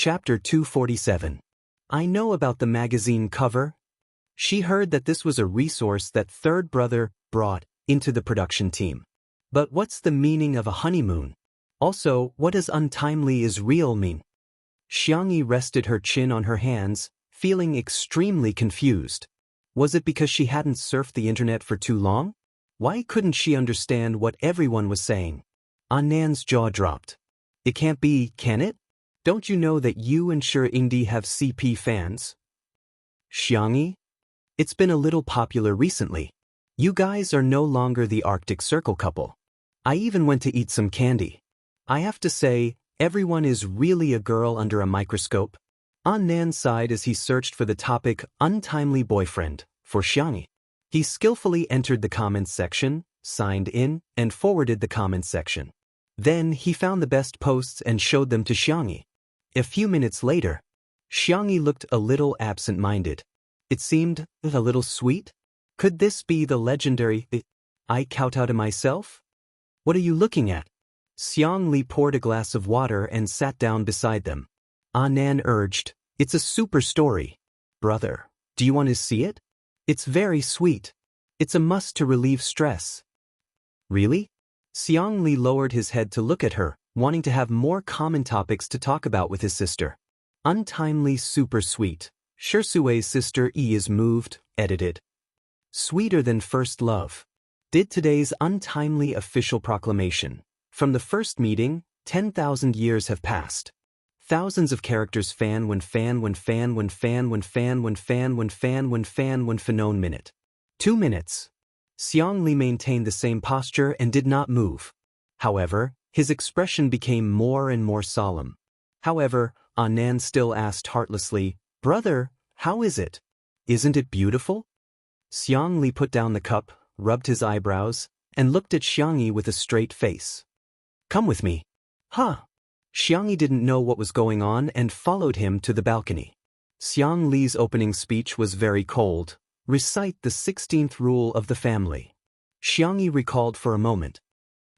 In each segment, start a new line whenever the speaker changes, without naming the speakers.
Chapter 247. I know about the magazine cover. She heard that this was a resource that third brother brought into the production team. But what's the meaning of a honeymoon? Also, what does untimely is real mean? Xianxia rested her chin on her hands, feeling extremely confused. Was it because she hadn't surfed the internet for too long? Why couldn't she understand what everyone was saying? Annan's jaw dropped. It can't be, can it? Don't you know that you and Xianxia have CP fans? Xianxia? It's been a little popular recently. You guys are no longer the Arctic Circle couple. I even went to eat some candy. I have to say, everyone is really a girl under a microscope. Annan sighed as he searched for the topic untimely boyfriend for Xianxia. He skillfully entered the comments section, signed in, and forwarded the comments section. Then he found the best posts and showed them to Xianxia. A few minutes later, Xianxia looked a little absent-minded. It seemed a little sweet. Could this be the legendary I kowtow to myself? What are you looking at? Xianxia poured a glass of water and sat down beside them. Annan urged, It's a super story. Brother, do you want to see it? It's very sweet. It's a must to relieve stress. Really? Xianxia lowered his head to look at her, wanting to have more common topics to talk about with his sister. Untimely super sweet. Shirsue's sister E is moved, edited. Sweeter than first love. Did today's untimely official proclamation. From the first meeting, 10,000 years have passed. Thousands of characters fan phenon minute. 2 minutes. Xianxia maintained the same posture and did not move. However, his expression became more and more solemn. However, Annan still asked heartlessly, Brother, how is it? Isn't it beautiful? Xianxia put down the cup, rubbed his eyebrows, and looked at Xianxia with a straight face. Come with me. Huh. Xianxia didn't know what was going on and followed him to the balcony. Xianxia's opening speech was very cold. Recite the 16th rule of the family. Xianxia recalled for a moment.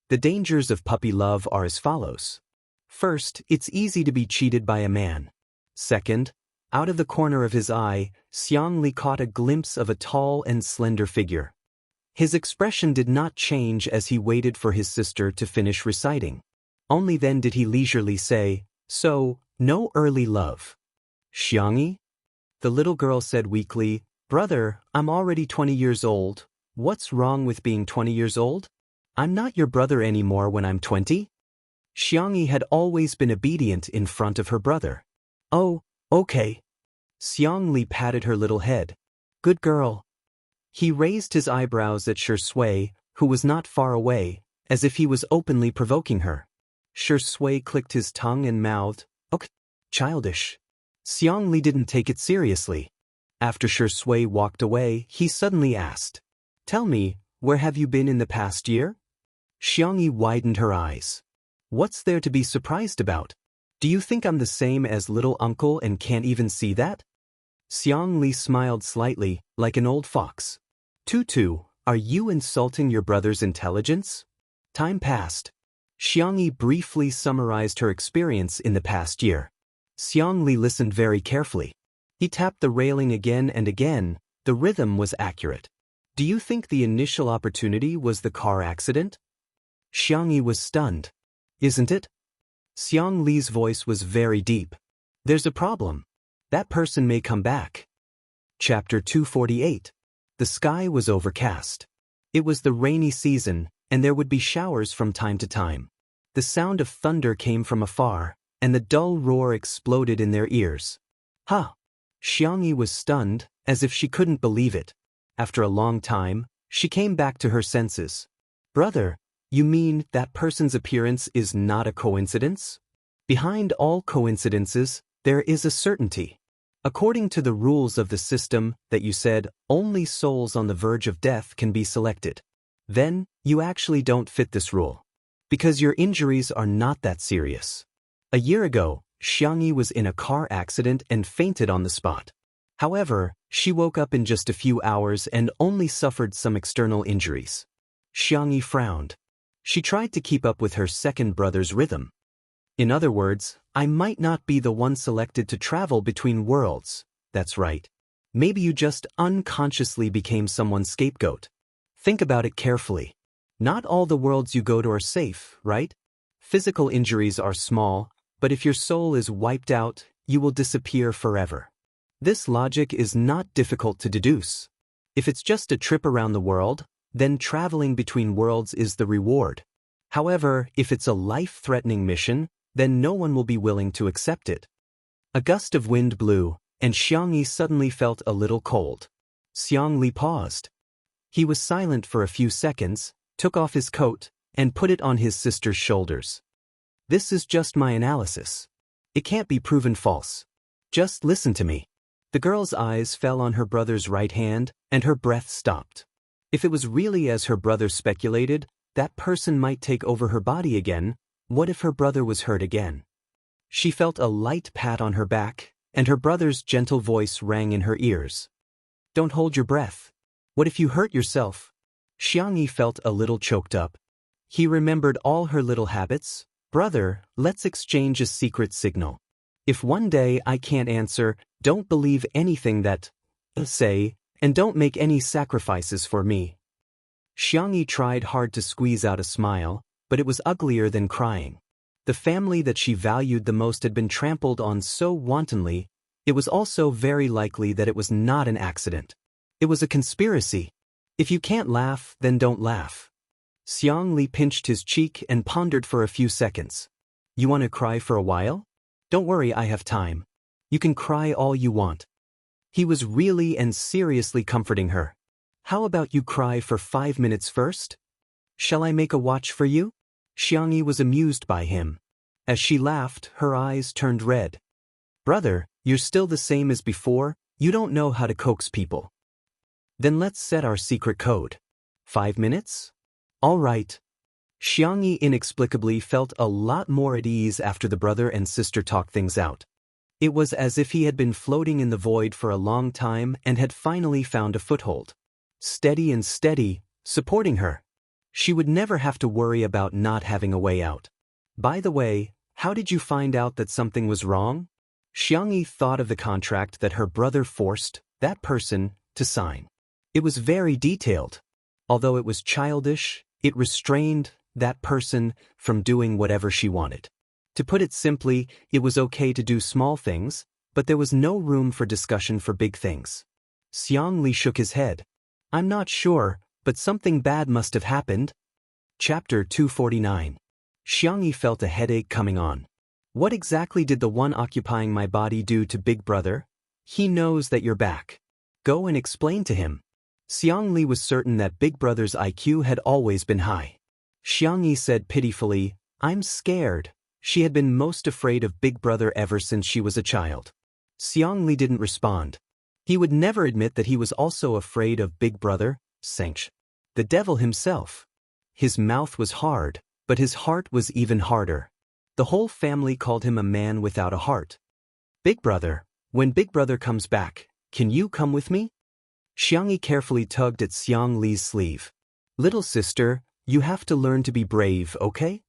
The dangers of puppy love are as follows. First, it's easy to be cheated by a man. Second, out of the corner of his eye, Xianxia caught a glimpse of a tall and slender figure. His expression did not change as he waited for his sister to finish reciting. Only then did he leisurely say, So, no early love. Xianxia? The little girl said weakly, Brother, I'm already 20 years old. What's wrong with being 20 years old? I'm not your brother anymore when I'm 20. Xianxia had always been obedient in front of her brother. Oh, okay. Xianxia patted her little head. Good girl. He raised his eyebrows at Shui, who was not far away, as if he was openly provoking her. Shui clicked his tongue and mouthed, Okay, childish. Xianxia didn't take it seriously. After Shui walked away, he suddenly asked, Tell me, where have you been in the past year? Xianxia widened her eyes. What's there to be surprised about? Do you think I'm the same as little uncle and can't even see that? Xianxia smiled slightly, like an old fox. Tutu, are you insulting your brother's intelligence? Time passed. Xianxia briefly summarized her experience in the past year. Xianxia listened very carefully. He tapped the railing again and again. The rhythm was accurate. Do you think the initial opportunity was the car accident? Xianxia was stunned. Isn't it? Xianxia's voice was very deep. There's a problem. That person may come back. Chapter 248. The sky was overcast. It was the rainy season, and there would be showers from time to time. The sound of thunder came from afar, and the dull roar exploded in their ears. Huh! Xianxia was stunned, as if she couldn't believe it. After a long time, she came back to her senses. Brother, you mean that person's appearance is not a coincidence? Behind all coincidences, there is a certainty. According to the rules of the system that you said, only souls on the verge of death can be selected. Then, you actually don't fit this rule. Because your injuries are not that serious. A year ago, Xianxia was in a car accident and fainted on the spot. However, she woke up in just a few hours and only suffered some external injuries. Xianxia frowned. She tried to keep up with her second brother's rhythm. In other words, I might not be the one selected to travel between worlds. That's right. Maybe you just unconsciously became someone's scapegoat. Think about it carefully. Not all the worlds you go to are safe, right? Physical injuries are small, but if your soul is wiped out, you will disappear forever. This logic is not difficult to deduce. If it's just a trip around the world, then traveling between worlds is the reward. However, if it's a life-threatening mission, then no one will be willing to accept it. A gust of wind blew, and Xianxia suddenly felt a little cold. Xianxia paused. He was silent for a few seconds, took off his coat, and put it on his sister's shoulders. This is just my analysis. It can't be proven false. Just listen to me. The girl's eyes fell on her brother's right hand, and her breath stopped. If it was really as her brother speculated, that person might take over her body again. What if her brother was hurt again? She felt a light pat on her back, and her brother's gentle voice rang in her ears. Don't hold your breath. What if you hurt yourself? Xianxia felt a little choked up. He remembered all her little habits. Brother, let's exchange a secret signal. If one day I can't answer, don't believe anything that I say, and don't make any sacrifices for me. Xianxia tried hard to squeeze out a smile, but it was uglier than crying. The family that she valued the most had been trampled on so wantonly, it was also very likely that it was not an accident. It was a conspiracy. If you can't laugh, then don't laugh. Xianxia pinched his cheek and pondered for a few seconds. You want to cry for a while? Don't worry, I have time. You can cry all you want. He was really and seriously comforting her. How about you cry for 5 minutes first? Shall I make a watch for you? Xianxia was amused by him. As she laughed, her eyes turned red. Brother, you're still the same as before, you don't know how to coax people. Then let's set our secret code. 5 minutes? All right. Xianxia inexplicably felt a lot more at ease after the brother and sister talked things out. It was as if he had been floating in the void for a long time and had finally found a foothold. Steady and steady, supporting her. She would never have to worry about not having a way out. By the way, how did you find out that something was wrong? Xianxia thought of the contract that her brother forced that person to sign. It was very detailed. Although it was childish, it restrained that person from doing whatever she wanted. To put it simply, it was okay to do small things, but there was no room for discussion for big things. Xianxia shook his head. I'm not sure, but something bad must have happened. Chapter 249. Xianxia felt a headache coming on. What exactly did the one occupying my body do to Big Brother? He knows that you're back. Go and explain to him. Xianxia was certain that Big Brother's IQ had always been high. Xianxia said pitifully, I'm scared. She had been most afraid of Big Brother ever since she was a child. Xianxia didn't respond. He would never admit that he was also afraid of Big Brother, Xianxia, the devil himself. His mouth was hard, but his heart was even harder. The whole family called him a man without a heart. Big Brother, when Big Brother comes back, can you come with me? Xianxia carefully tugged at Xiangli's sleeve. Little sister, you have to learn to be brave, okay?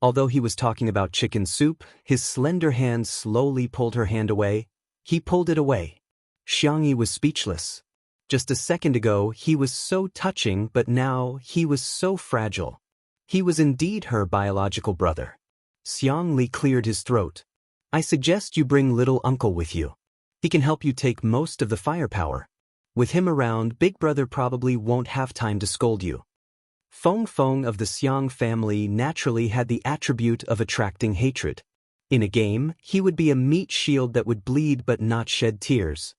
Although he was talking about chicken soup, his slender hand slowly pulled her hand away. He pulled it away. Xianxia was speechless. Just a second ago, he was so touching, but now he was so fragile. He was indeed her biological brother. Xianxia cleared his throat. I suggest you bring little uncle with you. He can help you take most of the firepower. With him around, Big Brother probably won't have time to scold you. Feng Feng of the Xiang family naturally had the attribute of attracting hatred. In a game, he would be a meat shield that would bleed but not shed tears.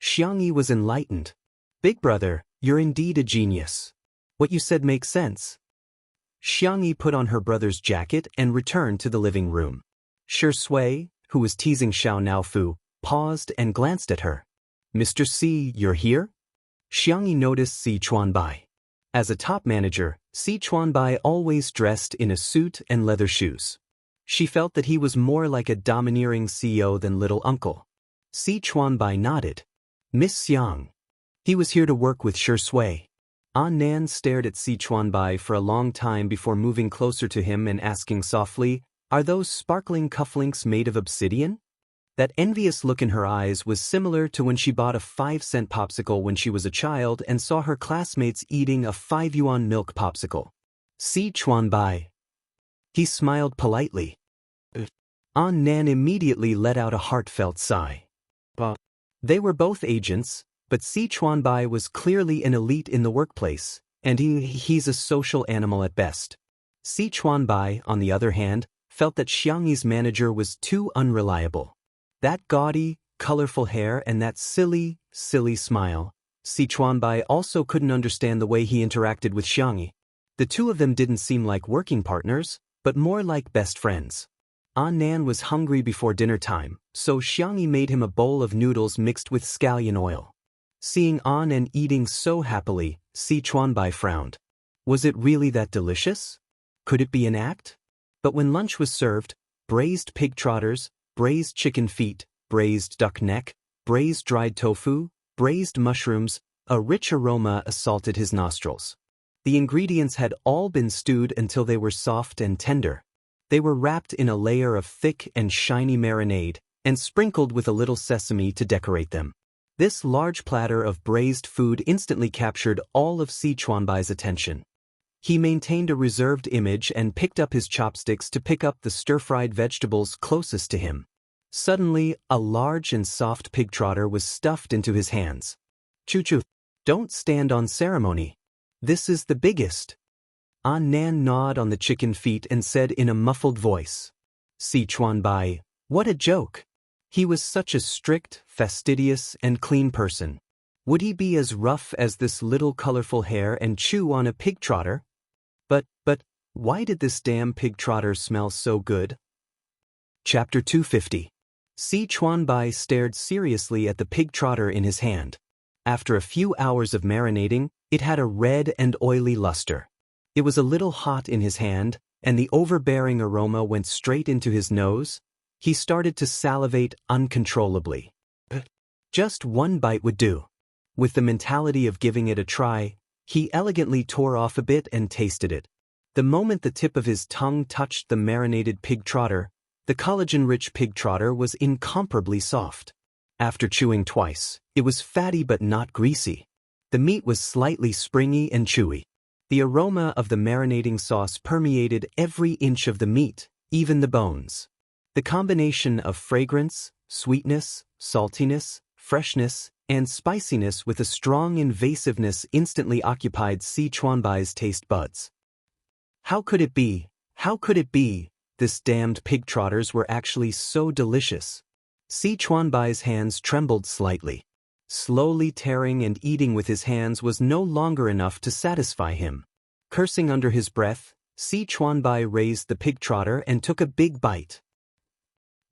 Xianxia was enlightened. Big Brother, you're indeed a genius. What you said makes sense. Xianxia put on her brother's jacket and returned to the living room. Shui, who was teasing Xiao Naofu, paused and glanced at her. Mr. Si, you're here? Xianxia noticed Si Chuanbai. As a top manager, Si Chuanbai always dressed in a suit and leather shoes. She felt that he was more like a domineering CEO than little uncle. Si Chuanbai nodded. Miss Xiang. He was here to work with Shui. An Nan stared at Si Chuanbai for a long time before moving closer to him and asking softly, Are those sparkling cufflinks made of obsidian? That envious look in her eyes was similar to when she bought a 5-cent popsicle when she was a child and saw her classmates eating a 5 yuan milk popsicle. Si Chuanbai. He smiled politely. An Nan immediately let out a heartfelt sigh. They were both agents, but Si Chuanbai was clearly an elite in the workplace, and he's a social animal at best. Si Chuanbai, on the other hand, felt that Xianxi's manager was too unreliable. That gaudy, colorful hair and that silly smile. Si Chuanbai also couldn't understand the way he interacted with Xianxi. The two of them didn't seem like working partners, but more like best friends. An Nan was hungry before dinner time, so Xianxi made him a bowl of noodles mixed with scallion oil. Seeing An Nan eating so happily, Si Chuanbai frowned. Was it really that delicious? Could it be an act? But when lunch was served, braised pig trotters, braised chicken feet, braised duck neck, braised dried tofu, braised mushrooms, a rich aroma assaulted his nostrils. The ingredients had all been stewed until they were soft and tender. They were wrapped in a layer of thick and shiny marinade and sprinkled with a little sesame to decorate them. This large platter of braised food instantly captured all of Si Chuanbai's attention. He maintained a reserved image and picked up his chopsticks to pick up the stir-fried vegetables closest to him. Suddenly, a large and soft pig trotter was stuffed into his hands. Choo-choo, don't stand on ceremony. This is the biggest. An Nan gnawed on the chicken feet and said in a muffled voice. Si Chuanbai, what a joke. He was such a strict, fastidious, and clean person. Would he be as rough as this little colorful hair and chew on a pig trotter? But, why did this damn pig trotter smell so good? Chapter 250. Si Chuanbai stared seriously at the pig trotter in his hand. After a few hours of marinating, it had a red and oily luster. It was a little hot in his hand, and the overbearing aroma went straight into his nose. He started to salivate uncontrollably. Just one bite would do. With the mentality of giving it a try, he elegantly tore off a bit and tasted it. The moment the tip of his tongue touched the marinated pig trotter, the collagen-rich pig trotter was incomparably soft. After chewing twice, it was fatty but not greasy. The meat was slightly springy and chewy. The aroma of the marinating sauce permeated every inch of the meat, even the bones. The combination of fragrance, sweetness, saltiness, freshness, and spiciness with a strong invasiveness instantly occupied Si Chuanbai's taste buds. How could it be? How could it be? This damned pig trotters were actually so delicious. Si Chuanbai's hands trembled slightly. Slowly tearing and eating with his hands was no longer enough to satisfy him. Cursing under his breath, Si Chuanbai raised the pig trotter and took a big bite.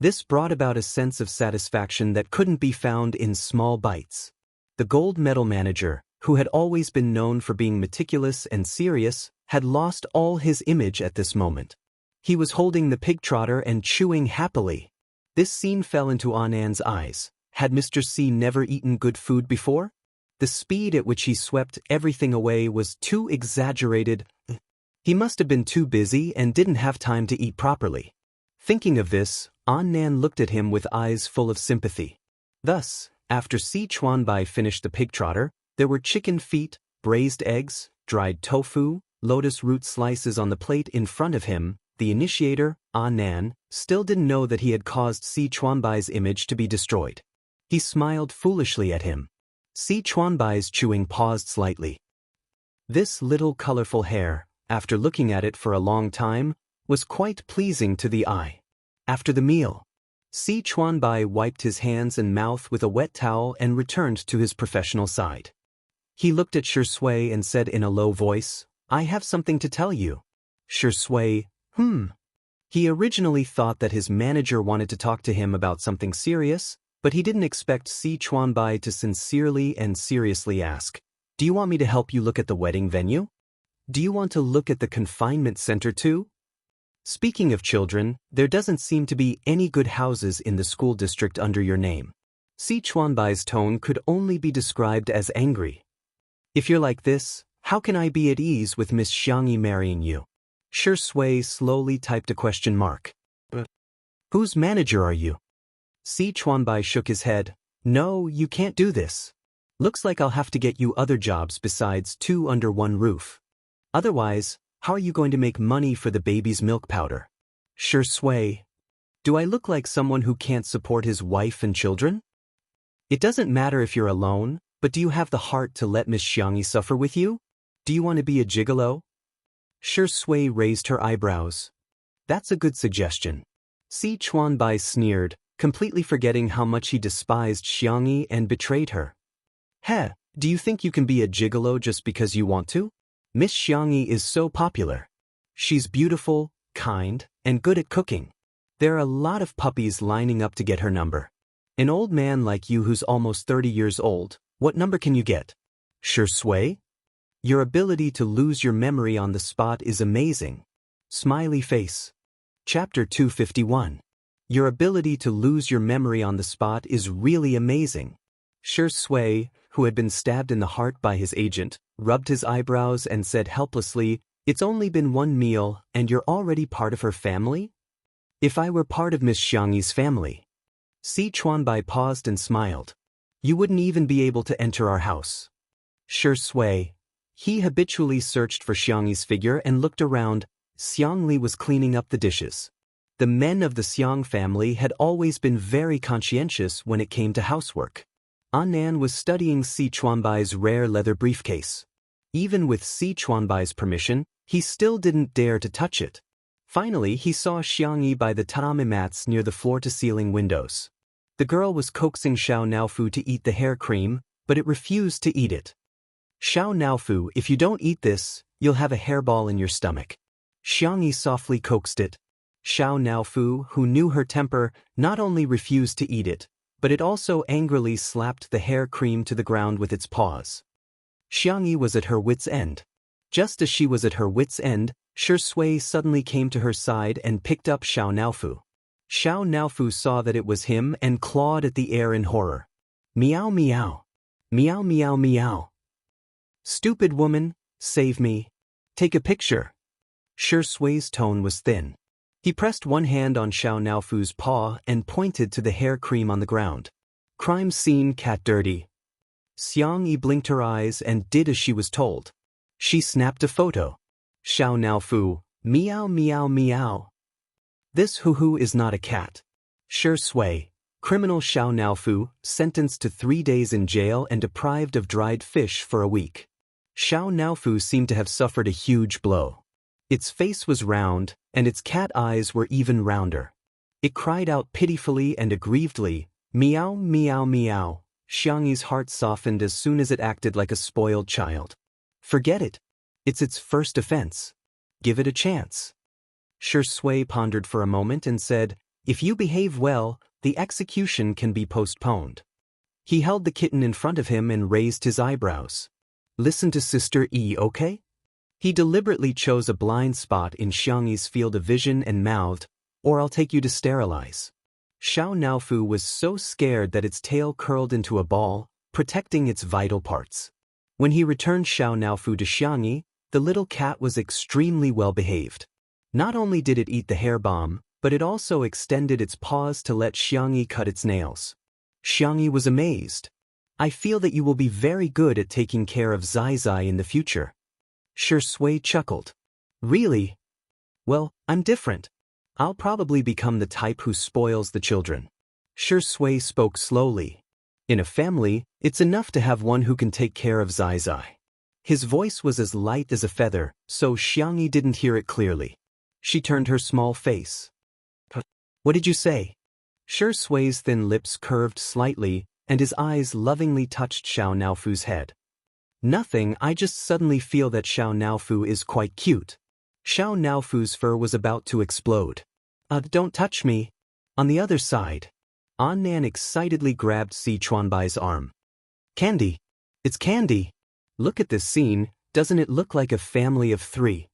This brought about a sense of satisfaction that couldn't be found in small bites. The gold medal manager, who had always been known for being meticulous and serious, had lost all his image at this moment. He was holding the pig trotter and chewing happily. This scene fell into An Nan's eyes. Had Mr. C never eaten good food before? The speed at which he swept everything away was too exaggerated. He must have been too busy and didn't have time to eat properly. Thinking of this, An Nan looked at him with eyes full of sympathy. Thus, after Si Chuanbai finished the pig trotter, there were chicken feet, braised eggs, dried tofu, lotus root slices on the plate in front of him. The initiator, An Nan, still didn't know that he had caused Si Chuanbai's image to be destroyed. He smiled foolishly at him. Si Chuanbai's chewing paused slightly. This little colorful hair, after looking at it for a long time, was quite pleasing to the eye. After the meal, Si Chuanbai wiped his hands and mouth with a wet towel and returned to his professional side. He looked at Shui and said in a low voice, "I have something to tell you." Shui, He originally thought that his manager wanted to talk to him about something serious, but he didn't expect Si Chuanbai to sincerely and seriously ask, "Do you want me to help you look at the wedding venue? Do you want to look at the confinement center too?" Speaking of children, there doesn't seem to be any good houses in the school district under your name. Si Chuanbai's tone could only be described as angry. "If you're like this, how can I be at ease with Miss Xianxi marrying you?" Shui slowly typed a question mark. Whose manager are you? Si Chuanbai shook his head. No, you can't do this. Looks like I'll have to get you other jobs besides 2 under 1 roof. Otherwise, how are you going to make money for the baby's milk powder? Sure sway. Do I look like someone who can't support his wife and children? It doesn't matter if you're alone, but do you have the heart to let Miss Xianxia suffer with you? Do you want to be a gigolo? Sure Sui raised her eyebrows. That's a good suggestion. Si Chuanbai sneered, completely forgetting how much he despised Xianxia and betrayed her. Heh, do you think you can be a gigolo just because you want to? Miss Xianxia is so popular. She's beautiful, kind, and good at cooking. There are a lot of puppies lining up to get her number. An old man like you who's almost 30 years old, what number can you get? Sure Sui? Your ability to lose your memory on the spot is amazing. Smiley face. Chapter 251. Your ability to lose your memory on the spot is really amazing. Sure Sui, who had been stabbed in the heart by his agent, rubbed his eyebrows and said helplessly, It's only been 1 meal and you're already part of her family? If I were part of Miss Xianxia's family. Si Chuanbai paused and smiled. You wouldn't even be able to enter our house. Sure Sui. He habitually searched for Xianxia's figure and looked around. Xiang Li was cleaning up the dishes. The men of the Xiang family had always been very conscientious when it came to housework. Annan was studying Si Chuanbai's rare leather briefcase. Even with Si Chuanbai's permission, he still didn't dare to touch it. Finally, he saw Xiangxia by the tatami mats near the floor-to-ceiling windows. The girl was coaxing Xiao Naofu to eat the hair cream, but it refused to eat it. Xiao Naofu, if you don't eat this, you'll have a hairball in your stomach. Xiangxia softly coaxed it. Xiao Naofu, who knew her temper, not only refused to eat it, but it also angrily slapped the hair cream to the ground with its paws. Xiangxia was at her wit's end. Just as she was at her wit's end, Sure Sui suddenly came to her side and picked up Xiao Naofu. Xiao Naofu saw that it was him and clawed at the air in horror. Meow meow. Meow meow meow. Stupid woman, save me. Take a picture. Sure Sui's tone was thin. He pressed one hand on Xiao Naofu's paw and pointed to the hair cream on the ground. Crime scene, cat dirty. Xiangxia blinked her eyes and did as she was told. She snapped a photo. Xiao Naofu, meow meow meow. This hoo-hoo is not a cat. Sure Sui, criminal Xiao Naofu, sentenced to 3 days in jail and deprived of dried fish for a week. Xiao Naofu seemed to have suffered a huge blow. Its face was round, and its cat eyes were even rounder. It cried out pitifully and aggrievedly, meow meow meow. Xiangxia's heart softened as soon as it acted like a spoiled child. Forget it. It's its first offense. Give it a chance. Sure Sui pondered for a moment and said, If you behave well, the execution can be postponed. He held the kitten in front of him and raised his eyebrows. Listen to Sister E, okay? He deliberately chose a blind spot in Xiangxia's field of vision and mouthed, or I'll take you to sterilize. Xiao Naofu was so scared that its tail curled into a ball, protecting its vital parts. When he returned Xiao Naofu to Xiangxia, the little cat was extremely well behaved. Not only did it eat the hair bomb, but it also extended its paws to let Xiangxia cut its nails. Xiangxia was amazed. I feel that you will be very good at taking care of Zai Zai in the future. Sure Sui chuckled. Really? Well, I'm different. I'll probably become the type who spoils the children. Sure Sui spoke slowly. In a family, it's enough to have one who can take care of Zai Zai. His voice was as light as a feather, so Xiangxia didn't hear it clearly. She turned her small face. What did you say? Sure Sui's thin lips curved slightly, and his eyes lovingly touched Xiao Naofu's head. Nothing, I just suddenly feel that Xiao Naofu is quite cute. Xiao Naofu's fur was about to explode. Don't touch me. On the other side. Annan excitedly grabbed Si Chuanbai's arm. Candy. It's candy. Look at this scene, doesn't it look like a family of 3?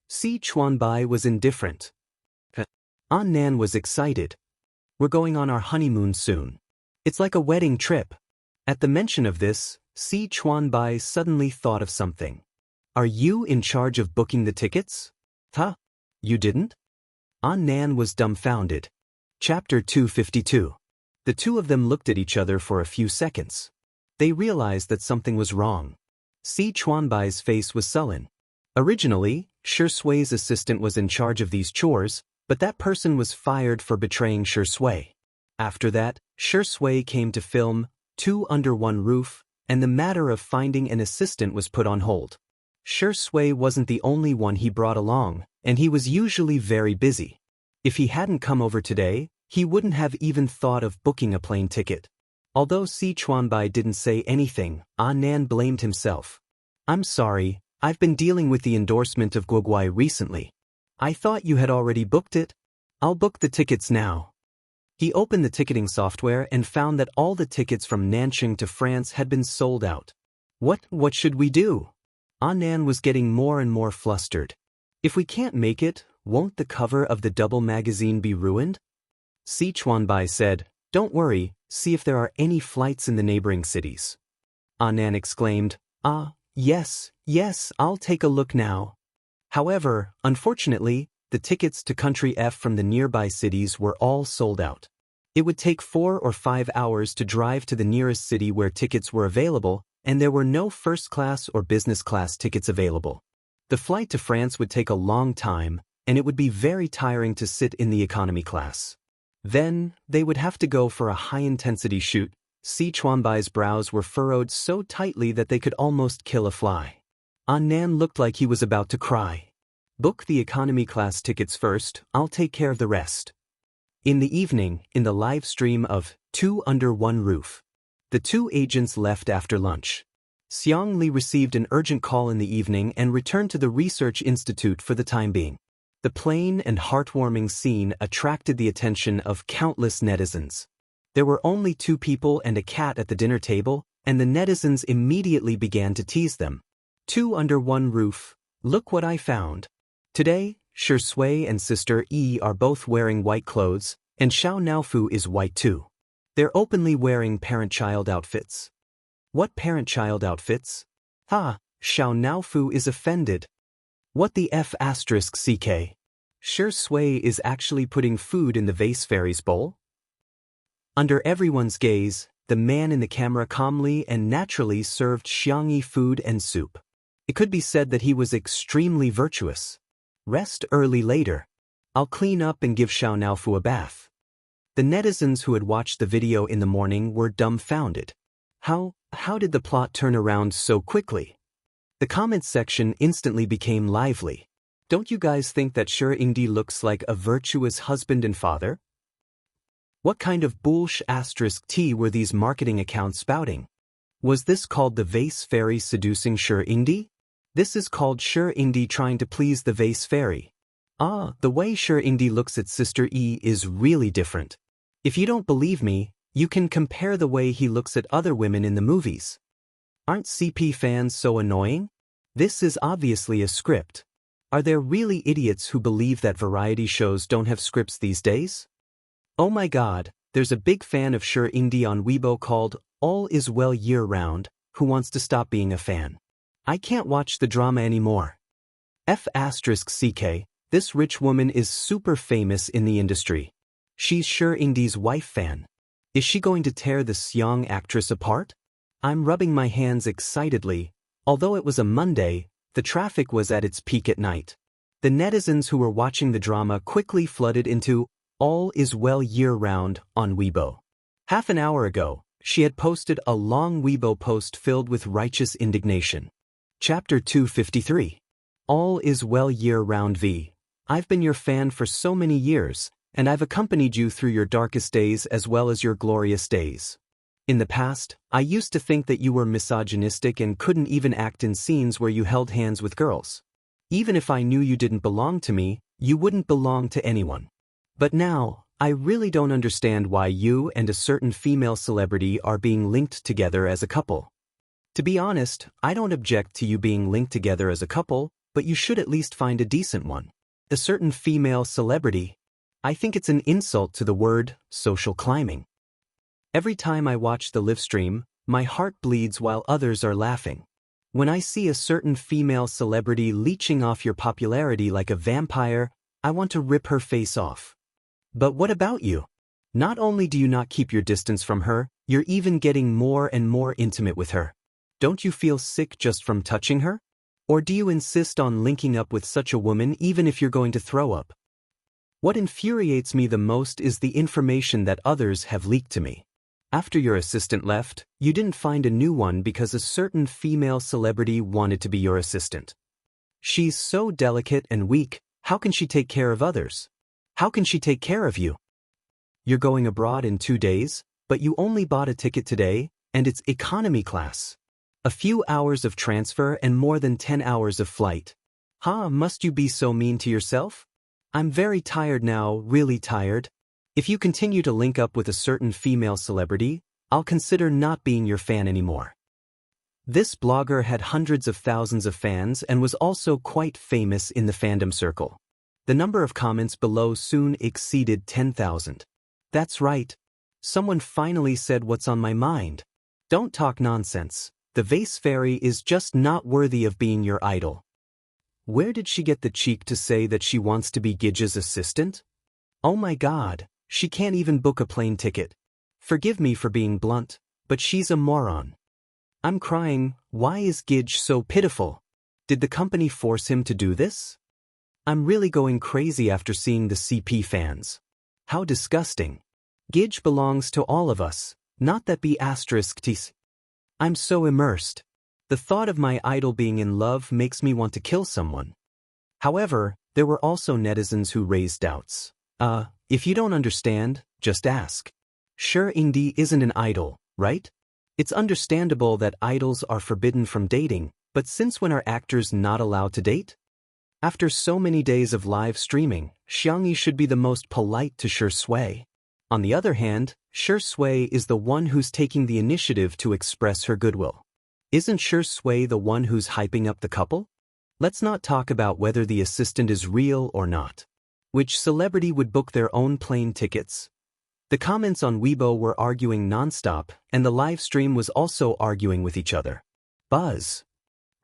Si Chuanbai was indifferent. Annan was excited. We're going on our honeymoon soon. It's like a wedding trip. At the mention of this, Si Chuanbai suddenly thought of something. Are you in charge of booking the tickets? Huh? You didn't? Annan was dumbfounded. Chapter 252. The two of them looked at each other for a few seconds. They realized that something was wrong. Si Chuanbai's face was sullen. Originally, Shi Sui's assistant was in charge of these chores, but that person was fired for betraying Shi Sui. After that, Shi Sui came to film Two Under One Roof, and the matter of finding an assistant was put on hold. Shi Sui wasn't the only one he brought along, and he was usually very busy. If he hadn't come over today, he wouldn't have even thought of booking a plane ticket. Although Si Chuanbai didn't say anything, Nan blamed himself. "I'm sorry, I've been dealing with the endorsement of Guoguai recently. I thought you had already booked it. I'll book the tickets now." He opened the ticketing software and found that all the tickets from Nanjing to France had been sold out. What should we do? Nan was getting more and more flustered. "If we can't make it, won't the cover of the double magazine be ruined?" Si Chuanbai said, "Don't worry, see if there are any flights in the neighboring cities." Nan exclaimed, Yes, I'll take a look now." However, unfortunately, the tickets to Country F from the nearby cities were all sold out. It would take 4 or 5 hours to drive to the nearest city where tickets were available, and there were no first-class or business-class tickets available. The flight to France would take a long time, and it would be very tiring to sit in the economy class. Then, they would have to go for a high-intensity shoot. Si Chuanbai's brows were furrowed so tightly that they could almost kill a fly. Nan looked like he was about to cry. "Book the economy class tickets first, I'll take care of the rest." In the evening, in the live stream of Two Under One Roof, the two agents left after lunch. Xiang Li received an urgent call in the evening and returned to the research institute for the time being. The plain and heartwarming scene attracted the attention of countless netizens. There were only 2 people and a cat at the dinner table, and the netizens immediately began to tease them. "Two under one roof, look what I found." Today, Shi Sui and Sister Yi are both wearing white clothes, and Xiao Naofu is white too. They're openly wearing parent-child outfits. "What parent-child outfits?" Xiao Naofu is offended. "What the F***ck? Shi Sui is actually putting food in the vase fairy's bowl?" Under everyone's gaze, the man in the camera calmly and naturally served Xianxia food and soup. It could be said that he was extremely virtuous. "Rest early later. I'll clean up and give Xiao Naofu a bath." The netizens who had watched the video in the morning were dumbfounded. How did the plot turn around so quickly? The comments section instantly became lively. "Don't you guys think that Shi Ingdi looks like a virtuous husband and father? What kind of **T were these marketing accounts spouting? Was this called the vase fairy seducing Shi Ingdi? This is called Shi Ingdi trying to please the vase fairy. The way Shi Ingdi looks at Sister E is really different. If you don't believe me, you can compare the way he looks at other women in the movies. Aren't CP fans so annoying? This is obviously a script. Are there really idiots who believe that variety shows don't have scripts these days? Oh my god, there's a big fan of Shi Ingdi on Weibo called All Is Well Year Round, who wants to stop being a fan. I can't watch the drama anymore. F***ck, this rich woman is super famous in the industry. She's Shi Ingdi's wife fan. Is she going to tear the Xiang actress apart? I'm rubbing my hands excitedly. Although it was a Monday, the traffic was at its peak at night. The netizens who were watching the drama quickly flooded into All Is Well Year Round on Weibo. Half an hour ago, she had posted a long Weibo post filled with righteous indignation. Chapter 253. All Is Well Year Round V. I've been your fan for so many years, and I've accompanied you through your darkest days as well as your glorious days. In the past, I used to think that you were misogynistic and couldn't even act in scenes where you held hands with girls. Even if I knew you didn't belong to me, you wouldn't belong to anyone. But now, I really don't understand why you and a certain female celebrity are being linked together as a couple. To be honest, I don't object to you being linked together as a couple, but you should at least find a decent one. A certain female celebrity. I think it's an insult to the word social climbing. Every time I watch the live stream, my heart bleeds while others are laughing. When I see a certain female celebrity leeching off your popularity like a vampire, I want to rip her face off. But what about you? Not only do you not keep your distance from her, you're even getting more and more intimate with her. Don't you feel sick just from touching her? Or do you insist on linking up with such a woman even if you're going to throw up? What infuriates me the most is the information that others have leaked to me. After your assistant left, you didn't find a new one because a certain female celebrity wanted to be your assistant. She's so delicate and weak, how can she take care of others? How can she take care of you? You're going abroad in 2 days, but you only bought a ticket today, and it's economy class. A few hours of transfer and more than 10 hours of flight. Must you be so mean to yourself? I'm very tired now, really tired. If you continue to link up with a certain female celebrity, I'll consider not being your fan anymore. This blogger had hundreds of thousands of fans and was also quite famous in the fandom circle. The number of comments below soon exceeded 10,000. That's right. Someone finally said what's on my mind. Don't talk nonsense. The vase fairy is just not worthy of being your idol. Where did she get the cheek to say that she wants to be Gij's assistant? Oh my god, she can't even book a plane ticket. Forgive me for being blunt, but she's a moron. I'm crying, why is Gij so pitiful? Did the company force him to do this? I'm really going crazy after seeing the CP fans. How disgusting. Gij belongs to all of us, not that B****. I'm so immersed. The thought of my idol being in love makes me want to kill someone. However, there were also netizens who raised doubts. If you don't understand, just ask. Sure, Ingdi isn't an idol, right? It's understandable that idols are forbidden from dating, but since when are actors not allowed to date? After so many days of live streaming, Xianxia should be the most polite to Swordplay. On the other hand, Swordplay is the one who's taking the initiative to express her goodwill. Isn't Swordplay the one who's hyping up the couple? Let's not talk about whether the assistant is real or not. Which celebrity would book their own plane tickets? The comments on Weibo were arguing nonstop, and the live stream was also arguing with each other. Buzz.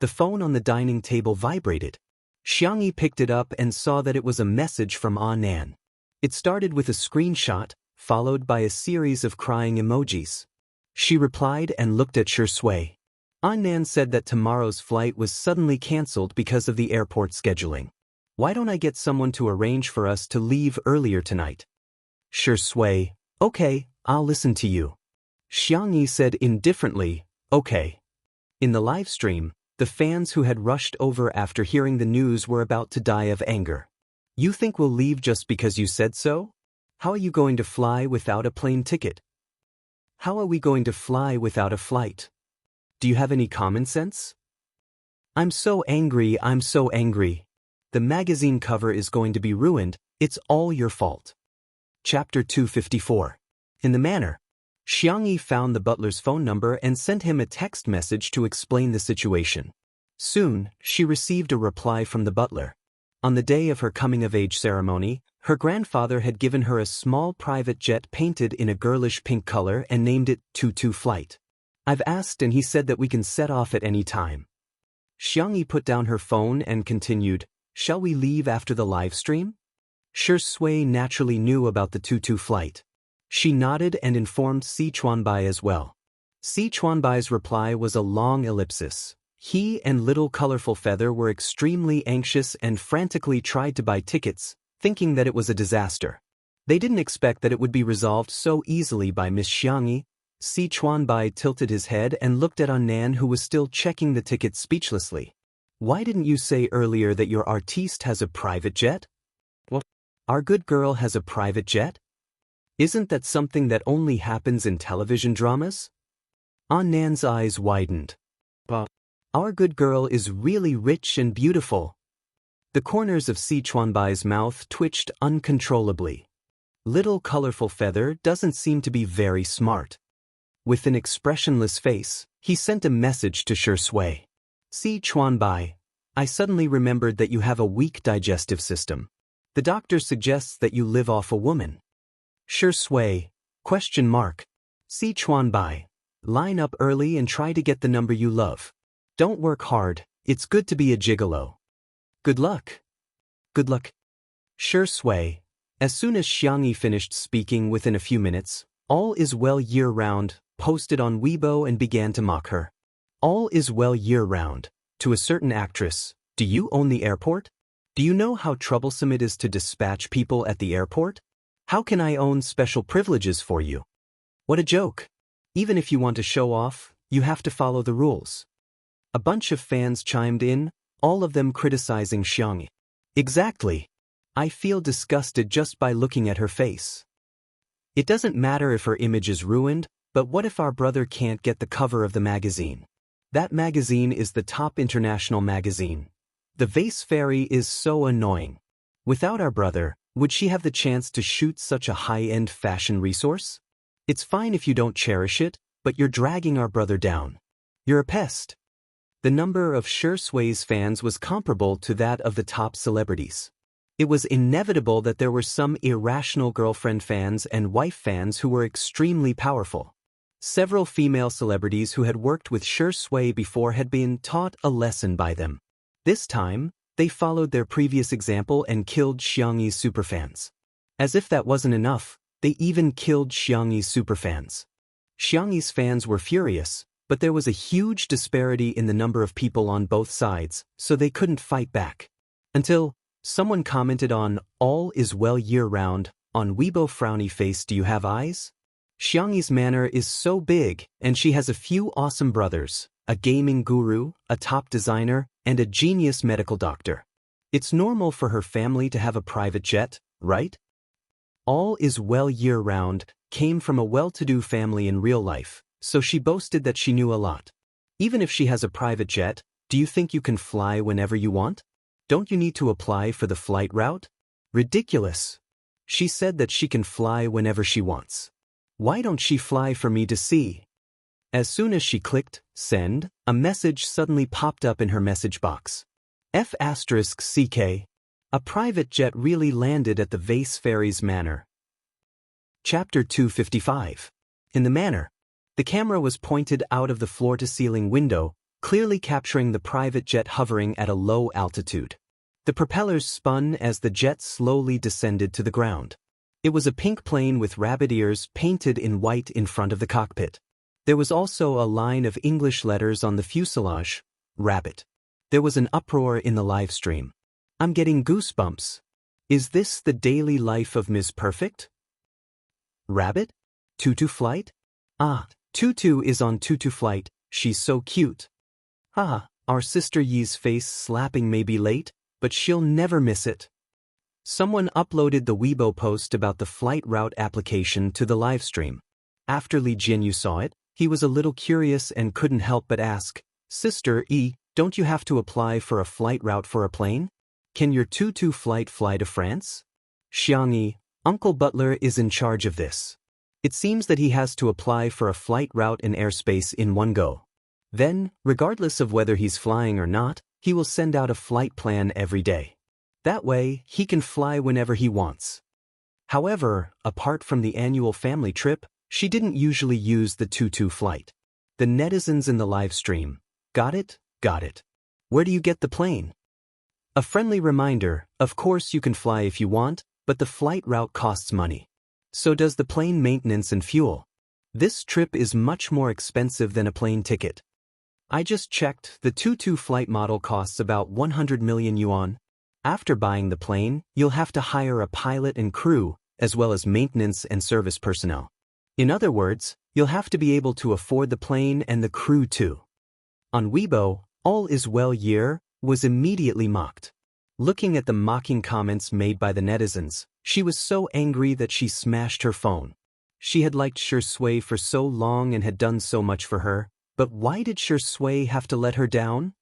The phone on the dining table vibrated. Xianxia picked it up and saw that it was a message from Nan. It started with a screenshot, followed by a series of crying emojis. She replied and looked at Swordplay. Nan said that tomorrow's flight was suddenly cancelled because of the airport scheduling. Why don't I get someone to arrange for us to leave earlier tonight? Swordplay, okay, I'll listen to you. Xianxia said indifferently, okay. In the live stream, the fans who had rushed over after hearing the news were about to die of anger. You think we'll leave just because you said so? How are you going to fly without a plane ticket? How are we going to fly without a flight? Do you have any common sense? I'm so angry, I'm so angry. The magazine cover is going to be ruined, it's all your fault. Chapter 254. In the manor, Xianxia found the butler's phone number and sent him a text message to explain the situation. Soon, she received a reply from the butler. On the day of her coming-of-age ceremony, her grandfather had given her a small private jet painted in a girlish pink color and named it Tutu Flight. I've asked and he said that we can set off at any time. Xianxia put down her phone and continued, shall we leave after the live stream? Swordplay naturally knew about the Tutu Flight. She nodded and informed Chuanbai as well. Chuanbai's reply was a long ellipsis. He and Little Colorful Feather were extremely anxious and frantically tried to buy tickets, thinking that it was a disaster. They didn't expect that it would be resolved so easily by Miss Xianxia. Chuanbai tilted his head and looked at Nan, who was still checking the ticket speechlessly. Why didn't you say earlier that your artiste has a private jet? What? Our good girl has a private jet? Isn't that something that only happens in television dramas? Nan's eyes widened. But our good girl is really rich and beautiful. The corners of Chuanbai's mouth twitched uncontrollably. Little Colorful Feather doesn't seem to be very smart. With an expressionless face, he sent a message to Swordplay. Chuanbai, I suddenly remembered that you have a weak digestive system. The doctor suggests that you live off a woman. Swordplay, ? Chuanbai, line up early and try to get the number you love. Don't work hard, it's good to be a gigolo. Good luck. Good luck. Swordplay, As soon as Xianxia finished speaking within a few minutes, "All is well year-round" posted on Weibo and began to mock her. "All is well year-round. To a certain actress, do you own the airport? Do you know how troublesome it is to dispatch people at the airport? How can I own special privileges for you? What a joke. Even if you want to show off, you have to follow the rules." A bunch of fans chimed in, all of them criticizing Xianxia. "Exactly. I feel disgusted just by looking at her face. It doesn't matter if her image is ruined, but what if our brother can't get the cover of the magazine? That magazine is the top international magazine. The Vase Fairy is so annoying. Without our brother, would she have the chance to shoot such a high-end fashion resource? It's fine if you don't cherish it, but you're dragging our brother down. You're a pest." The number of Xue's fans was comparable to that of the top celebrities. It was inevitable that there were some irrational girlfriend fans and wife fans who were extremely powerful. Several female celebrities who had worked with Shui before had been taught a lesson by them. This time, they followed their previous example and killed Xianxi's superfans. As if that wasn't enough, they even killed Xianxi's superfans. Xianxi's fans were furious, but there was a huge disparity in the number of people on both sides, so they couldn't fight back. Until someone commented on "All is well year-round" on Weibo. "Frowny face, do you have eyes?" Xianxi's manor is so big, and she has a few awesome brothers, a gaming guru, a top designer, and a genius medical doctor. It's normal for her family to have a private jet, right? "All is well year-round" came from a well-to-do family in real life, so she boasted that she knew a lot. Even if she has a private jet, do you think you can fly whenever you want? Don't you need to apply for the flight route? Ridiculous. She said that she can fly whenever she wants. Why don't she fly for me to see? As soon as she clicked send, a message suddenly popped up in her message box. F***CK. A private jet really landed at the Vase Fairy's manor. Chapter 255. In the manor, the camera was pointed out of the floor-to-ceiling window, clearly capturing the private jet hovering at a low altitude. The propellers spun as the jet slowly descended to the ground. It was a pink plane with rabbit ears painted in white in front of the cockpit. There was also a line of English letters on the fuselage, "Rabbit." There was an uproar in the live stream. "I'm getting goosebumps. Is this the daily life of Ms. Perfect? Rabbit? Tutu flight? Ah, Tutu is on Tutu flight, she's so cute. Ah, our sister Yi's face slapping may be late, but she'll never miss it." Someone uploaded the Weibo post about the flight route application to the livestream. After Li Jianyu saw it, he was a little curious and couldn't help but ask, "Sister E, don't you have to apply for a flight route for a plane? Can your Tutu flight fly to France?" "Xianxia, Uncle Butler is in charge of this. It seems that he has to apply for a flight route and airspace in one go. Then, regardless of whether he's flying or not, he will send out a flight plan every day. That way, he can fly whenever he wants." However, apart from the annual family trip, she didn't usually use the Tutu flight. The netizens in the live stream, "Got it, got it. Where do you get the plane?" A friendly reminder, of course you can fly if you want, but the flight route costs money. So does the plane maintenance and fuel. This trip is much more expensive than a plane ticket. I just checked, the Tutu flight model costs about 100 million yuan. After buying the plane, you'll have to hire a pilot and crew, as well as maintenance and service personnel. In other words, you'll have to be able to afford the plane and the crew too. On Weibo, "All is well year" was immediately mocked. Looking at the mocking comments made by the netizens, she was so angry that she smashed her phone. She had liked Shui for so long and had done so much for her, but why did Shui have to let her down?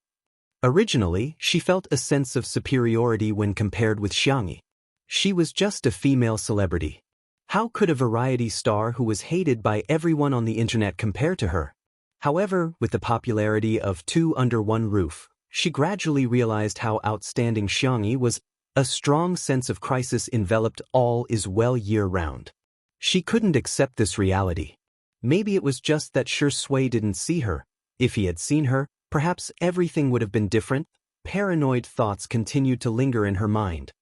Originally, she felt a sense of superiority when compared with Xianxia. She was just a female celebrity. How could a variety star who was hated by everyone on the internet compare to her? However, with the popularity of Two Under One Roof, she gradually realized how outstanding Xianxia was. A strong sense of crisis enveloped All is well year-round. She couldn't accept this reality. Maybe it was just that Shui didn't see her. If he had seen her, perhaps everything would have been different. Paranoid thoughts continued to linger in her mind.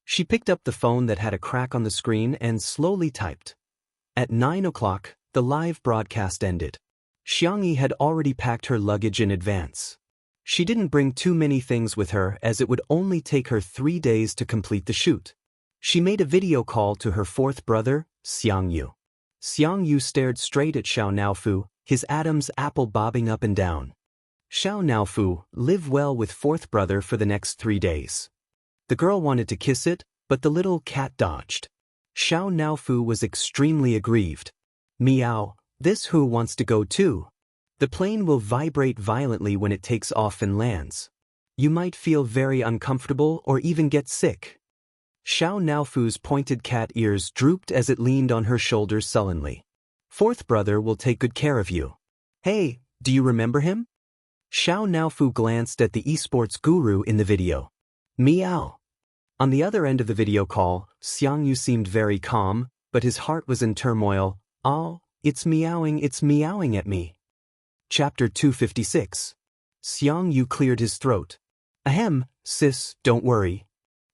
She picked up the phone that had a crack on the screen and slowly typed. At 9 o'clock, the live broadcast ended. Xianxia had already packed her luggage in advance. She didn't bring too many things with her as it would only take her 3 days to complete the shoot. She made a video call to her fourth brother, Xianxia. Xianxia stared straight at Xiao Naofu, his Adam's apple bobbing up and down. Xiao Naofu, live well with fourth brother for the next 3 days. The girl wanted to kiss it, but the little cat dodged. Xiao Naofu was extremely aggrieved. Meow, this who wants to go too? The plane will vibrate violently when it takes off and lands. You might feel very uncomfortable or even get sick. Xiao Naofu's pointed cat ears drooped as it leaned on her shoulder sullenly. Fourth brother will take good care of you. Hey, do you remember him? Xiao Naofu glanced at the esports guru in the video. Meow. On the other end of the video call, Xianxia seemed very calm, but his heart was in turmoil. Oh, it's meowing at me. Chapter 256. Xianxia cleared his throat. Ahem, sis, don't worry.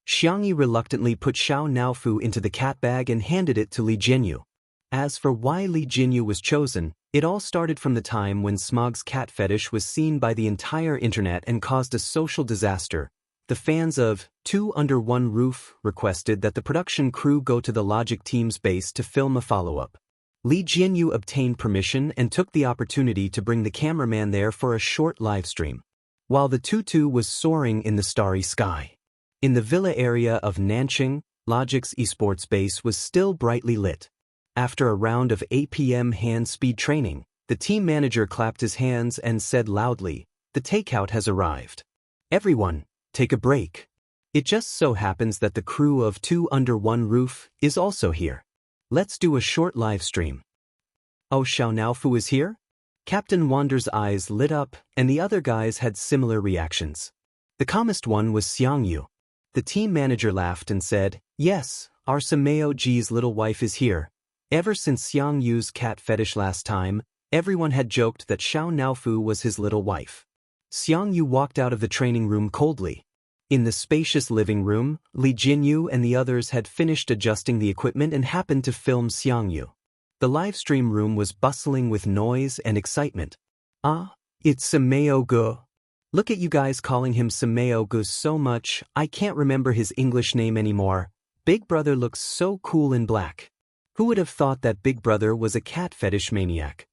Xianxia reluctantly put Xiao Naofu into the cat bag and handed it to Li Jinyu. As for why Li Jinyu was chosen, it all started from the time when Smog's cat fetish was seen by the entire internet and caused a social disaster. The fans of Two Under One Roof requested that the production crew go to the Logic team's base to film a follow-up. Li Jinyu obtained permission and took the opportunity to bring the cameraman there for a short livestream. While the tutu was soaring in the starry sky. In the villa area of Nanqing, Logic's esports base was still brightly lit. After a round of 8 p.m. hand-speed training, the team manager clapped his hands and said loudly, "The takeout has arrived. Everyone, take a break." It just so happens that the crew of Two Under One Roof is also here. Let's do a short live stream. Oh, Xiao Naofu is here? Captain Wander's eyes lit up, and the other guys had similar reactions. The calmest one was Xianxia. The team manager laughed and said, "Yes, our Sameo Ji's little wife is here." Ever since Xiangyu's cat fetish last time, everyone had joked that Xiao Naofu was his little wife. Xiangyu walked out of the training room coldly. In the spacious living room, Li Jinyu and the others had finished adjusting the equipment and happened to film Xiangyu. The livestream room was bustling with noise and excitement. Ah, it's Sameo Gu. Look at you guys calling him Sameo Gu so much, I can't remember his English name anymore. Big Brother looks so cool in black. Who would have thought that Big Brother was a cat fetish maniac?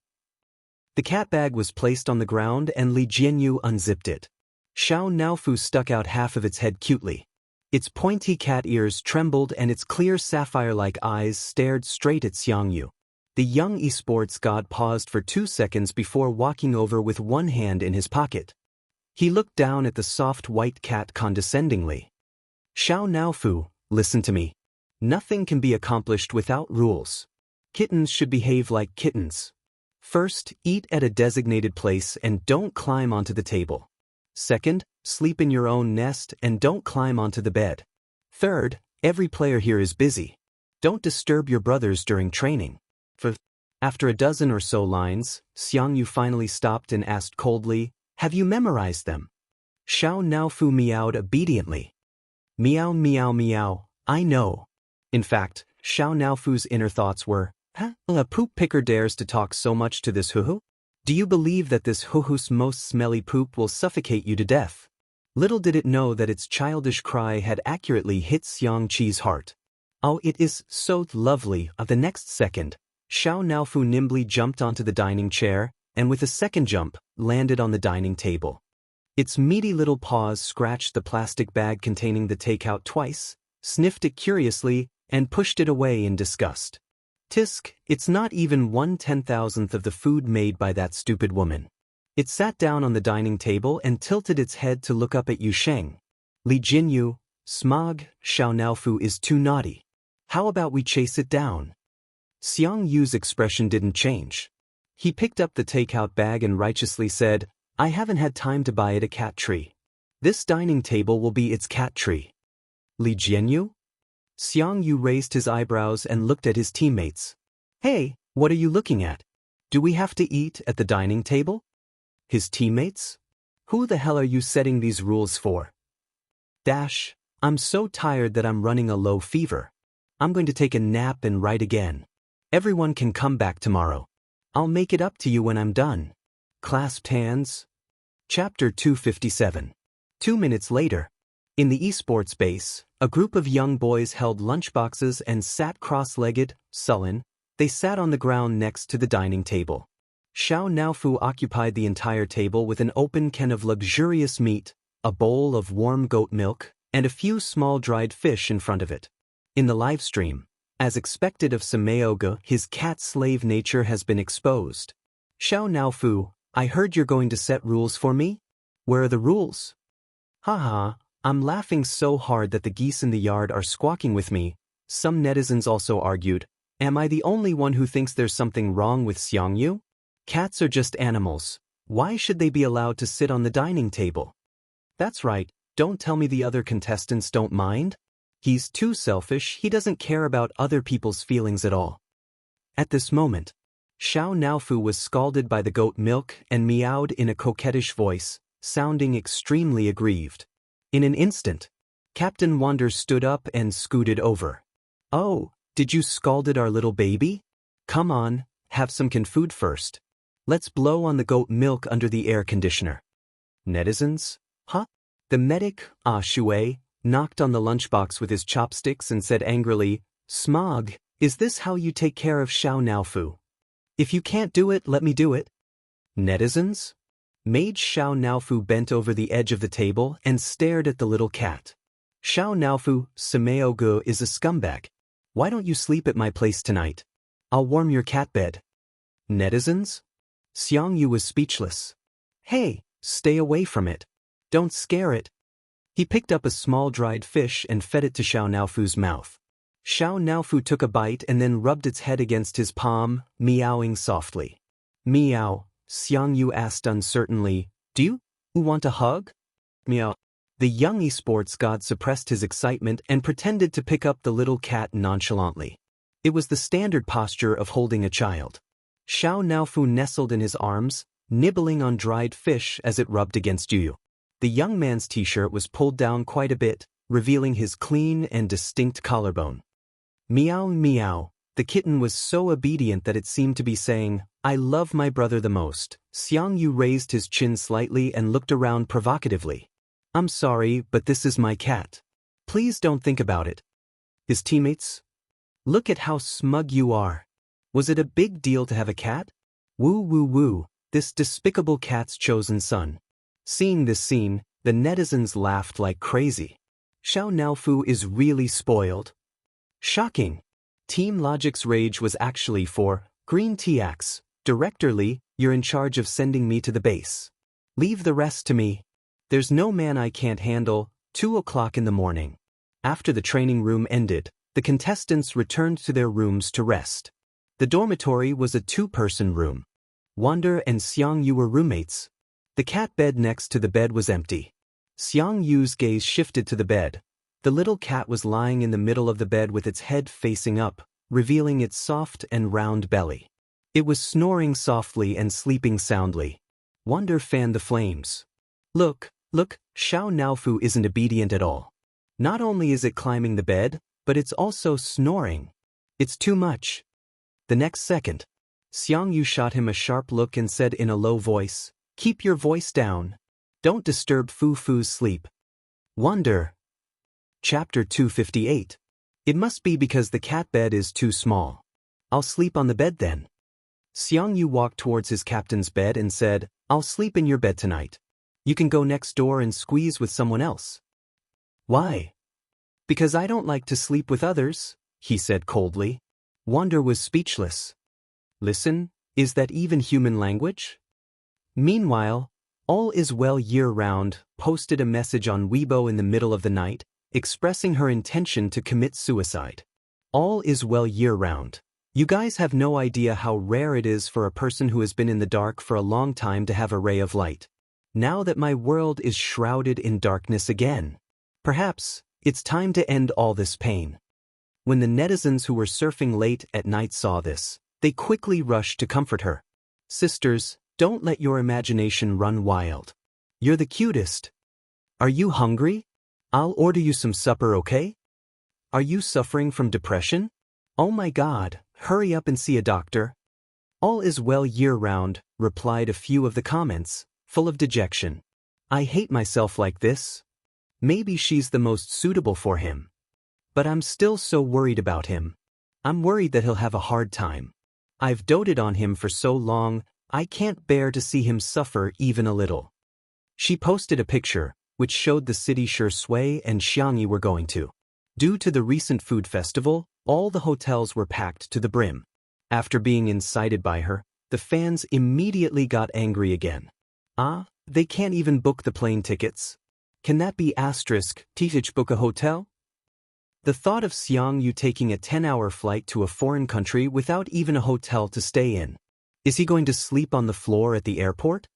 The cat bag was placed on the ground and Li Jinyu unzipped it. Xiao Naofu stuck out half of its head cutely. Its pointy cat ears trembled and its clear sapphire-like eyes stared straight at Xiangyu. The young esports god paused for 2 seconds before walking over with one hand in his pocket. He looked down at the soft white cat condescendingly. Xiao Naofu, listen to me. Nothing can be accomplished without rules. Kittens should behave like kittens. First, eat at a designated place and don't climb onto the table. Second, sleep in your own nest and don't climb onto the bed. Third, every player here is busy. Don't disturb your brothers during training. After a dozen or so lines, Xiangyu finally stopped and asked coldly, "Have you memorized them?" Xiao Naofu meowed obediently. Meow meow meow, I know. In fact, Xiao Naofu's inner thoughts were, a poop picker dares to talk so much to this hoo-hoo? Do you believe that this hoo-hoo's most smelly poop will suffocate you to death? Little did it know that its childish cry had accurately hit Xiangqi's heart. Oh, it is so lovely. The next second, Xiao Naofu nimbly jumped onto the dining chair, and with a second jump, landed on the dining table. Its meaty little paws scratched the plastic bag containing the takeout twice, sniffed it curiously, and pushed it away in disgust. Tisk, it's not even 1/10,000th of the food made by that stupid woman. It sat down on the dining table and tilted its head to look up at Yu Sheng. Li Jinyu, Smog, Xiao Naofu is too naughty. How about we chase it down? Xiang Yu's expression didn't change. He picked up the takeout bag and righteously said, "I haven't had time to buy it a cat tree. This dining table will be its cat tree." Li Jinyu? Xiang Yu raised his eyebrows and looked at his teammates. Hey, what are you looking at? Do we have to eat at the dining table? His teammates? Who the hell are you setting these rules for? I'm so tired that I'm running a low fever. I'm going to take a nap and write again. Everyone can come back tomorrow. I'll make it up to you when I'm done. Clasped hands. Chapter 257. 2 minutes later. In the esports base, a group of young boys held lunchboxes and sat cross-legged, sullen. They sat on the ground next to the dining table. Xiao Naofu occupied the entire table with an open can of luxurious meat, a bowl of warm goat milk, and a few small dried fish in front of it. In the live stream, as expected of Sameoga, his cat slave nature has been exposed. Xiao Naofu, I heard you're going to set rules for me? Where are the rules? Haha, I'm laughing so hard that the geese in the yard are squawking with me. Some netizens also argued, am I the only one who thinks there's something wrong with Xianxia? Cats are just animals. Why should they be allowed to sit on the dining table? That's right, don't tell me the other contestants don't mind. He's too selfish, he doesn't care about other people's feelings at all. At this moment, Xiao Naofu was scalded by the goat milk and meowed in a coquettish voice, sounding extremely aggrieved. In an instant, Captain Wander stood up and scooted over. Oh, did you scalded our little baby? Come on, have some food first. Let's blow on the goat milk under the air conditioner. Netizens? Huh? The medic, Shui, knocked on the lunchbox with his chopsticks and said angrily, Smog, is this how you take care of Xiao Naofu? If you can't do it, let me do it. Netizens? Mage Xiao Naofu bent over the edge of the table and stared at the little cat. Xiao Naofu, Sameoga is a scumbag. Why don't you sleep at my place tonight? I'll warm your cat bed. Netizens? Xianxia was speechless. Hey, stay away from it. Don't scare it. He picked up a small dried fish and fed it to Xiao Naofu's mouth. Xiao Naofu took a bite and then rubbed its head against his palm, meowing softly. Meow, Xianxia asked uncertainly, do you want a hug? Meow. The young esports god suppressed his excitement and pretended to pick up the little cat nonchalantly. It was the standard posture of holding a child. Xiao Naofu nestled in his arms, nibbling on dried fish as it rubbed against Yu. The young man's t-shirt was pulled down quite a bit, revealing his clean and distinct collarbone. Meow meow, the kitten was so obedient that it seemed to be saying, I love my brother the most. Xianxia raised his chin slightly and looked around provocatively. I'm sorry, but this is my cat. Please don't think about it. His teammates? Look at how smug you are. Was it a big deal to have a cat? Woo woo woo, this despicable cat's chosen son. Seeing this scene, the netizens laughed like crazy. Xiao Naofu is really spoiled. Shocking. Team Logic's rage was actually for Green TX. Director Lee, you're in charge of sending me to the base. Leave the rest to me. There's no man I can't handle. 2 o'clock in the morning. After the training room ended, the contestants returned to their rooms to rest. The dormitory was a 2-person room. Wander and Xianxia were roommates. The cat bed next to the bed was empty. Xiangyu's gaze shifted to the bed. The little cat was lying in the middle of the bed with its head facing up, revealing its soft and round belly. It was snoring softly and sleeping soundly. Wander fanned the flames. Look, Xiao Naofu isn't obedient at all. Not only is it climbing the bed, but it's also snoring. It's too much. The next second, Xianxia shot him a sharp look and said in a low voice, keep your voice down. Don't disturb Fu-Fu's sleep. Wonder. Chapter 258. It must be because the cat bed is too small. I'll sleep on the bed then. Xianxia walked towards his captain's bed and said, I'll sleep in your bed tonight. You can go next door and squeeze with someone else. Why? Because I don't like to sleep with others, he said coldly. Wander was speechless. Listen, is that even human language? Meanwhile, All Is Well Year-Round posted a message on Weibo in the middle of the night, expressing her intention to commit suicide. All is well year-round. You guys have no idea how rare it is for a person who has been in the dark for a long time to have a ray of light. Now that my world is shrouded in darkness again. Perhaps it's time to end all this pain. When the netizens who were surfing late at night saw this, they quickly rushed to comfort her. Sisters, don't let your imagination run wild. You're the cutest. Are you hungry? I'll order you some supper, okay? Are you suffering from depression? Oh my God, hurry up and see a doctor. All is well year-round, replied a few of the comments, full of dejection. I hate myself like this. Maybe she's the most suitable for him. But I'm still so worried about him. I'm worried that he'll have a hard time. I've doted on him for so long, I can't bear to see him suffer even a little. She posted a picture, which showed the city Swordplay and Xianxia were going to. Due to the recent food festival, all the hotels were packed to the brim. After being incited by her, the fans immediately got angry again. They can't even book the plane tickets. Can that be *teach book a hotel? The thought of Xianxia taking a 10-hour flight to a foreign country without even a hotel to stay in. Is he going to sleep on the floor at the airport?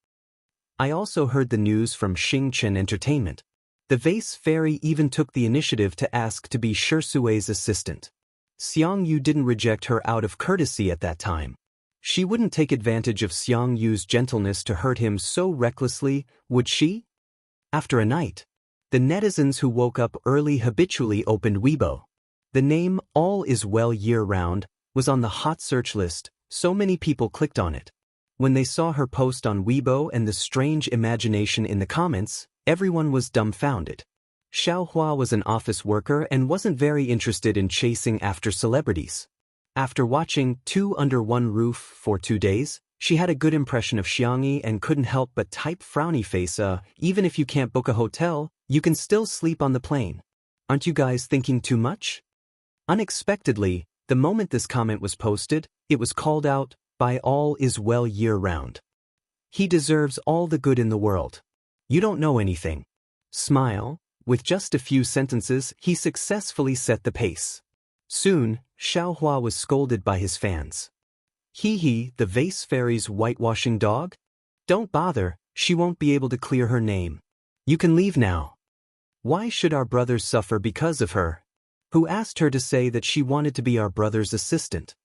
I also heard the news from Xianxia Entertainment. The Vase Fairy even took the initiative to ask to be Shusui's assistant. Xianxia didn't reject her out of courtesy at that time. She wouldn't take advantage of Xiangxia's gentleness to hurt him so recklessly, would she? After a night, the netizens who woke up early habitually opened Weibo. The name All Is Well Year-Round was on the hot search list, so many people clicked on it. When they saw her post on Weibo and the strange imagination in the comments, everyone was dumbfounded. Xiaohua was an office worker and wasn't very interested in chasing after celebrities. After watching Two Under One Roof for 2 days, she had a good impression of Xianxia and couldn't help but type frowny face, even if you can't book a hotel, you can still sleep on the plane. Aren't you guys thinking too much? Unexpectedly, the moment this comment was posted, it was called out by All Is Well Year-Round. He deserves all the good in the world. You don't know anything. Smile. With just a few sentences, he successfully set the pace. Soon, Xiaohua was scolded by his fans. The Vase Fairy's whitewashing dog? Don't bother, she won't be able to clear her name. You can leave now. Why should our brothers suffer because of her? Who asked her to say that she wanted to be our brother's assistant?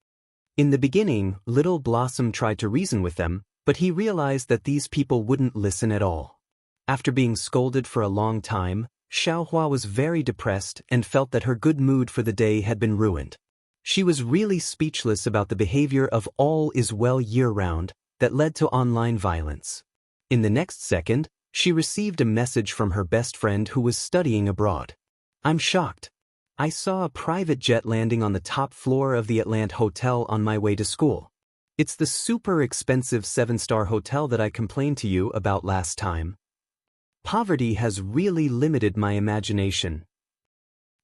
In the beginning, Little Blossom tried to reason with them, but he realized that these people wouldn't listen at all. After being scolded for a long time, Xiaohua was very depressed and felt that her good mood for the day had been ruined. She was really speechless about the behavior of All Is Well Year-Round that led to online violence. In the next second, she received a message from her best friend who was studying abroad. I'm shocked. I saw a private jet landing on the top floor of the Atlanta Hotel on my way to school. It's the super expensive 7-star hotel that I complained to you about last time. Poverty has really limited my imagination.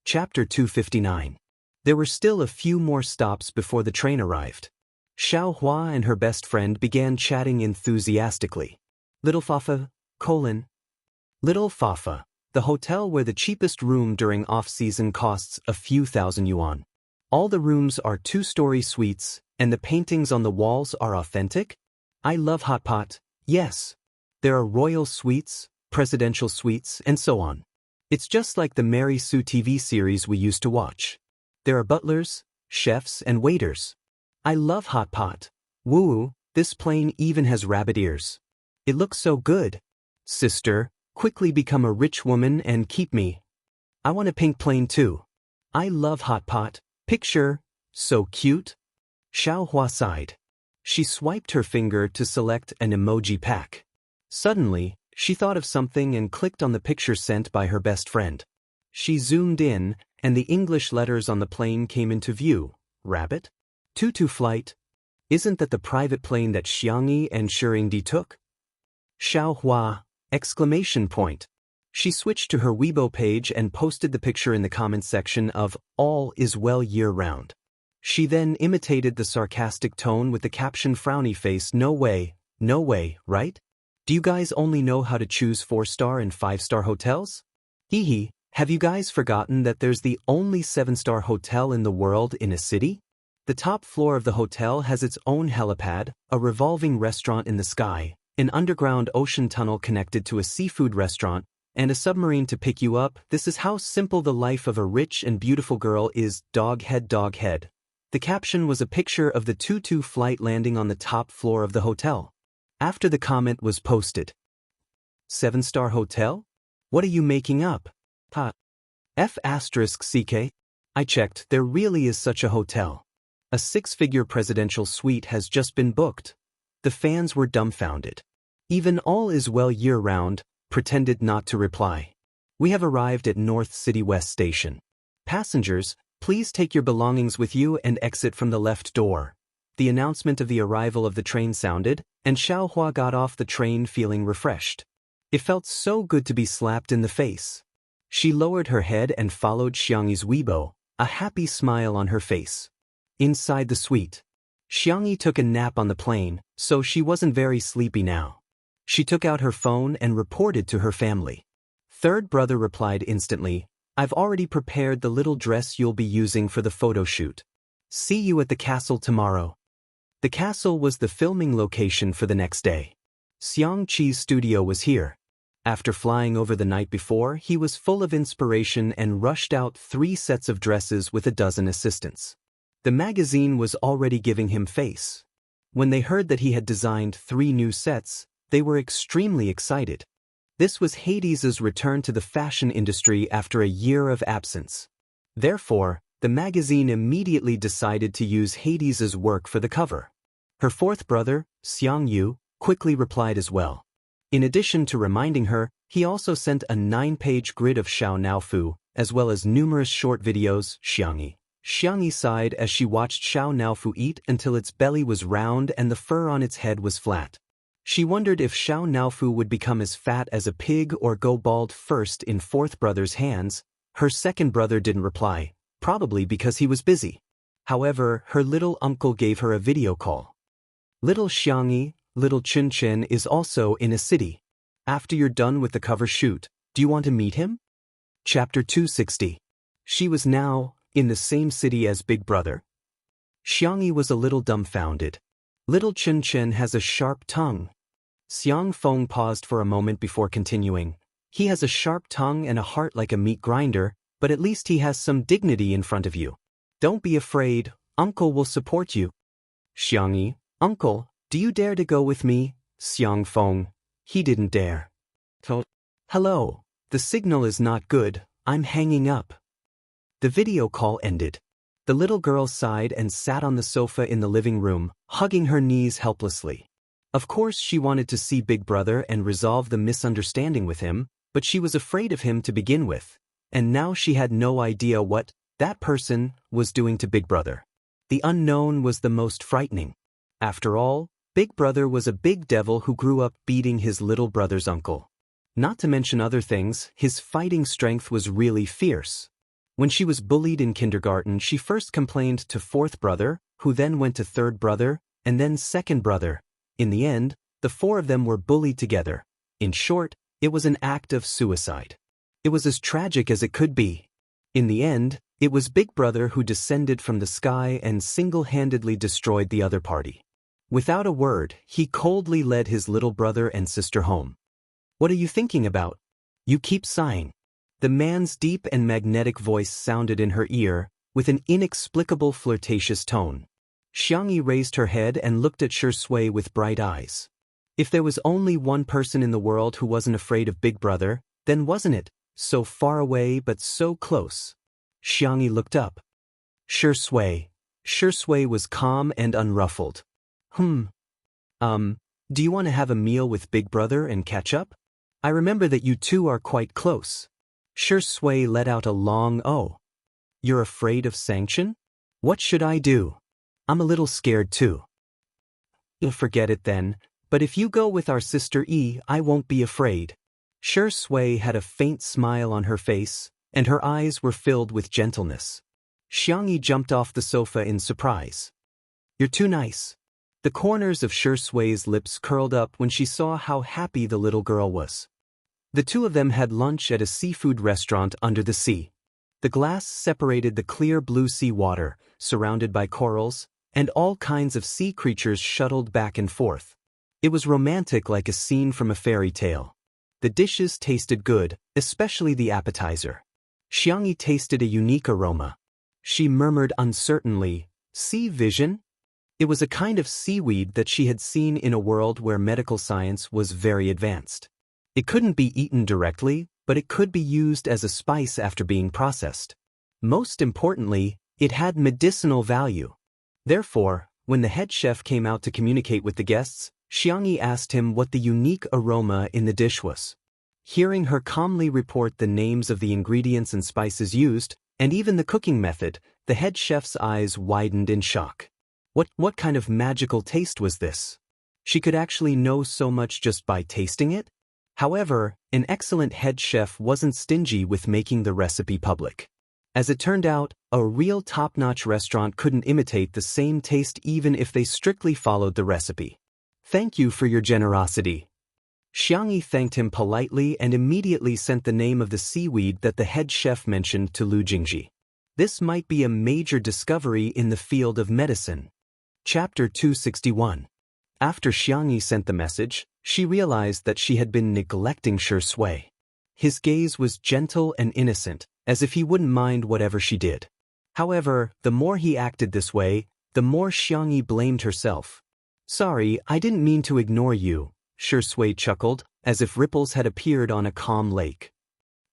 Chapter 259. There were still a few more stops before the train arrived. Xiaohua and her best friend began chatting enthusiastically. Little Fafa, the hotel where the cheapest room during off-season costs a few thousand yuan. All the rooms are 2-story suites, and the paintings on the walls are authentic? I love hot pot, yes. There are royal suites, presidential suites, and so on. It's just like the Mary Sue TV series we used to watch. There are butlers, chefs, and waiters. I love hot pot. Woo, this plane even has rabbit ears. It looks so good. Sister, quickly become a rich woman and keep me. I want a pink plane too. I love hot pot. Picture, so cute. Xiaohua sighed. She swiped her finger to select an emoji pack. Suddenly, she thought of something and clicked on the picture sent by her best friend. She zoomed in, and the English letters on the plane came into view. Rabbit? Tutu flight? Isn't that the private plane that Xianxia and Shuringdi took? Xiaohua! Exclamation point. She switched to her Weibo page and posted the picture in the comments section of All Is Well Year-Round. She then imitated the sarcastic tone with the caption frowny face. No way, right? Do you guys only know how to choose 4-star and 5-star hotels? Have you guys forgotten that there's the only 7-star hotel in the world in a city? The top floor of the hotel has its own helipad, a revolving restaurant in the sky, an underground ocean tunnel connected to a seafood restaurant, and a submarine to pick you up. This is how simple the life of a rich and beautiful girl is. Dog head. The caption was a picture of the Tutu flight landing on the top floor of the hotel. After the comment was posted. 7-star hotel? What are you making up? F***CK? I checked, there really is such a hotel. A 6-figure presidential suite has just been booked. The fans were dumbfounded. Even All Is Well year-round pretended not to reply. We have arrived at North City West Station. Passengers, please take your belongings with you and exit from the left door. The announcement of the arrival of the train sounded, and Xiaohua got off the train feeling refreshed. It felt so good to be slapped in the face. She lowered her head and followed Xiangyi's Weibo, a happy smile on her face. Inside the suite, Xiangyi took a nap on the plane, so she wasn't very sleepy now. She took out her phone and reported to her family. Third brother replied instantly, I've already prepared the little dress you'll be using for the photo shoot. See you at the castle tomorrow. The castle was the filming location for the next day. Xianxi's studio was here. After flying over the night before, he was full of inspiration and rushed out 3 sets of dresses with a dozen assistants. The magazine was already giving him face. When they heard that he had designed 3 new sets, they were extremely excited. This was Hades's return to the fashion industry after a year of absence. Therefore, the magazine immediately decided to use Hades's work for the cover. Her fourth brother, Xiangyu, quickly replied as well. In addition to reminding her, he also sent a 9-page grid of Xiao Naofu, as well as numerous short videos. Xiangyi sighed as she watched Xiao Naofu eat until its belly was round and the fur on its head was flat. She wondered if Xiao Naofu would become as fat as a pig or go bald first in fourth brother's hands. Her second brother didn't reply, probably because he was busy. However, her little uncle gave her a video call. Little Xiangyi, little Chunchen is also in a city. After you're done with the cover shoot, do you want to meet him? Chapter 260. She was now in the same city as Big Brother. Xiangyi was a little dumbfounded. Little Chunchen has a sharp tongue. Xiang Feng paused for a moment before continuing. He has a sharp tongue and a heart like a meat grinder, but at least he has some dignity in front of you. Don't be afraid, Uncle will support you. Xiangyi, Uncle, do you dare to go with me? Xiang Feng. He didn't dare. Hello, the signal is not good, I'm hanging up. The video call ended. The little girl sighed and sat on the sofa in the living room, hugging her knees helplessly. Of course she wanted to see Big Brother and resolve the misunderstanding with him, but she was afraid of him to begin with, and now she had no idea what that person was doing to Big Brother. The unknown was the most frightening. After all, Big Brother was a big devil who grew up beating his little brother's uncle. Not to mention other things, his fighting strength was really fierce. When she was bullied in kindergarten, she first complained to fourth brother, who then went to third brother, and then second brother. In the end, the 4 of them were bullied together. In short, it was an act of suicide. It was as tragic as it could be. In the end, it was Big Brother who descended from the sky and single-handedly destroyed the other party. Without a word, he coldly led his little brother and sister home. What are you thinking about? You keep sighing. The man's deep and magnetic voice sounded in her ear, with an inexplicable flirtatious tone. Xiangyi raised her head and looked at Shui with bright eyes. If there was only one person in the world who wasn't afraid of Big Brother, then wasn't it, so far away but so close? Xiangyi looked up. Shui was calm and unruffled. Do you want to have a meal with Big Brother and catch up? I remember that you two are quite close. Shui let out a long oh. You're afraid of sanction? What should I do? I'm a little scared too. You'll forget it then, but if you go with our sister E, I won't be afraid. Shui had a faint smile on her face, and her eyes were filled with gentleness. Xiangyi jumped off the sofa in surprise. You're too nice. The corners of Shui's lips curled up when she saw how happy the little girl was. The 2 of them had lunch at a seafood restaurant under the sea. The glass separated the clear blue sea water, surrounded by corals, and all kinds of sea creatures shuttled back and forth. It was romantic like a scene from a fairy tale. The dishes tasted good, especially the appetizer. Xiangyi tasted a unique aroma. She murmured uncertainly, "Sea vision?" It was a kind of seaweed that she had seen in a world where medical science was very advanced. It couldn't be eaten directly, but it could be used as a spice after being processed. Most importantly, it had medicinal value. Therefore, when the head chef came out to communicate with the guests, Xianxia asked him what the unique aroma in the dish was. Hearing her calmly report the names of the ingredients and spices used, and even the cooking method, the head chef's eyes widened in shock. What kind of magical taste was this? She could actually know so much just by tasting it? However, an excellent head chef wasn't stingy with making the recipe public. As it turned out, a real top-notch restaurant couldn't imitate the same taste even if they strictly followed the recipe. Thank you for your generosity. Xianxia thanked him politely and immediately sent the name of the seaweed that the head chef mentioned to Lu Jingji. This might be a major discovery in the field of medicine. Chapter 261. After Xianxia sent the message, she realized that she had been neglecting Shui. His gaze was gentle and innocent, as if he wouldn't mind whatever she did. However, the more he acted this way, the more Xianxia blamed herself. Sorry, I didn't mean to ignore you, Shui chuckled, as if ripples had appeared on a calm lake.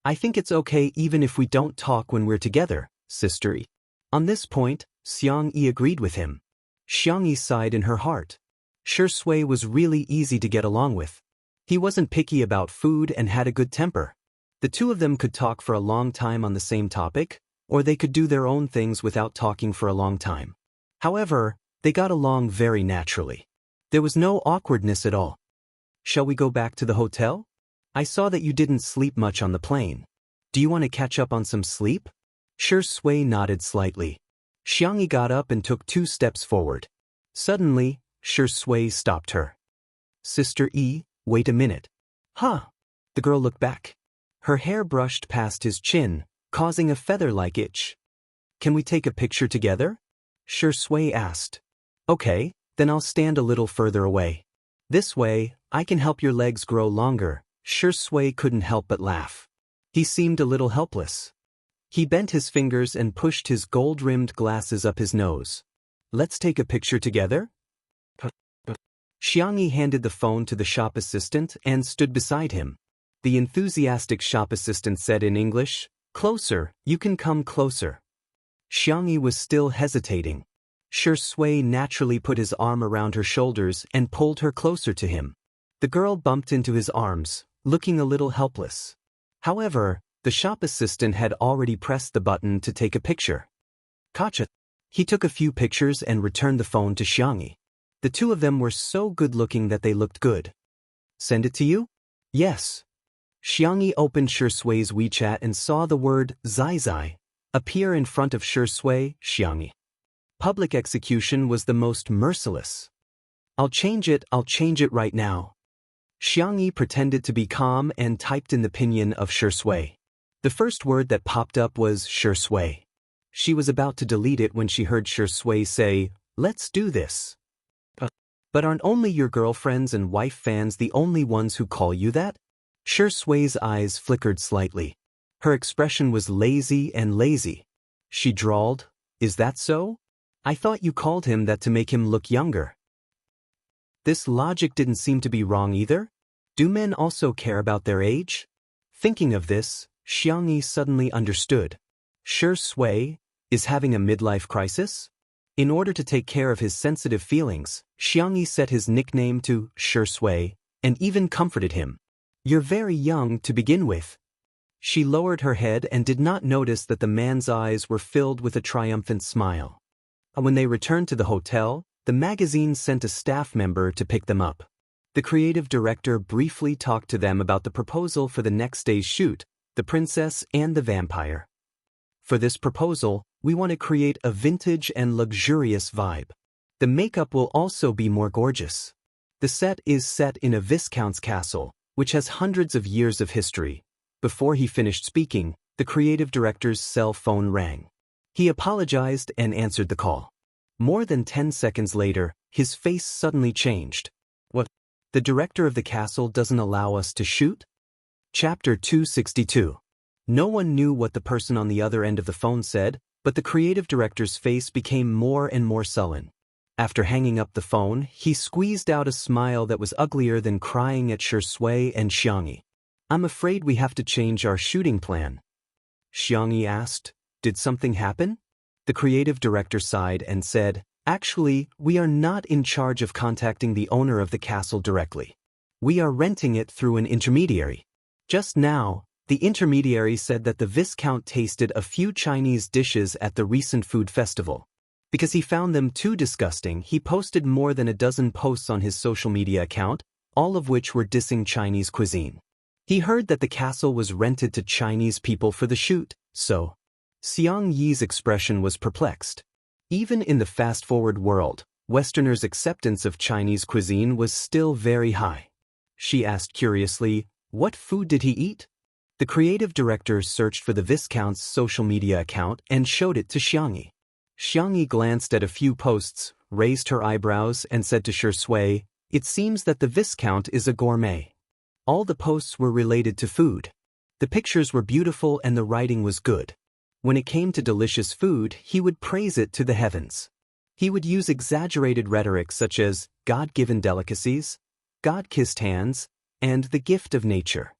I think it's okay even if we don't talk when we're together, sistery. On this point, Xianxia agreed with him. Xianxia sighed in her heart. Shui was really easy to get along with. He wasn't picky about food and had a good temper. The two of them could talk for a long time on the same topic, or they could do their own things without talking for a long time. However, they got along very naturally. There was no awkwardness at all. Shall we go back to the hotel? I saw that you didn't sleep much on the plane. Do you want to catch up on some sleep? Shui nodded slightly. Xianxia got up and took 2 steps forward. Suddenly, Shui stopped her. Sister E, wait a minute. Huh? The girl looked back. Her hair brushed past his chin, causing a feather-like itch. Can we take a picture together? Shui asked. Okay, then I'll stand a little further away. This way, I can help your legs grow longer. Shui couldn't help but laugh. He seemed a little helpless. He bent his fingers and pushed his gold-rimmed glasses up his nose. Let's take a picture together? Xianxia handed the phone to the shop assistant and stood beside him. The enthusiastic shop assistant said in English, "Closer, you can come closer." Xianxia was still hesitating. Shui naturally put his arm around her shoulders and pulled her closer to him. The girl bumped into his arms, looking a little helpless. However, the shop assistant had already pressed the button to take a picture. Gotcha. He took a few pictures and returned the phone to Xianxia. The two of them were so good-looking that they looked good. Send it to you? Yes. Xianxia opened Shui's WeChat and saw the word Zai appear in front of Shui. Xianxia. Public execution was the most merciless. I'll change it right now. Xianxia pretended to be calm and typed in the pinyin of Shui. The first word that popped up was Shui. She was about to delete it when she heard Shui say, "Let's do this." But aren't only your girlfriends and wife fans the only ones who call you that? Shui's eyes flickered slightly. Her expression was lazy. She drawled, "Is that so? I thought you called him that to make him look younger." This logic didn't seem to be wrong either. Do men also care about their age? Thinking of this, Xianxia suddenly understood. Shui is having a midlife crisis? In order to take care of his sensitive feelings, Xianxia set his nickname to Shui and even comforted him. You're very young to begin with. She lowered her head and did not notice that the man's eyes were filled with a triumphant smile. When they returned to the hotel, the magazine sent a staff member to pick them up. The creative director briefly talked to them about the proposal for the next day's shoot, The Princess and the Vampire. For this proposal, we want to create a vintage and luxurious vibe. The makeup will also be more gorgeous. The set is set in a viscount's castle, which has hundreds of years of history. Before he finished speaking, the creative director's cell phone rang. He apologized and answered the call. More than 10 seconds later, his face suddenly changed. What? The director of the castle doesn't allow us to shoot? Chapter 262. No one knew what the person on the other end of the phone said, but the creative director's face became more and more sullen. After hanging up the phone, he squeezed out a smile that was uglier than crying at Shui and Xianxia. I'm afraid we have to change our shooting plan. Xianxia asked, did something happen? The creative director sighed and said, actually, we are not in charge of contacting the owner of the castle directly. We are renting it through an intermediary. Just now, the intermediary said that the Viscount tasted a few Chinese dishes at the recent food festival. Because he found them too disgusting, he posted more than a dozen posts on his social media account, all of which were dissing Chinese cuisine. He heard that the castle was rented to Chinese people for the shoot, so Xianxia's expression was perplexed. Even in the fast-forward world, Westerners' acceptance of Chinese cuisine was still very high. She asked curiously, what food did he eat? The creative director searched for the Viscount's social media account and showed it to Xianxia. Xianxia glanced at a few posts, raised her eyebrows and said to Swordplay, it seems that the Viscount is a gourmet. All the posts were related to food. The pictures were beautiful and the writing was good. When it came to delicious food, he would praise it to the heavens. He would use exaggerated rhetoric such as God-given delicacies, God-kissed hands, and the gift of nature.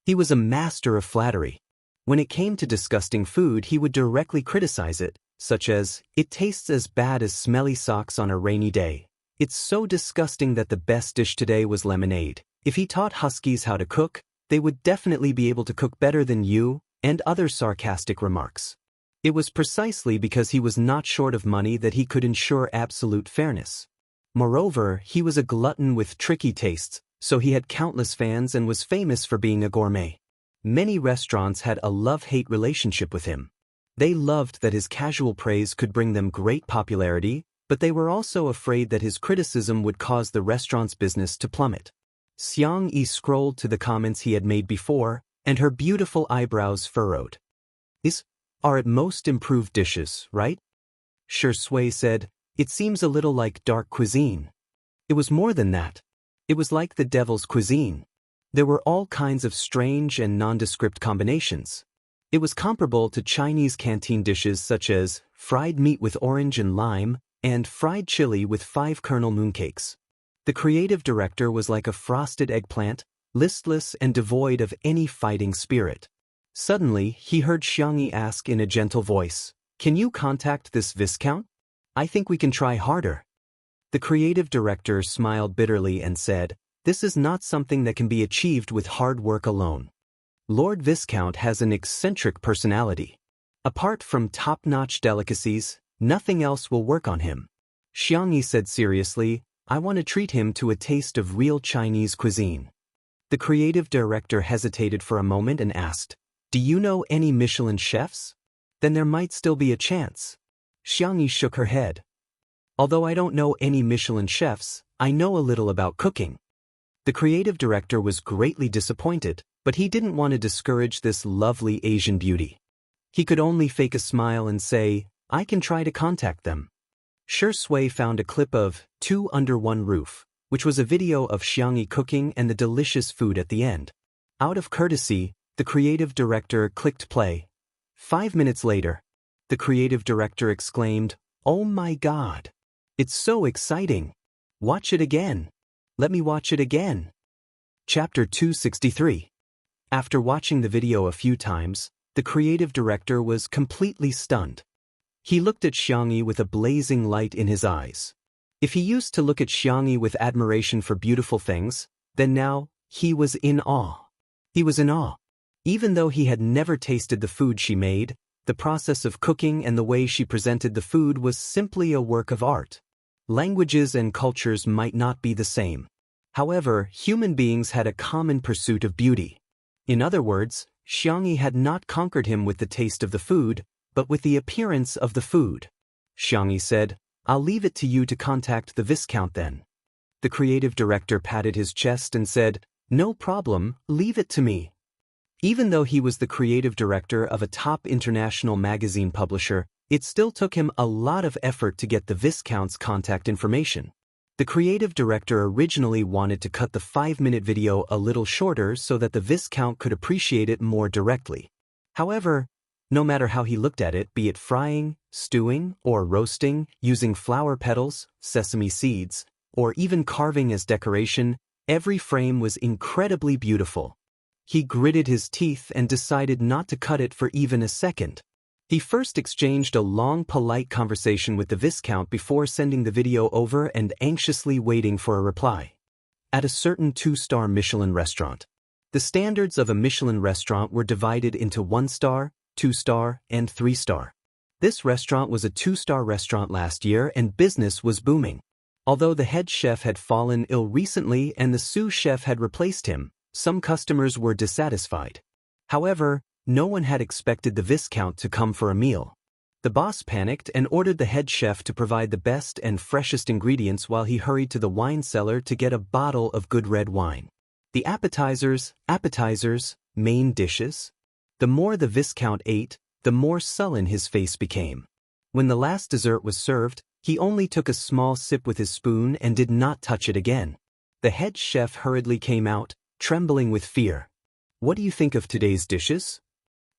He was a master of flattery. When it came to disgusting food, he would directly criticize it, such as, it tastes as bad as smelly socks on a rainy day. It's so disgusting that the best dish today was lemonade. If he taught huskies how to cook, they would definitely be able to cook better than you, and other sarcastic remarks. It was precisely because he was not short of money that he could ensure absolute fairness. Moreover, he was a glutton with tricky tastes, so he had countless fans and was famous for being a gourmet. Many restaurants had a love-hate relationship with him. They loved that his casual praise could bring them great popularity, but they were also afraid that his criticism would cause the restaurant's business to plummet. Xianxia scrolled to the comments he had made before, and her beautiful eyebrows furrowed. These are at most improved dishes, right? Swordplay said, it seems a little like dark cuisine. It was more than that. It was like the devil's cuisine. There were all kinds of strange and nondescript combinations. It was comparable to Chinese canteen dishes such as fried meat with orange and lime, and fried chili with 5-kernel mooncakes. The creative director was like a frosted eggplant, listless and devoid of any fighting spirit. Suddenly, he heard Xianxia ask in a gentle voice, can you contact this Viscount? I think we can try harder. The creative director smiled bitterly and said, this is not something that can be achieved with hard work alone. Lord Viscount has an eccentric personality. Apart from top-notch delicacies, nothing else will work on him. Xianxia said seriously, I want to treat him to a taste of real Chinese cuisine. The creative director hesitated for a moment and asked, do you know any Michelin chefs? Then there might still be a chance. Xianxia shook her head. Although I don't know any Michelin chefs, I know a little about cooking. The creative director was greatly disappointed, but he didn't want to discourage this lovely Asian beauty. He could only fake a smile and say, I can try to contact them. Swordplay found a clip of Two Under One Roof, which was a video of Xianxia cooking and the delicious food at the end. Out of courtesy, the creative director clicked play. 5 minutes later, the creative director exclaimed, oh my God! It's so exciting! Watch it again! Let me watch it again! Chapter 263. After watching the video a few times, the creative director was completely stunned. He looked at Xianxia with a blazing light in his eyes. If he used to look at Xianxia with admiration for beautiful things, then now, he was in awe. He was in awe. Even though he had never tasted the food she made, the process of cooking and the way she presented the food was simply a work of art. Languages and cultures might not be the same. However, human beings had a common pursuit of beauty. In other words, Xianxia had not conquered him with the taste of the food, but with the appearance of the food. Xianxia said, I'll leave it to you to contact the Viscount then. The creative director patted his chest and said, no problem, leave it to me. Even though he was the creative director of a top international magazine publisher, it still took him a lot of effort to get the Viscount's contact information. The creative director originally wanted to cut the 5-minute video a little shorter so that the Viscount could appreciate it more directly. However, no matter how he looked at it, be it frying, stewing, or roasting, using flower petals, sesame seeds, or even carving as decoration, every frame was incredibly beautiful. He gritted his teeth and decided not to cut it for even a second. He first exchanged a long, polite conversation with the Viscount before sending the video over and anxiously waiting for a reply. At a certain 2-star Michelin restaurant. The standards of a Michelin restaurant were divided into 1-star, 2-star, and 3-star. This restaurant was a 2-star restaurant last year and business was booming. Although the head chef had fallen ill recently and the sous chef had replaced him, some customers were dissatisfied. However, no one had expected the Viscount to come for a meal. The boss panicked and ordered the head chef to provide the best and freshest ingredients while he hurried to the wine cellar to get a bottle of good red wine. The appetizers, main dishes. The more the Viscount ate, the more sullen his face became. When the last dessert was served, he only took a small sip with his spoon and did not touch it again. The head chef hurriedly came out, trembling with fear. "What do you think of today's dishes?"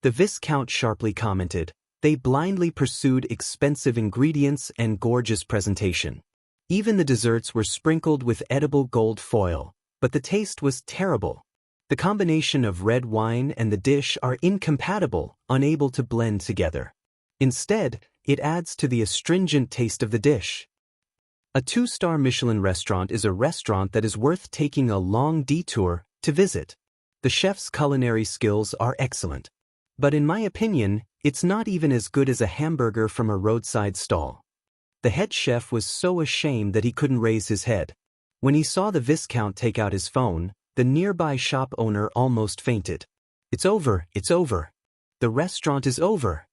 The Viscount sharply commented. They blindly pursued expensive ingredients and gorgeous presentation. Even the desserts were sprinkled with edible gold foil, but the taste was terrible. The combination of red wine and the dish are incompatible, unable to blend together. Instead, it adds to the astringent taste of the dish. A 2-star Michelin restaurant is a restaurant that is worth taking a long detour to visit. The chef's culinary skills are excellent. But in my opinion, it's not even as good as a hamburger from a roadside stall. The head chef was so ashamed that he couldn't raise his head. When he saw the Viscount take out his phone, the nearby shop owner almost fainted. It's over. The restaurant is over.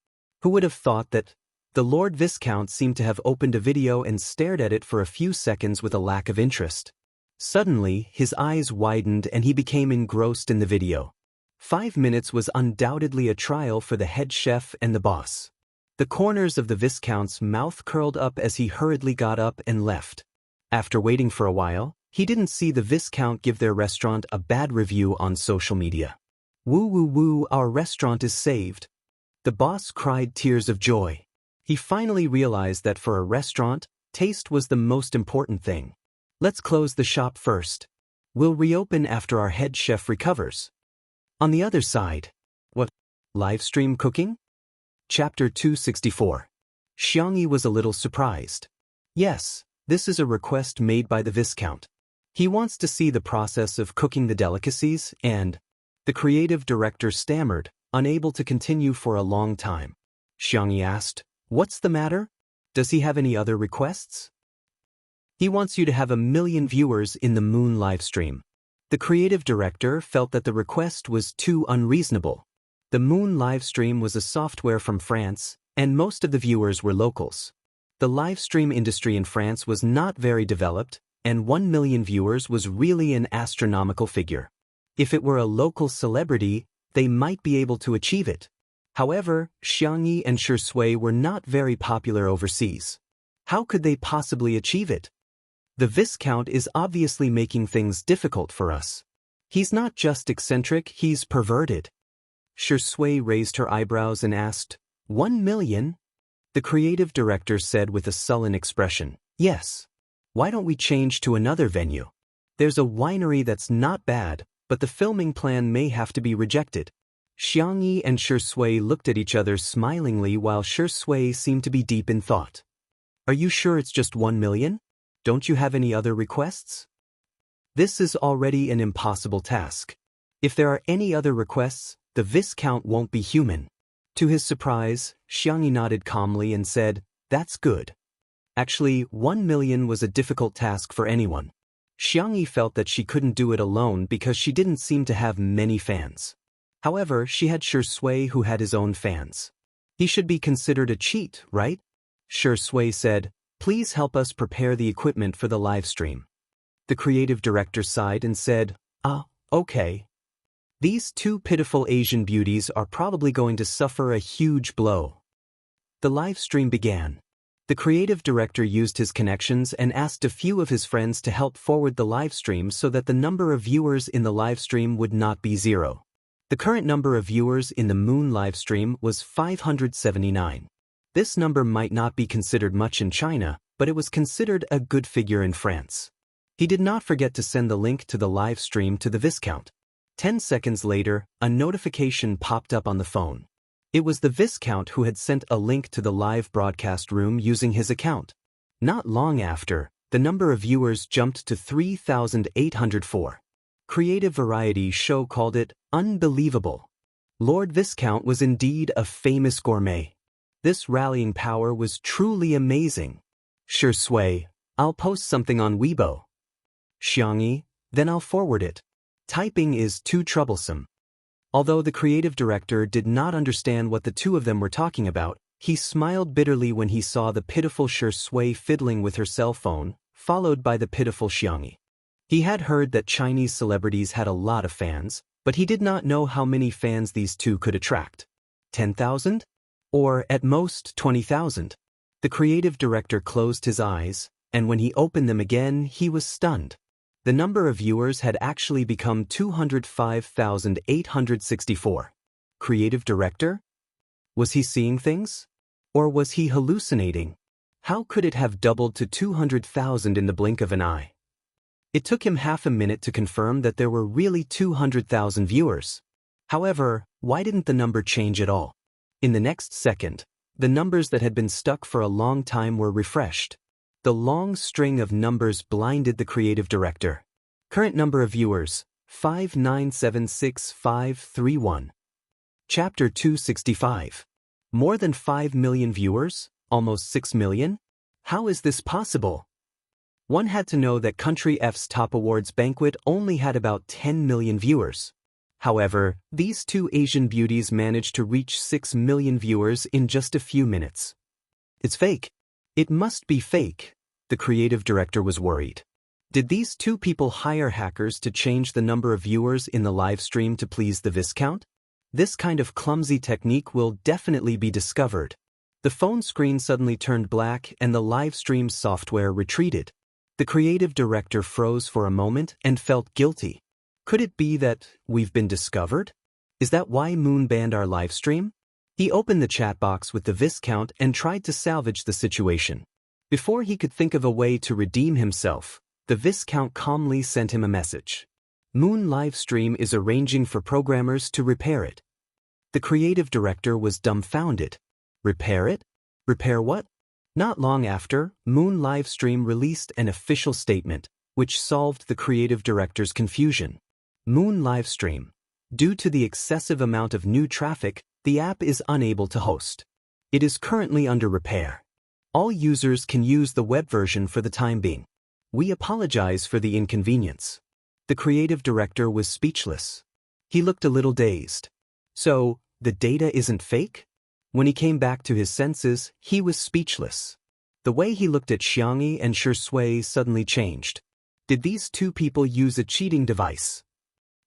Who would have thought that? The Lord Viscount seemed to have opened a video and stared at it for a few seconds with a lack of interest. Suddenly, his eyes widened and he became engrossed in the video. 5 minutes was undoubtedly a trial for the head chef and the boss. The corners of the Viscount's mouth curled up as he hurriedly got up and left. After waiting for a while, he didn't see the Viscount give their restaurant a bad review on social media. Woo, our restaurant is saved. The boss cried tears of joy. He finally realized that for a restaurant, taste was the most important thing. Let's close the shop first. We'll reopen after our head chef recovers. On the other side. What? Live stream cooking? Chapter 264. Xianxia was a little surprised. Yes, this is a request made by the Viscount. He wants to see the process of cooking the delicacies and... The creative director stammered, unable to continue for a long time. Xianxia asked, "What's the matter? Does he have any other requests?" "He wants you to have 1 million viewers in the Moon livestream." The creative director felt that the request was too unreasonable. The Moon livestream was a software from France, and most of the viewers were locals. The livestream industry in France was not very developed, and 1 million viewers was really an astronomical figure. If it were a local celebrity, they might be able to achieve it. However, Xianxia and Shui were not very popular overseas. How could they possibly achieve it? The Viscount is obviously making things difficult for us. He's not just eccentric, he's perverted. Shui raised her eyebrows and asked, 1 million? The creative director said with a sullen expression, "Yes. Why don't we change to another venue? There's a winery that's not bad, but the filming plan may have to be rejected." Xianxia and Shui looked at each other smilingly while Shui seemed to be deep in thought. "Are you sure it's just 1 million? Don't you have any other requests?" This is already an impossible task. If there are any other requests, the Viscount won't be human. To his surprise, Xianxia nodded calmly and said, "That's good." Actually, 1 million was a difficult task for anyone. Xianxia felt that she couldn't do it alone because she didn't seem to have many fans. However, she had Shui who had his own fans. He should be considered a cheat, right? Shui said, "Please help us prepare the equipment for the live stream." The creative director sighed and said, Okay. These 2 pitiful Asian beauties are probably going to suffer a huge blow." The live stream began. The creative director used his connections and asked a few of his friends to help forward the live stream so that the number of viewers in the live stream would not be 0. The current number of viewers in the Moon live stream was 579. This number might not be considered much in China, but it was considered a good figure in France. He did not forget to send the link to the live stream to the Viscount. 10 seconds later, a notification popped up on the phone. It was the Viscount who had sent a link to the live broadcast room using his account. Not long after, the number of viewers jumped to 3,804. Creative Variety show called it unbelievable. Lord Viscount was indeed a famous gourmet. This rallying power was truly amazing. Sure Sway, I'll post something on Weibo. Xianxia, then I'll forward it. Typing is too troublesome. Although the creative director did not understand what the two of them were talking about, he smiled bitterly when he saw the pitiful Sure Sway fiddling with her cell phone, followed by the pitiful Xianxia. He had heard that Chinese celebrities had a lot of fans, but he did not know how many fans these two could attract. 10,000? Or at most 20,000. The creative director closed his eyes, and when he opened them again, he was stunned. The number of viewers had actually become 205,864. Creative director? Was he seeing things? Or was he hallucinating? How could it have doubled to 200,000 in the blink of an eye? It took him half a minute to confirm that there were really 200,000 viewers. However, why didn't the number change at all? In the next second, the numbers that had been stuck for a long time were refreshed. The long string of numbers blinded the creative director. Current number of viewers, 5976531. Chapter 265. More than 5 million viewers? Almost 6 million? How is this possible? One had to know that Country F's Top Awards banquet only had about 10 million viewers. However, these two Asian beauties managed to reach 6 million viewers in just a few minutes. It's fake. It must be fake. The creative director was worried. Did these two people hire hackers to change the number of viewers in the live stream to please the Viscount? This kind of clumsy technique will definitely be discovered. The phone screen suddenly turned black and the live stream software retreated. The creative director froze for a moment and felt guilty. Could it be that we've been discovered? Is that why Moon banned our live stream? He opened the chat box with the Viscount and tried to salvage the situation. Before he could think of a way to redeem himself, the Viscount calmly sent him a message. Moon Livestream is arranging for programmers to repair it. The creative director was dumbfounded. Repair it? Repair what? Not long after, Moon Livestream released an official statement, which solved the creative director's confusion. Moon Livestream. Due to the excessive amount of new traffic, the app is unable to host. It is currently under repair. All users can use the web version for the time being. We apologize for the inconvenience. The creative director was speechless. He looked a little dazed. So, the data isn't fake? When he came back to his senses, he was speechless. The way he looked at Xianxia and Sure Sway suddenly changed. Did these two people use a cheating device?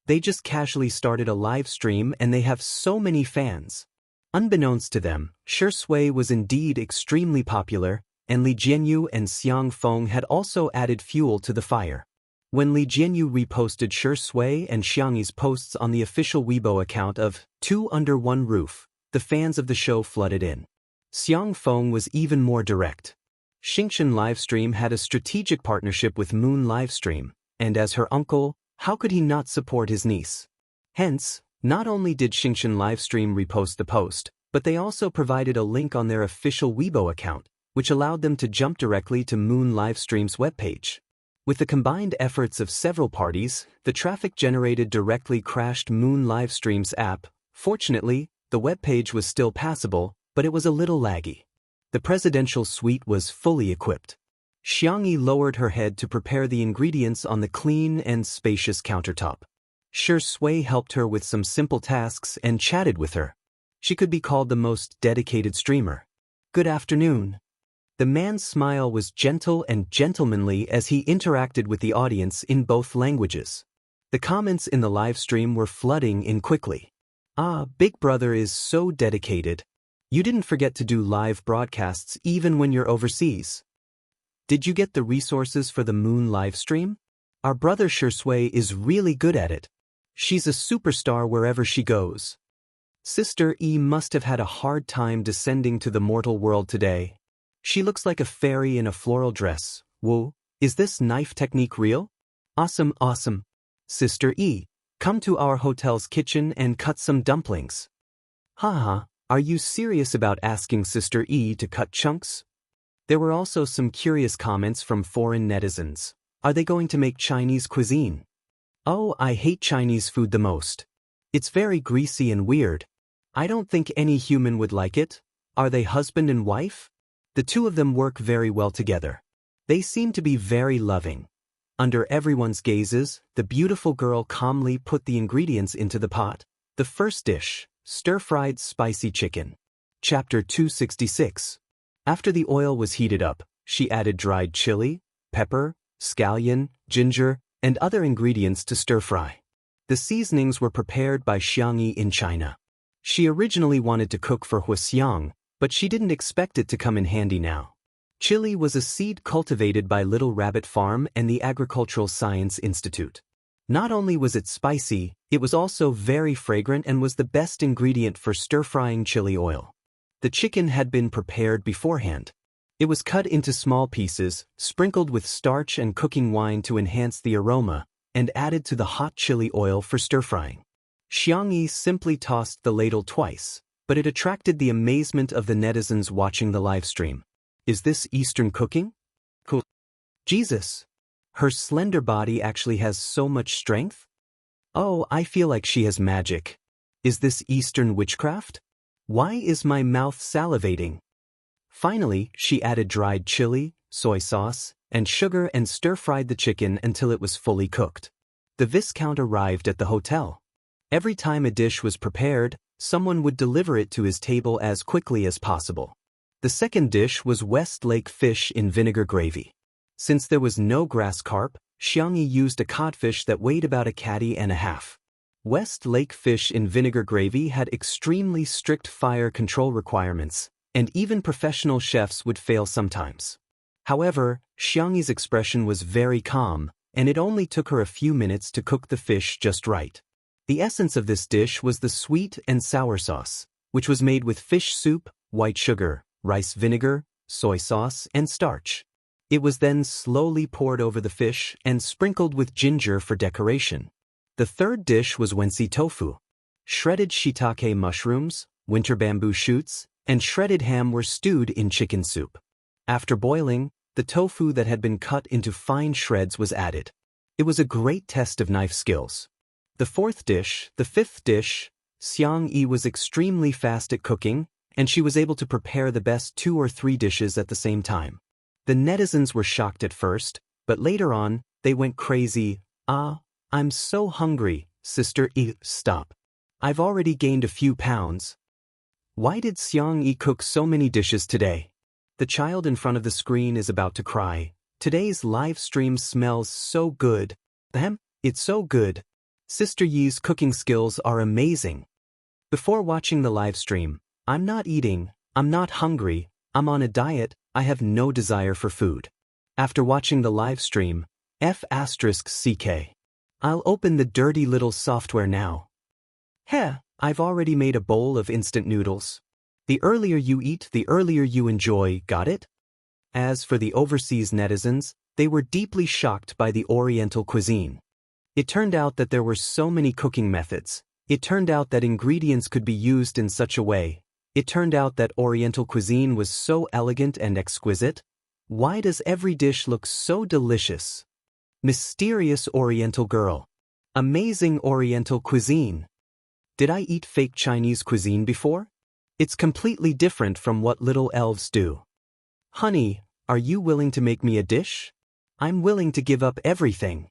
They just casually started a live stream and they have so many fans. Unbeknownst to them, Sure Sway was indeed extremely popular, and Li Jianyu and Xiang Feng had also added fuel to the fire. When Li Jianyu reposted Sure Sway and Xiangxia's posts on the official Weibo account of Two Under One Roof, the fans of the show flooded in. Xiang Feng was even more direct. Xianxia Livestream had a strategic partnership with Moon Livestream, and as her uncle, how could he not support his niece? Hence, not only did Xianxia Livestream repost the post, but they also provided a link on their official Weibo account, which allowed them to jump directly to Moon Livestream's webpage. With the combined efforts of several parties, the traffic generated directly crashed Moon Livestream's app. Fortunately, the webpage was still passable, but it was a little laggy. The presidential suite was fully equipped. Xianxia lowered her head to prepare the ingredients on the clean and spacious countertop. Sure Sway helped her with some simple tasks and chatted with her. She could be called the most dedicated streamer. Good afternoon. The man's smile was gentle and gentlemanly as he interacted with the audience in both languages. The comments in the live stream were flooding in quickly. Ah, Big Brother is so dedicated. You didn't forget to do live broadcasts even when you're overseas. Did you get the resources for the Moon livestream? Our brother Sure Sway is really good at it. She's a superstar wherever she goes. Sister E must have had a hard time descending to the mortal world today. She looks like a fairy in a floral dress. Whoa, is this knife technique real? Awesome, awesome. Sister E, Come to our hotel's kitchen and cut some dumplings. Haha, are you serious about asking Sister E to cut chunks? There were also some curious comments from foreign netizens. Are they going to make Chinese cuisine? Oh, I hate Chinese food the most. It's very greasy and weird. I don't think any human would like it. Are they husband and wife? The two of them work very well together. They seem to be very loving. Under everyone's gazes, the beautiful girl calmly put the ingredients into the pot. The first dish, stir-fried spicy chicken. Chapter 266. After the oil was heated up, she added dried chili, pepper, scallion, ginger, and other ingredients to stir-fry. The seasonings were prepared by Xianxia in China. She originally wanted to cook for Wuxia, but she didn't expect it to come in handy now. Chili was a seed cultivated by Little Rabbit Farm and the Agricultural Science Institute. Not only was it spicy, it was also very fragrant and was the best ingredient for stir-frying chili oil. The chicken had been prepared beforehand. It was cut into small pieces, sprinkled with starch and cooking wine to enhance the aroma, and added to the hot chili oil for stir-frying. Xianxia simply tossed the ladle twice, but it attracted the amazement of the netizens watching the livestream. Is this Eastern cooking? Cool. Jesus! Her slender body actually has so much strength? Oh, I feel like she has magic. Is this Eastern witchcraft? Why is my mouth salivating? Finally, she added dried chili, soy sauce, and sugar and stir-fried the chicken until it was fully cooked. The Viscount arrived at the hotel. Every time a dish was prepared, someone would deliver it to his table as quickly as possible. The second dish was Westlake fish in vinegar gravy. Since there was no grass carp, Xianxia used a codfish that weighed about a caddy and a half. Westlake fish in vinegar gravy had extremely strict fire control requirements, and even professional chefs would fail sometimes. However, Xianxia's expression was very calm, and it only took her a few minutes to cook the fish just right. The essence of this dish was the sweet and sour sauce, which was made with fish soup, white sugar, rice vinegar, soy sauce, and starch. It was then slowly poured over the fish and sprinkled with ginger for decoration. The third dish was wensi tofu. Shredded shiitake mushrooms, winter bamboo shoots, and shredded ham were stewed in chicken soup. After boiling, the tofu that had been cut into fine shreds was added. It was a great test of knife skills. The fifth dish, Xianxia was extremely fast at cooking, and she was able to prepare the best 2 or 3 dishes at the same time. The netizens were shocked at first, but later on, they went crazy. Ah, I'm so hungry, Sister E, stop. I've already gained a few pounds. Why did Xianxia cook so many dishes today? The child in front of the screen is about to cry. Today's live stream smells so good. It's so good. Sister Yi's cooking skills are amazing. Before watching the live stream, I'm not eating, I'm not hungry, I'm on a diet, I have no desire for food. After watching the live stream, F***CK. I'll open the dirty little software now. I've already made a bowl of instant noodles. The earlier you eat, the earlier you enjoy, got it? As for the overseas netizens, they were deeply shocked by the Oriental cuisine. It turned out that there were so many cooking methods. It turned out that ingredients could be used in such a way. It turned out that Oriental cuisine was so elegant and exquisite. Why does every dish look so delicious? Mysterious Oriental girl. Amazing Oriental cuisine. Did I eat fake Chinese cuisine before? It's completely different from what little elves do. Honey, are you willing to make me a dish? I'm willing to give up everything.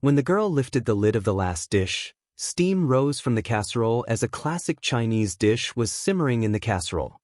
When the girl lifted the lid of the last dish, steam rose from the casserole as a classic Chinese dish was simmering in the casserole.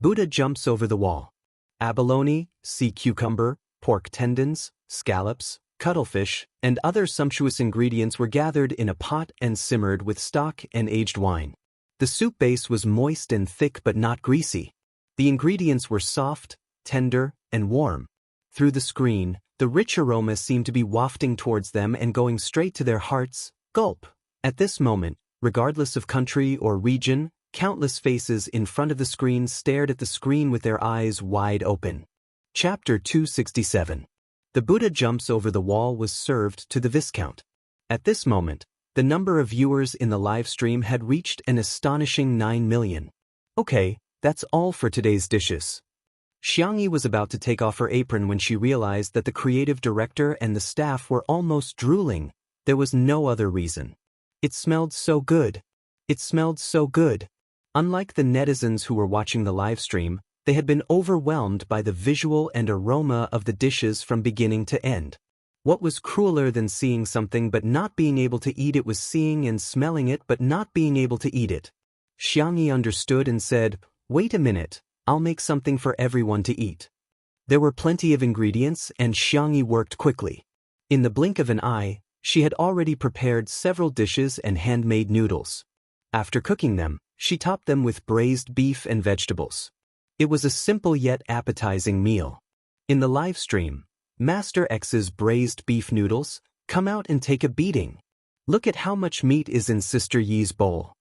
Buddha jumps over the wall. Abalone, sea cucumber, pork tendons, scallops, cuttlefish, and other sumptuous ingredients were gathered in a pot and simmered with stock and aged wine. The soup base was moist and thick but not greasy. The ingredients were soft, tender, and warm. Through the screen, the rich aroma seemed to be wafting towards them and going straight to their hearts. Gulp. At this moment, regardless of country or region, countless faces in front of the screen stared at the screen with their eyes wide open. Chapter 267. The Buddha jumps over the wall was served to the Viscount. At this moment, The number of viewers in the live stream had reached an astonishing 9 million. Okay, that's all for today's dishes. Xianxia was about to take off her apron when she realized that the creative director and the staff were almost drooling. There was no other reason. It smelled so good. It smelled so good. Unlike the netizens who were watching the live stream, they had been overwhelmed by the visual and aroma of the dishes from beginning to end. What was crueler than seeing something but not being able to eat it was seeing and smelling it but not being able to eat it. Xianxia understood and said, "Wait a minute, I'll make something for everyone to eat." There were plenty of ingredients and Xianxia worked quickly. In the blink of an eye, she had already prepared several dishes and handmade noodles. After cooking them, she topped them with braised beef and vegetables. It was a simple yet appetizing meal. In the live stream, Master X's braised beef noodles come out and take a beating. Look at how much meat is in Sister Yi's bowl.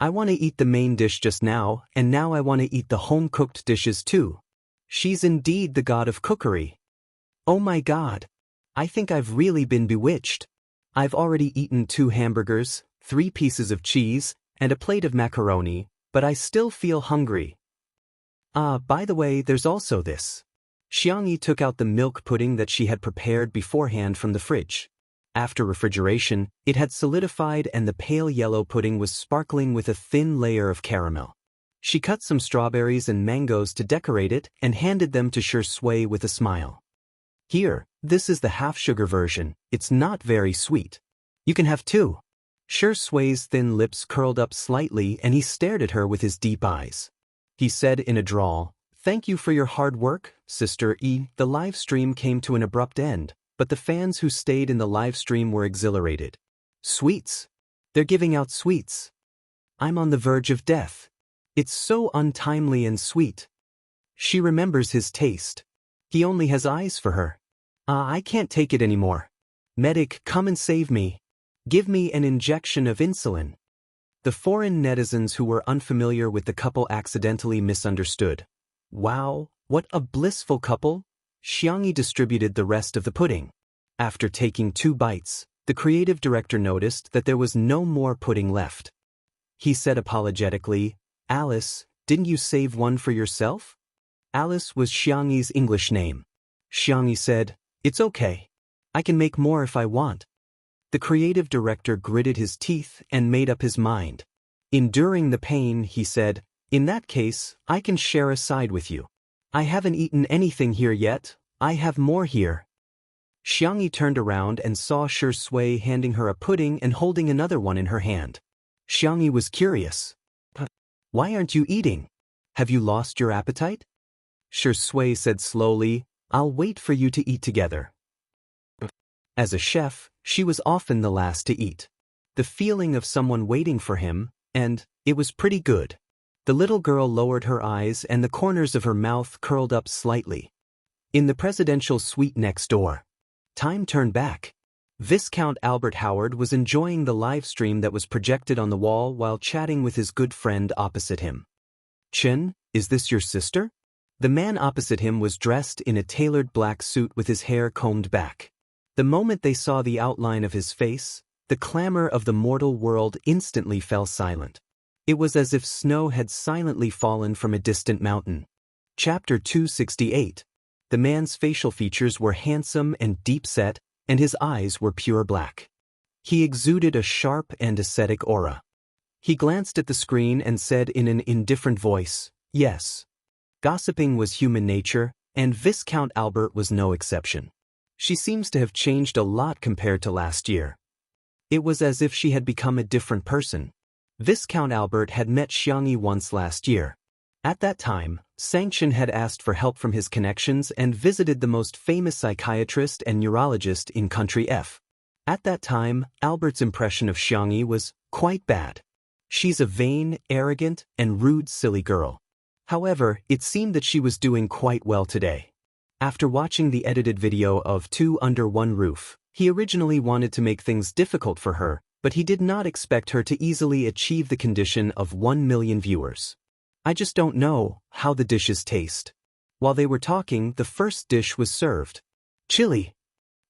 I want to eat the main dish just now, and now I want to eat the home-cooked dishes too. She's indeed the god of cookery. Oh my god. I think I've really been bewitched. I've already eaten 2 hamburgers, 3 pieces of cheese, and a plate of macaroni, but I still feel hungry. By the way, there's also this. Xianxia took out the milk pudding that she had prepared beforehand from the fridge. After refrigeration, it had solidified and the pale yellow pudding was sparkling with a thin layer of caramel. She cut some strawberries and mangoes to decorate it and handed them to Swordplay with a smile. Here, this is the half-sugar version. It's not very sweet. You can have 2. Swordplay's thin lips curled up slightly and he stared at her with his deep eyes. He said in a drawl, "Thank you for your hard work, Sister E." The live stream came to an abrupt end, but the fans who stayed in the live stream were exhilarated. Sweets. They're giving out sweets. I'm on the verge of death. It's so untimely and sweet. She remembers his taste. He only has eyes for her. I can't take it anymore. Medic, come and save me. Give me an injection of insulin. The foreign netizens who were unfamiliar with the couple accidentally misunderstood. Wow, what a blissful couple. Xianxia distributed the rest of the pudding. After taking 2 bites, the creative director noticed that there was no more pudding left. He said apologetically, "Alice, didn't you save one for yourself?" Alice was Xianxia's English name. Xianxia said, "It's okay. I can make more if I want." The creative director gritted his teeth and made up his mind. Enduring the pain, he said, "In that case, I can share a side with you. I haven't eaten anything here yet, I have more here." Xianxia turned around and saw Swordplay handing her a pudding and holding another one in her hand. Xianxia was curious. "Why aren't you eating? Have you lost your appetite?" Swordplay said slowly, "I'll wait for you to eat together." As a chef, she was often the last to eat. The feeling of someone waiting for him, and it was pretty good. The little girl lowered her eyes and the corners of her mouth curled up slightly. In the presidential suite next door. Time turned back. Viscount Albert Howard was enjoying the live stream that was projected on the wall while chatting with his good friend opposite him. "Chen, is this your sister?" The man opposite him was dressed in a tailored black suit with his hair combed back. The moment they saw the outline of his face, the clamor of the mortal world instantly fell silent. It was as if snow had silently fallen from a distant mountain. Chapter 268. The man's facial features were handsome and deep-set, and his eyes were pure black. He exuded a sharp and ascetic aura. He glanced at the screen and said in an indifferent voice, "Yes." Gossiping was human nature, and Viscount Albert was no exception. She seems to have changed a lot compared to last year. It was as if she had become a different person. Viscount Albert had met Xianxia once last year. At that time, Xianxia had asked for help from his connections and visited the most famous psychiatrist and neurologist in Country F. At that time, Albert's impression of Xianxia was quite bad. She's a vain, arrogant, and rude silly girl. However, it seemed that she was doing quite well today. After watching the edited video of Two Under One Roof, he originally wanted to make things difficult for her, but he did not expect her to easily achieve the condition of 1 million viewers. "I just don't know how the dishes taste." While they were talking, the first dish was served. "Chili."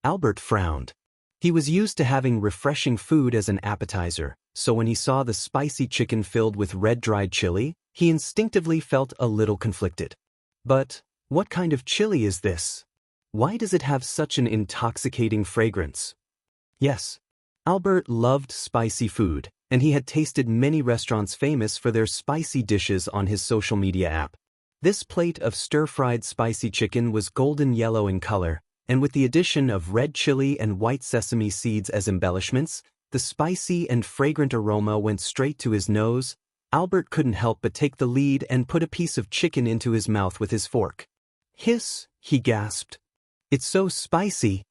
Albert frowned. He was used to having refreshing food as an appetizer, so when he saw the spicy chicken filled with red dried chili, he instinctively felt a little conflicted. But what kind of chili is this? Why does it have such an intoxicating fragrance? Yes, Albert loved spicy food, and he had tasted many restaurants famous for their spicy dishes on his social media app. This plate of stir-fried spicy chicken was golden yellow in color, and with the addition of red chili and white sesame seeds as embellishments, the spicy and fragrant aroma went straight to his nose. Albert couldn't help but take the lead and put a piece of chicken into his mouth with his fork. Hiss, he gasped. It's so spicy.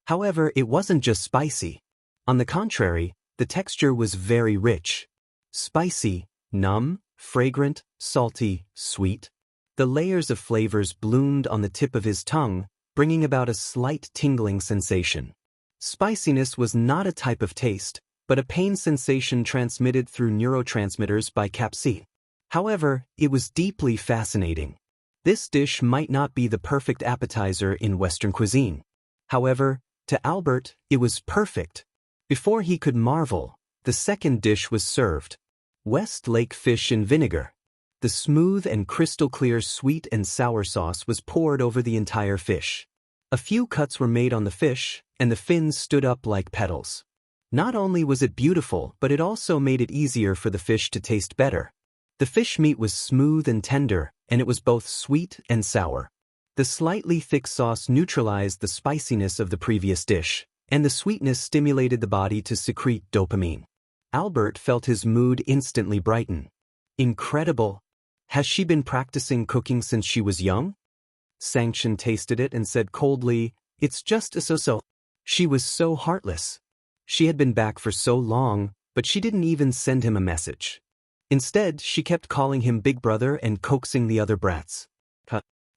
However, it wasn't just spicy. On the contrary, the texture was very rich. Spicy, numb, fragrant, salty, sweet. The layers of flavors bloomed on the tip of his tongue, bringing about a slight tingling sensation. Spiciness was not a type of taste, but a pain sensation transmitted through neurotransmitters by capsaicin. However, it was deeply fascinating. This dish might not be the perfect appetizer in Western cuisine. However, to Albert, it was perfect. Before he could marvel, the second dish was served. West Lake fish in vinegar. The smooth and crystal-clear sweet and sour sauce was poured over the entire fish. A few cuts were made on the fish, and the fins stood up like petals. Not only was it beautiful, but it also made it easier for the fish to taste better. The fish meat was smooth and tender, and it was both sweet and sour. The slightly thick sauce neutralized the spiciness of the previous dish, and the sweetness stimulated the body to secrete dopamine. Albert felt his mood instantly brighten. Incredible! Has she been practicing cooking since she was young? Xianxia tasted it and said coldly, "It's just a so-so." She was so heartless. She had been back for so long, but she didn't even send him a message. Instead, she kept calling him Big Brother and coaxing the other brats.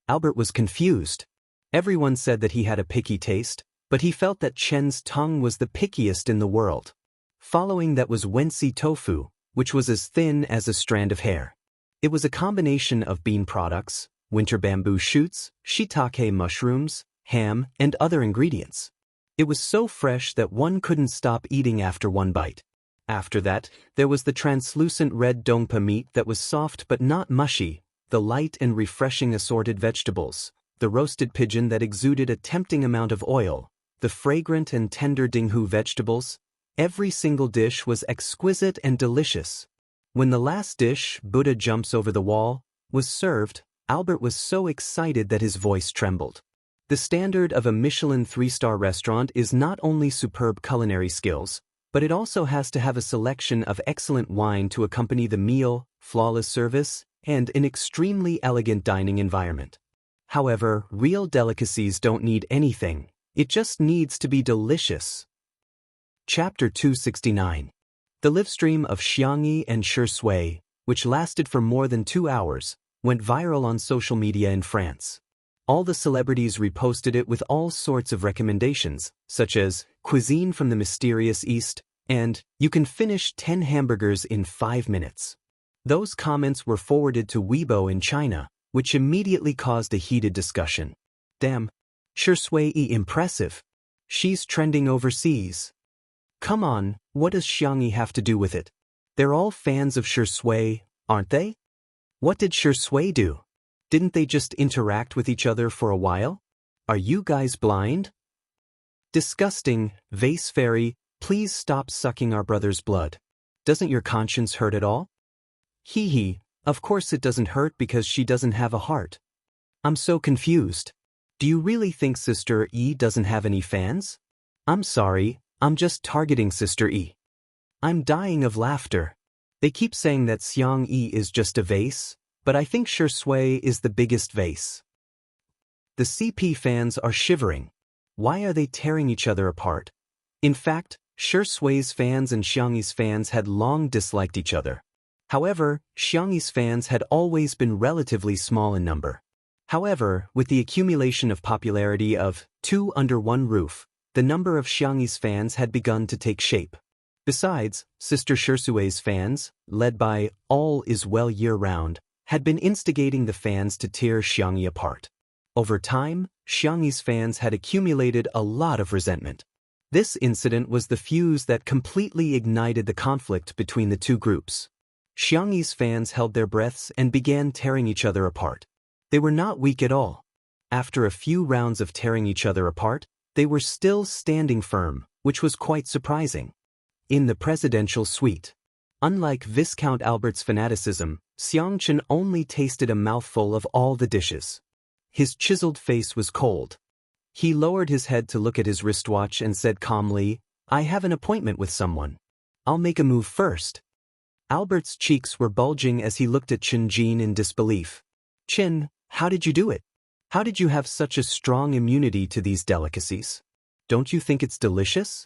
Albert was confused. Everyone said that he had a picky taste, but he felt that Chen's tongue was the pickiest in the world. Following that was Wensi tofu, which was as thin as a strand of hair. It was a combination of bean products, winter bamboo shoots, shiitake mushrooms, ham, and other ingredients. It was so fresh that one couldn't stop eating after one bite. After that, there was the translucent red dongpa meat that was soft but not mushy, the light and refreshing assorted vegetables, the roasted pigeon that exuded a tempting amount of oil, the fragrant and tender dinghu vegetables. Every single dish was exquisite and delicious. When the last dish, Buddha Jumps Over the Wall, was served, Albert was so excited that his voice trembled. The standard of a Michelin 3-star restaurant is not only superb culinary skills, but it also has to have a selection of excellent wine to accompany the meal, flawless service, and an extremely elegant dining environment. However, real delicacies don't need anything. It just needs to be delicious. Chapter 269. The livestream of Xianxia and Swordplay, which lasted for more than 2 hours, went viral on social media in France. All the celebrities reposted it with all sorts of recommendations, such as cuisine from the mysterious East and you can finish 10 hamburgers in 5 minutes. Those comments were forwarded to Weibo in China, which immediately caused a heated discussion. Damn, Swordplay impressive. She's trending overseas. Come on, what does Xianxia have to do with it? They're all fans of Swordplay, aren't they? What did Swordplay do? Didn't they just interact with each other for a while? Are you guys blind? Disgusting, vase fairy, please stop sucking our brother's blood. Doesn't your conscience hurt at all? Hee hee, of course it doesn't hurt because she doesn't have a heart. I'm so confused. Do you really think Sister E doesn't have any fans? I'm sorry, I'm just targeting Sister E. I'm dying of laughter. They keep saying that Xianxia is just a vase, but I think Swordplay is the biggest vase. The CP fans are shivering. Why are they tearing each other apart? In fact, Swordplay's fans and Xianxia's fans had long disliked each other. However, Xianxia's fans had always been relatively small in number. However, with the accumulation of popularity of Two Under One Roof, the number of Xianxia's fans had begun to take shape. Besides, Sister Swordplay's fans, led by All Is Well Year-Round, had been instigating the fans to tear Xianxia apart. Over time, Xianxia's fans had accumulated a lot of resentment. This incident was the fuse that completely ignited the conflict between the two groups. Xianxi's fans held their breaths and began tearing each other apart. They were not weak at all. After a few rounds of tearing each other apart, they were still standing firm, which was quite surprising. In the presidential suite. Unlike Viscount Albert's fanaticism, Xianxia only tasted a mouthful of all the dishes. His chiseled face was cold. He lowered his head to look at his wristwatch and said calmly, "I have an appointment with someone. I'll make a move first." Albert's cheeks were bulging as he looked at Chen Jin in disbelief. "Chen, how did you do it? How did you have such a strong immunity to these delicacies? Don't you think it's delicious?"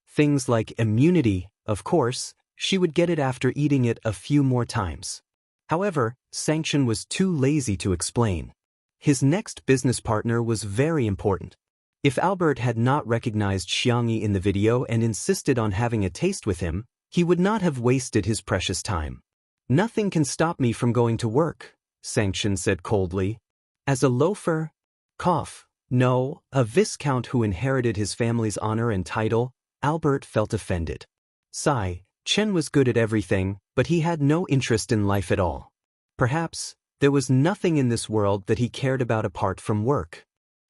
Things like immunity, of course, she would get it after eating it a few more times. However, Xianxia was too lazy to explain. His next business partner was very important. If Albert had not recognized Xianxia in the video and insisted on having a taste with him, he would not have wasted his precious time. "Nothing can stop me from going to work," Xianxia said coldly. As a loafer? Cough. No, a viscount who inherited his family's honor and title, Albert felt offended. Sigh, Chen was good at everything, but he had no interest in life at all. Perhaps, there was nothing in this world that he cared about apart from work.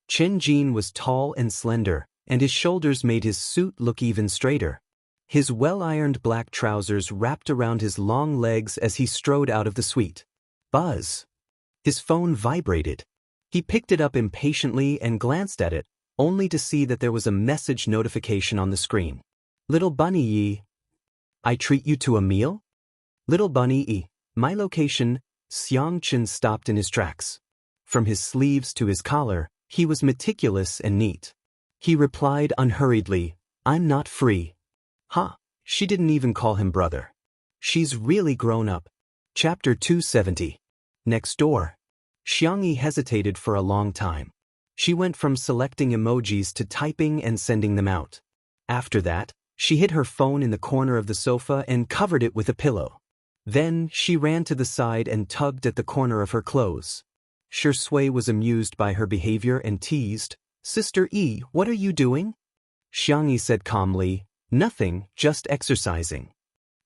Chen Jin was tall and slender, and his shoulders made his suit look even straighter. His well-ironed black trousers wrapped around his long legs as he strode out of the suite. Buzz. His phone vibrated. He picked it up impatiently and glanced at it, only to see that there was a message notification on the screen. "Little Bunny Yi, I treat you to a meal?" "Little Bunny Yi, my location." Xianxia stopped in his tracks. From his sleeves to his collar, he was meticulous and neat. He replied unhurriedly, "I'm not free." Ha, she didn't even call him brother. She's really grown up. Chapter 270. Next door. Xianxia hesitated for a long time. She went from selecting emojis to typing and sending them out. After that, she hid her phone in the corner of the sofa and covered it with a pillow. Then, she ran to the side and tugged at the corner of her clothes. Shui was amused by her behavior and teased, "Sister E, what are you doing?" Xianxia said calmly, "Nothing, just exercising."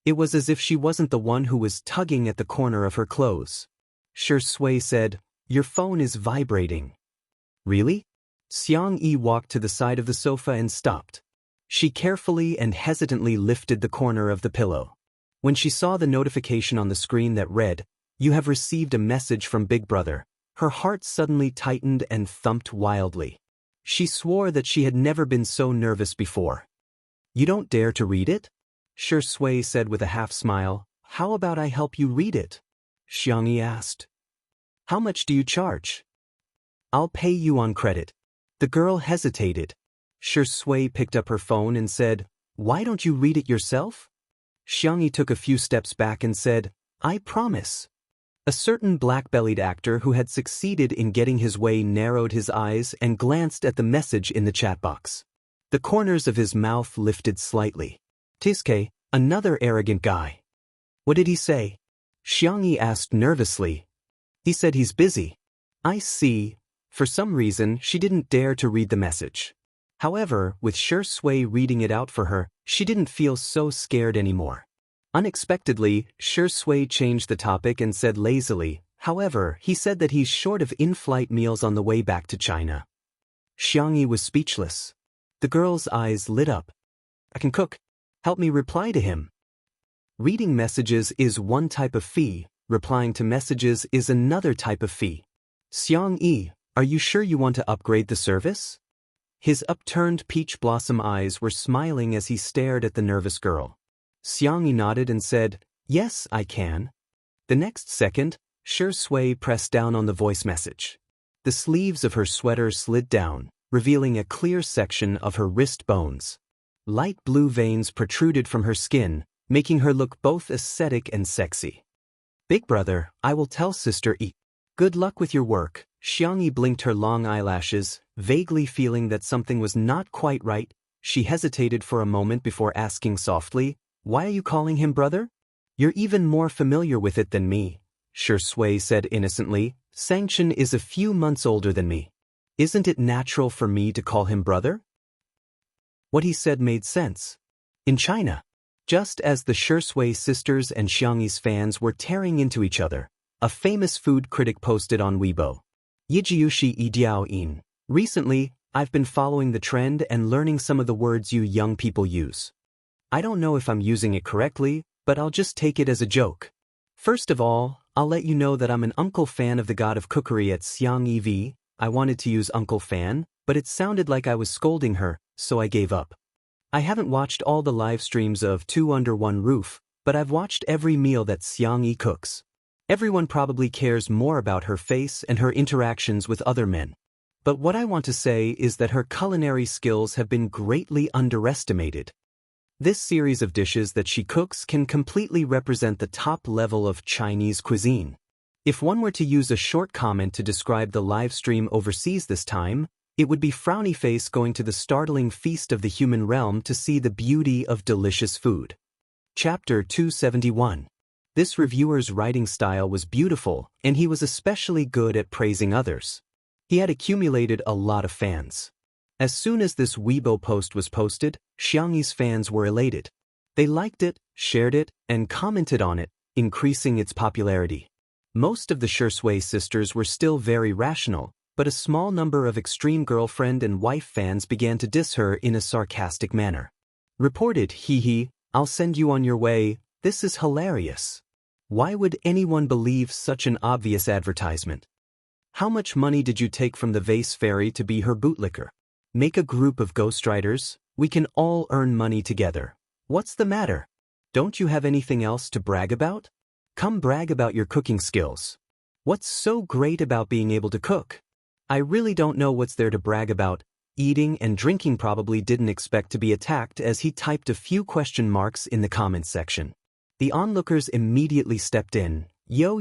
It was as if she wasn't the one who was tugging at the corner of her clothes. Shui said, "Your phone is vibrating." "Really?" Xianxia walked to the side of the sofa and stopped. She carefully and hesitantly lifted the corner of the pillow. When she saw the notification on the screen that read, "You have received a message from Big Brother," her heart suddenly tightened and thumped wildly. She swore that she had never been so nervous before. "You don't dare to read it?" Shui said with a half-smile. "How about I help you read it?" Xianxia asked. "How much do you charge?" "I'll pay you on credit." The girl hesitated. Shui picked up her phone and said, "Why don't you read it yourself?" Xianxia took a few steps back and said, "I promise." A certain black-bellied actor who had succeeded in getting his way narrowed his eyes and glanced at the message in the chat box. The corners of his mouth lifted slightly. "Tiske, another arrogant guy." "What did he say?" Xianxia asked nervously. "He said he's busy." "I see." For some reason, she didn't dare to read the message. However, with Shui reading it out for her, she didn't feel so scared anymore. Unexpectedly, Shui changed the topic and said lazily, "However, he said that he's short of in-flight meals on the way back to China." Xianxia was speechless. The girl's eyes lit up. "I can cook. Help me reply to him." Reading messages is one type of fee, replying to messages is another type of fee. "Xianxia, are you sure you want to upgrade the service?" His upturned peach blossom eyes were smiling as he stared at the nervous girl. Xianxia nodded and said, "Yes, I can." The next second, Shui pressed down on the voice message. The sleeves of her sweater slid down, revealing a clear section of her wrist bones. Light blue veins protruded from her skin, making her look both aesthetic and sexy. "Big brother, I will tell Sister E. Good luck with your work." Xianxia blinked her long eyelashes, vaguely feeling that something was not quite right. She hesitated for a moment before asking softly, "Why are you calling him brother?" "You're even more familiar with it than me," Shui said innocently. "Xianxia is a few months older than me. Isn't it natural for me to call him brother?" What he said made sense. In China, just as the Swordplay sisters and Xianxia's fans were tearing into each other, a famous food critic posted on Weibo, Yijiushi Idiao. Recently, I've been following the trend and learning some of the words you young people use. I don't know if I'm using it correctly, but I'll just take it as a joke. First of all, I'll let you know that I'm an uncle fan of the god of cookery at Xianxia. I wanted to use uncle fan, but it sounded like I was scolding her, so I gave up. I haven't watched all the live streams of Two Under One Roof, but I've watched every meal that Xianxia cooks. Everyone probably cares more about her face and her interactions with other men. But what I want to say is that her culinary skills have been greatly underestimated. This series of dishes that she cooks can completely represent the top level of Chinese cuisine. If one were to use a short comment to describe the live stream overseas this time, it would be frowny face going to the startling feast of the human realm to see the beauty of delicious food. Chapter 271. This reviewer's writing style was beautiful, and he was especially good at praising others. He had accumulated a lot of fans. As soon as this Weibo post was posted, Xianxia's fans were elated. They liked it, shared it, and commented on it, increasing its popularity. Most of the Swordplay sisters were still very rational, but a small number of extreme girlfriend and wife fans began to diss her in a sarcastic manner. Reported, "Hee, I'll send you on your way, this is hilarious. Why would anyone believe such an obvious advertisement? How much money did you take from the vase fairy to be her bootlicker? Make a group of ghostwriters, we can all earn money together. What's the matter? Don't you have anything else to brag about? Come brag about your cooking skills. What's so great about being able to cook? I really don't know what's there to brag about." Eating and drinking probably didn't expect to be attacked as he typed a few question marks in the comments section. The onlookers immediately stepped in. Yo,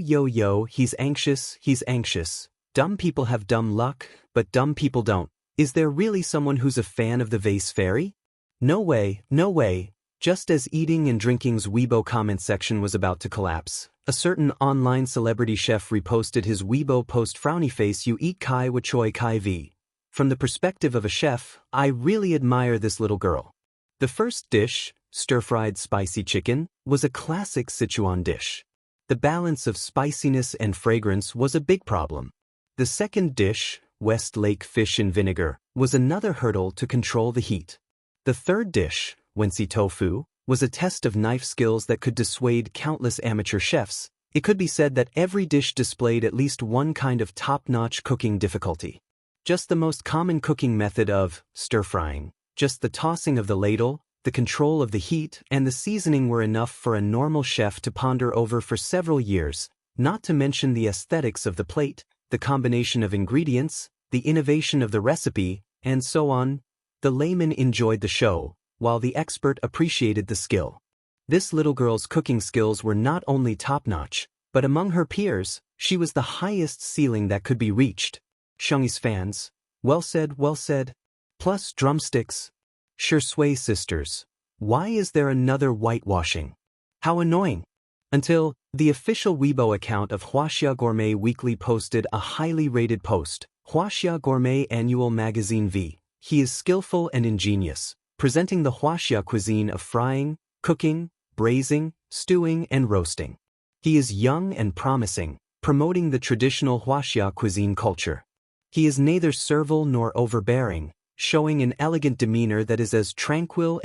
he's anxious. Dumb people have dumb luck, but dumb people don't. Is there really someone who's a fan of the vase fairy? No way. Just as eating and drinking's Weibo comment section was about to collapse, a certain online celebrity chef reposted his Weibo post frowny face you eat kai wa choi kai vi. From the perspective of a chef, I really admire this little girl. The first dish, stir-fried spicy chicken, was a classic Sichuan dish. The balance of spiciness and fragrance was a big problem. The second dish, West Lake fish in vinegar, was another hurdle to control the heat. The third dish, Wensi tofu, was a test of knife skills that could dissuade countless amateur chefs. It could be said that every dish displayed at least one kind of top-notch cooking difficulty. Just the most common cooking method of stir-frying, just the tossing of the ladle, the control of the heat, and the seasoning were enough for a normal chef to ponder over for several years, not to mention the aesthetics of the plate, the combination of ingredients, the innovation of the recipe, and so on. The layman enjoyed the show, while the expert appreciated the skill. This little girl's cooking skills were not only top-notch, but among her peers, she was the highest ceiling that could be reached. Xianxia's fans, well said. Plus drumsticks. Swordplay sisters. Why is there another whitewashing? How annoying. Until the official Weibo account of Wuxia Gourmet Weekly posted a highly rated post, Wuxia Gourmet Annual Magazine v. He is skillful and ingenious, presenting the Wuxia cuisine of frying, cooking, braising, stewing, and roasting. He is young and promising, promoting the traditional Wuxia cuisine culture. He is neither servile nor overbearing, showing an elegant demeanor that is as tranquil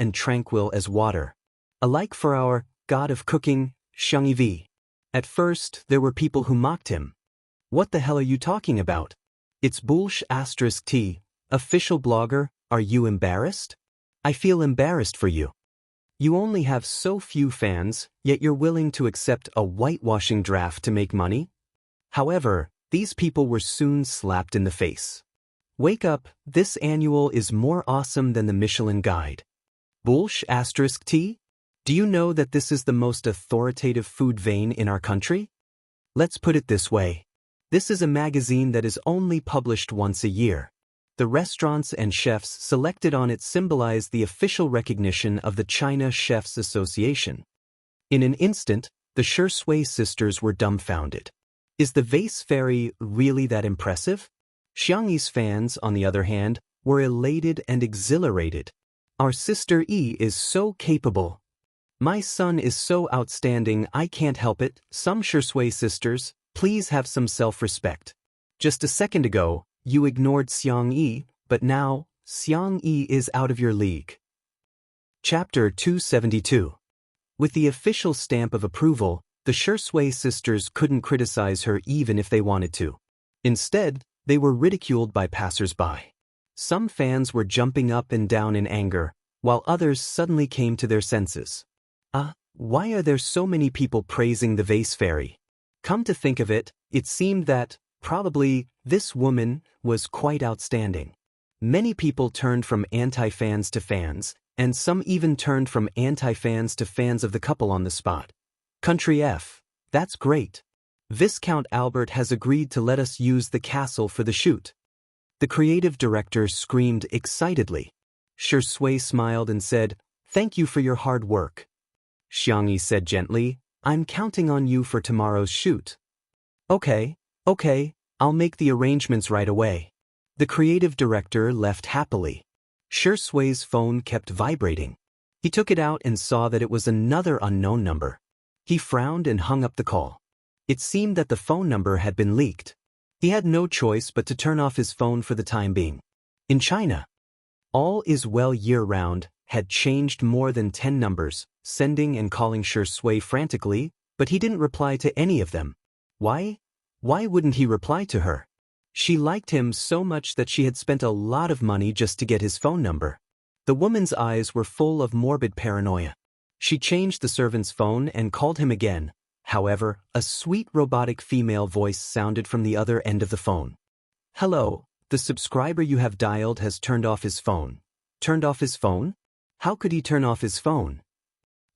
as water. Alike for our god of cooking, Xianxia. At first, there were people who mocked him. What the hell are you talking about? It's *T. Official blogger, are you embarrassed? I feel embarrassed for you. You only have so few fans, yet you're willing to accept a whitewashing draft to make money? However, these people were soon slapped in the face. Wake up, this annual is more awesome than the Michelin Guide. *T? Do you know that this is the most authoritative food vein in our country? Let's put it this way. This is a magazine that is only published once a year. The restaurants and chefs selected on it symbolize the official recognition of the China Chefs Association. In an instant, the Swordplay sisters were dumbfounded. Is the vase fairy really that impressive? Xianxia's fans, on the other hand, were elated and exhilarated. Our sister E is so capable. My son is so outstanding I can't help it. Some Shui sisters, please have some self-respect. Just a second ago, you ignored Xiangyi, but now, Xiangyi is out of your league. Chapter 272. With the official stamp of approval, the Shui sisters couldn't criticize her even if they wanted to. Instead, they were ridiculed by passers-by. Some fans were jumping up and down in anger, while others suddenly came to their senses. Why are there so many people praising the vase fairy? Come to think of it, it seemed that, probably, this woman was quite outstanding. Many people turned from anti-fans to fans, and some even turned from anti-fans to fans of the couple on the spot. Country F, that's great. Viscount Albert has agreed to let us use the castle for the shoot. The creative director screamed excitedly. Shui smiled and said, "Thank you for your hard work." Xiangyi said gently, "I'm counting on you for tomorrow's shoot." Okay, I'll make the arrangements right away." The creative director left happily. Shui's phone kept vibrating. He took it out and saw that it was another unknown number. He frowned and hung up the call. It seemed that the phone number had been leaked. He had no choice but to turn off his phone for the time being. In China, all is well year-round had changed more than 10 numbers, sending and calling Shui frantically, but he didn't reply to any of them. Why? Why wouldn't he reply to her? She liked him so much that she had spent a lot of money just to get his phone number. The woman's eyes were full of morbid paranoia. She changed the servant's phone and called him again. However, a sweet robotic female voice sounded from the other end of the phone. "Hello, the subscriber you have dialed has turned off his phone." Turned off his phone? How could he turn off his phone?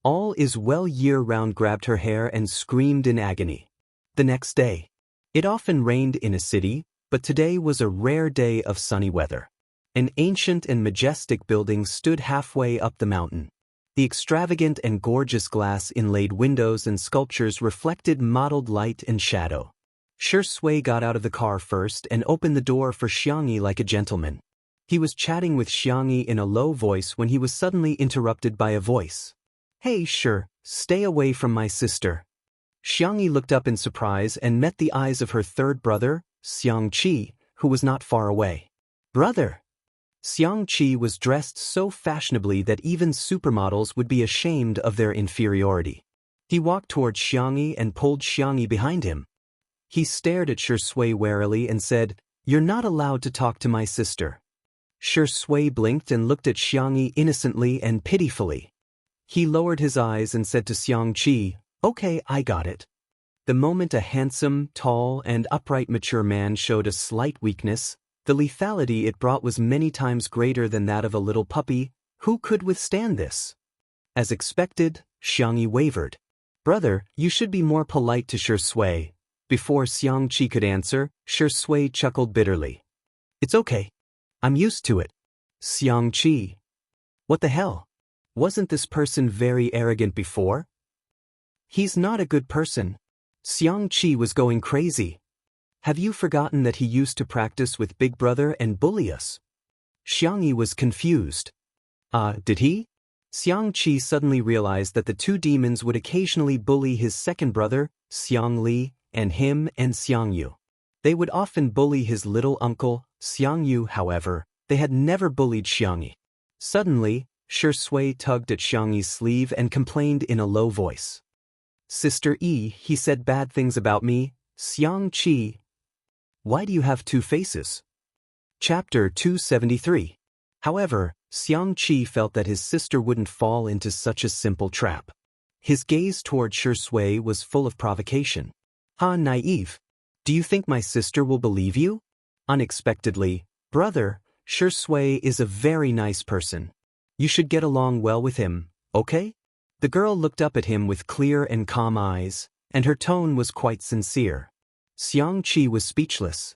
All is well year-round grabbed her hair and screamed in agony. The next day. It often rained in a city, but today was a rare day of sunny weather. An ancient and majestic building stood halfway up the mountain. The extravagant and gorgeous glass-inlaid windows and sculptures reflected mottled light and shadow. Shui got out of the car first and opened the door for Xiangyi like a gentleman. He was chatting with Xiangyi in a low voice when he was suddenly interrupted by a voice. "Hey, stay away from my sister." Xiangyi looked up in surprise and met the eyes of her third brother, Xianxia, who was not far away. "Brother!" Xianxia was dressed so fashionably that even supermodels would be ashamed of their inferiority. He walked toward Xiangyi and pulled Xiangyi behind him. He stared at Shui warily and said, "You're not allowed to talk to my sister." Shui blinked and looked at Xiangyi innocently and pitifully. He lowered his eyes and said to Xianxia, "Okay, I got it." The moment a handsome, tall, and upright mature man showed a slight weakness, the lethality it brought was many times greater than that of a little puppy. Who could withstand this? As expected, Xiangyi wavered. "Brother, you should be more polite to Shui." Before Xianxia could answer, Shui chuckled bitterly. "It's okay. I'm used to it." Xianxia. What the hell? Wasn't this person very arrogant before? He's not a good person. Xianxia was going crazy. Have you forgotten that he used to practice with Big Brother and bully us? Xiangyi was confused. Did he? Xianxia suddenly realized that the two demons would occasionally bully his second brother, Xiangli, and him and Xiangyu. They would often bully his little uncle, Xiangyu. However, they had never bullied Xiangyi. Suddenly, Shui tugged at Xiangyi's sleeve and complained in a low voice. "Sister E, he said bad things about me." Xianxia. Why do you have two faces? Chapter 273. However, Xianxia felt that his sister wouldn't fall into such a simple trap. His gaze toward Shui was full of provocation. Naive. Do you think my sister will believe you? Unexpectedly, brother, Shui is a very nice person. You should get along well with him, okay? The girl looked up at him with clear and calm eyes, and her tone was quite sincere. Xianxia was speechless.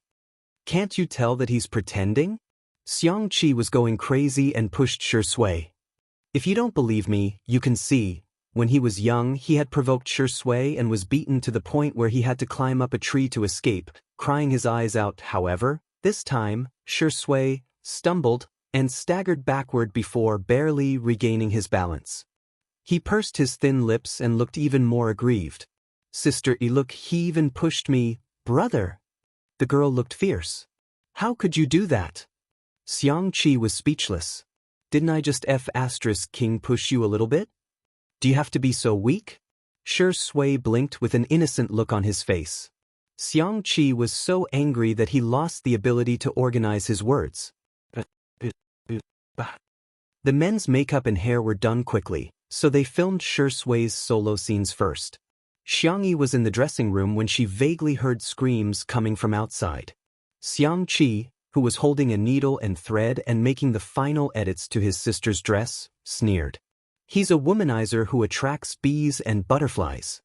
Can't you tell that he's pretending? Xianxia was going crazy and pushed Shui. If you don't believe me, you can see. When he was young, he had provoked Shui and was beaten to the point where he had to climb up a tree to escape, crying his eyes out. However, this time, Shui stumbled, and staggered backward before barely regaining his balance. He pursed his thin lips and looked even more aggrieved. Sister E, look, he even pushed me, brother. The girl looked fierce. How could you do that? Xianxia was speechless. Didn't I just King push you a little bit? Do you have to be so weak? Shui blinked with an innocent look on his face. Xianxia was so angry that he lost the ability to organize his words. The men's makeup and hair were done quickly, so they filmed Shui's solo scenes first. Xianxia was in the dressing room when she vaguely heard screams coming from outside. Xianxia, who was holding a needle and thread and making the final edits to his sister's dress, sneered. He's a womanizer who attracts bees and butterflies.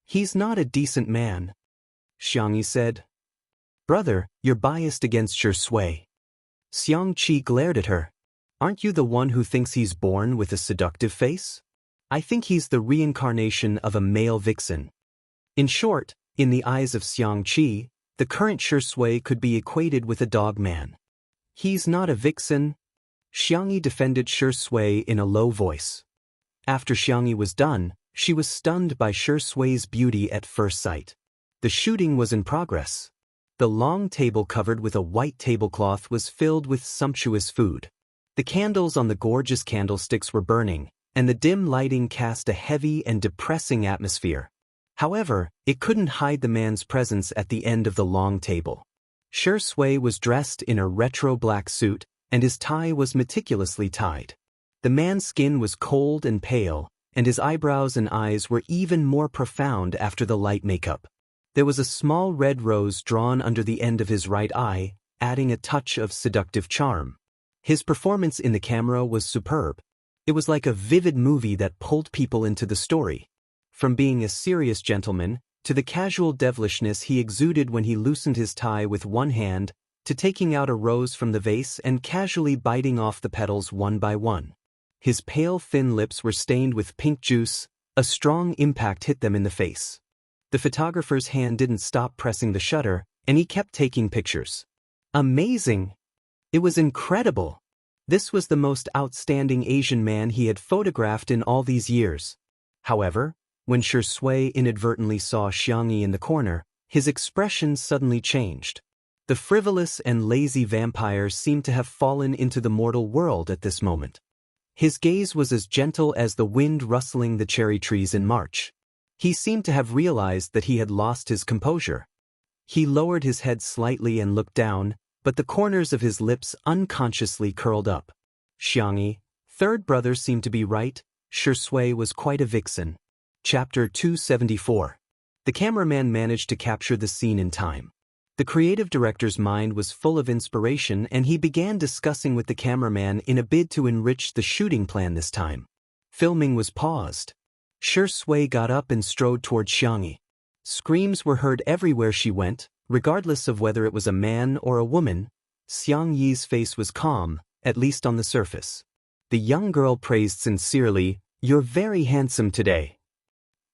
He's not a decent man. Xianxia said. Brother, you're biased against Shui. Xianxia glared at her. Aren't you the one who thinks he's born with a seductive face? I think he's the reincarnation of a male vixen. In short, in the eyes of Xianxia, the current Shui could be equated with a dog man. He's not a vixen. Xianxia defended Shui in a low voice. After Xianxia was done, she was stunned by Shui's beauty at first sight. The shooting was in progress. The long table covered with a white tablecloth was filled with sumptuous food. The candles on the gorgeous candlesticks were burning, and the dim lighting cast a heavy and depressing atmosphere. However, it couldn't hide the man's presence at the end of the long table. Shui was dressed in a retro black suit, and his tie was meticulously tied. The man's skin was cold and pale, and his eyebrows and eyes were even more profound after the light makeup. There was a small red rose drawn under the end of his right eye, adding a touch of seductive charm. His performance in the camera was superb. It was like a vivid movie that pulled people into the story. From being a serious gentleman, to the casual devilishness he exuded when he loosened his tie with one hand, to taking out a rose from the vase and casually biting off the petals one by one. His pale thin lips were stained with pink juice, a strong impact hit them in the face. The photographer's hand didn't stop pressing the shutter, and he kept taking pictures. Amazing! It was incredible! This was the most outstanding Asian man he had photographed in all these years. However, when Shui inadvertently saw Xianxia in the corner, his expression suddenly changed. The frivolous and lazy vampire seemed to have fallen into the mortal world at this moment. His gaze was as gentle as the wind rustling the cherry trees in March. He seemed to have realized that he had lost his composure. He lowered his head slightly and looked down, but the corners of his lips unconsciously curled up. Xianxia, third brother seemed to be right, Shui was quite a vixen. Chapter 274. The cameraman managed to capture the scene in time. The creative director's mind was full of inspiration and he began discussing with the cameraman in a bid to enrich the shooting plan this time. Filming was paused. Shui got up and strode toward Xianxia. Screams were heard everywhere she went, regardless of whether it was a man or a woman. Xiangyi's face was calm, at least on the surface. The young girl praised sincerely, "You're very handsome today."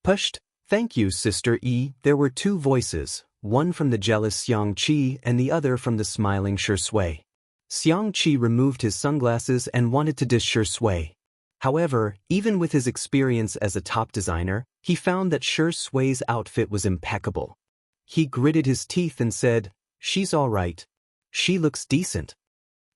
Pushed, "Thank you, Sister E." There were two voices, one from the jealous Xianxia and the other from the smiling Shui. Xianxia removed his sunglasses and wanted to diss Shui. However, even with his experience as a top designer, he found that Shui's outfit was impeccable. He gritted his teeth and said, "She's all right. She looks decent."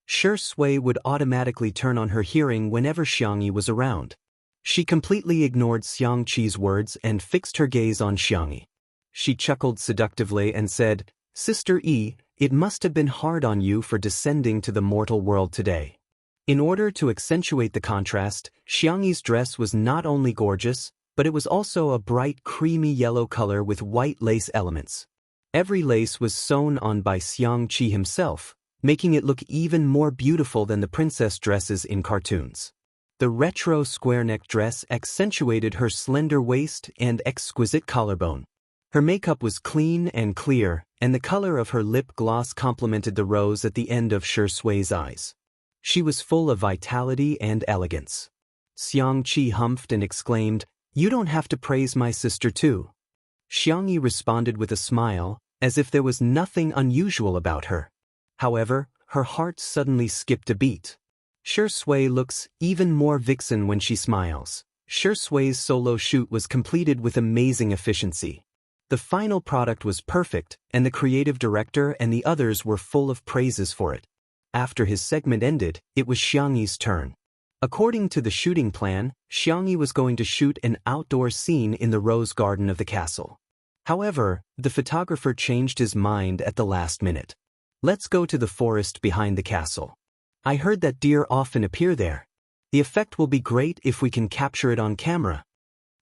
Shui would automatically turn on her hearing whenever Xianxia was around. She completely ignored Xianxi's words and fixed her gaze on Xianxia. She chuckled seductively and said, "Sister E, it must have been hard on you for descending to the mortal world today." In order to accentuate the contrast, Xianxi's dress was not only gorgeous, but it was also a bright creamy yellow color with white lace elements. Every lace was sewn on by Xianxia himself, making it look even more beautiful than the princess dresses in cartoons. The retro square-neck dress accentuated her slender waist and exquisite collarbone. Her makeup was clean and clear, and the color of her lip gloss complemented the rose at the end of Shui's eyes. She was full of vitality and elegance. Xianxia humphed and exclaimed, "You don't have to praise my sister too." Xianxia responded with a smile, as if there was nothing unusual about her. However, her heart suddenly skipped a beat. Shui looks even more vixen when she smiles. Shui's solo shoot was completed with amazing efficiency. The final product was perfect, and the creative director and the others were full of praises for it. After his segment ended, it was Xianxi's turn. According to the shooting plan, Xianxia was going to shoot an outdoor scene in the rose garden of the castle. However, the photographer changed his mind at the last minute. Let's go to the forest behind the castle. I heard that deer often appear there. The effect will be great if we can capture it on camera.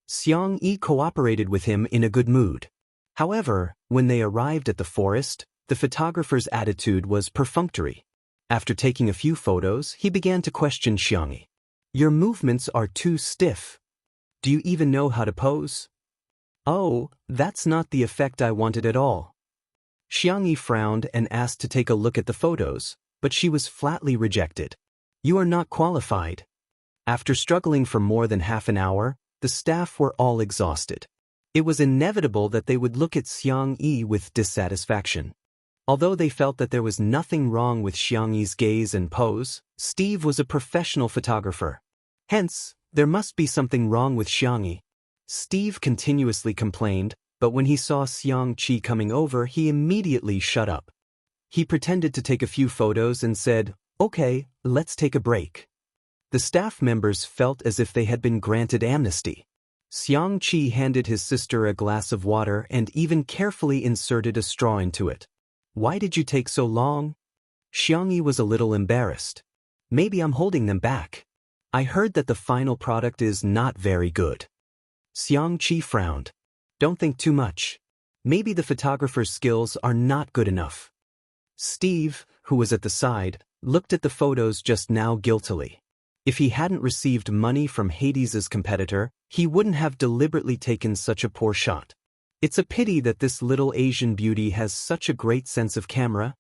Xianxia cooperated with him in a good mood. However, when they arrived at the forest, the photographer's attitude was perfunctory. After taking a few photos, he began to question Xianxia. Your movements are too stiff. Do you even know how to pose? Oh, that's not the effect I wanted at all. Xianxia frowned and asked to take a look at the photos, but she was flatly rejected. You are not qualified. After struggling for more than half an hour, the staff were all exhausted. It was inevitable that they would look at Xianxia with dissatisfaction. Although they felt that there was nothing wrong with Xianxia's gaze and pose, Steve was a professional photographer. Hence, there must be something wrong with Xianxia. Steve continuously complained, but when he saw Xianxia coming over, he immediately shut up. He pretended to take a few photos and said, "Okay, let's take a break." The staff members felt as if they had been granted amnesty. Xianxia handed his sister a glass of water and even carefully inserted a straw into it. Why did you take so long? Xianxia was a little embarrassed. Maybe I'm holding them back. I heard that the final product is not very good. Xianxia frowned. Don't think too much. Maybe the photographer's skills are not good enough. Steve, who was at the side, looked at the photos just now guiltily. If he hadn't received money from Hades's competitor, he wouldn't have deliberately taken such a poor shot. It's a pity that this little Asian beauty has such a great sense of camera.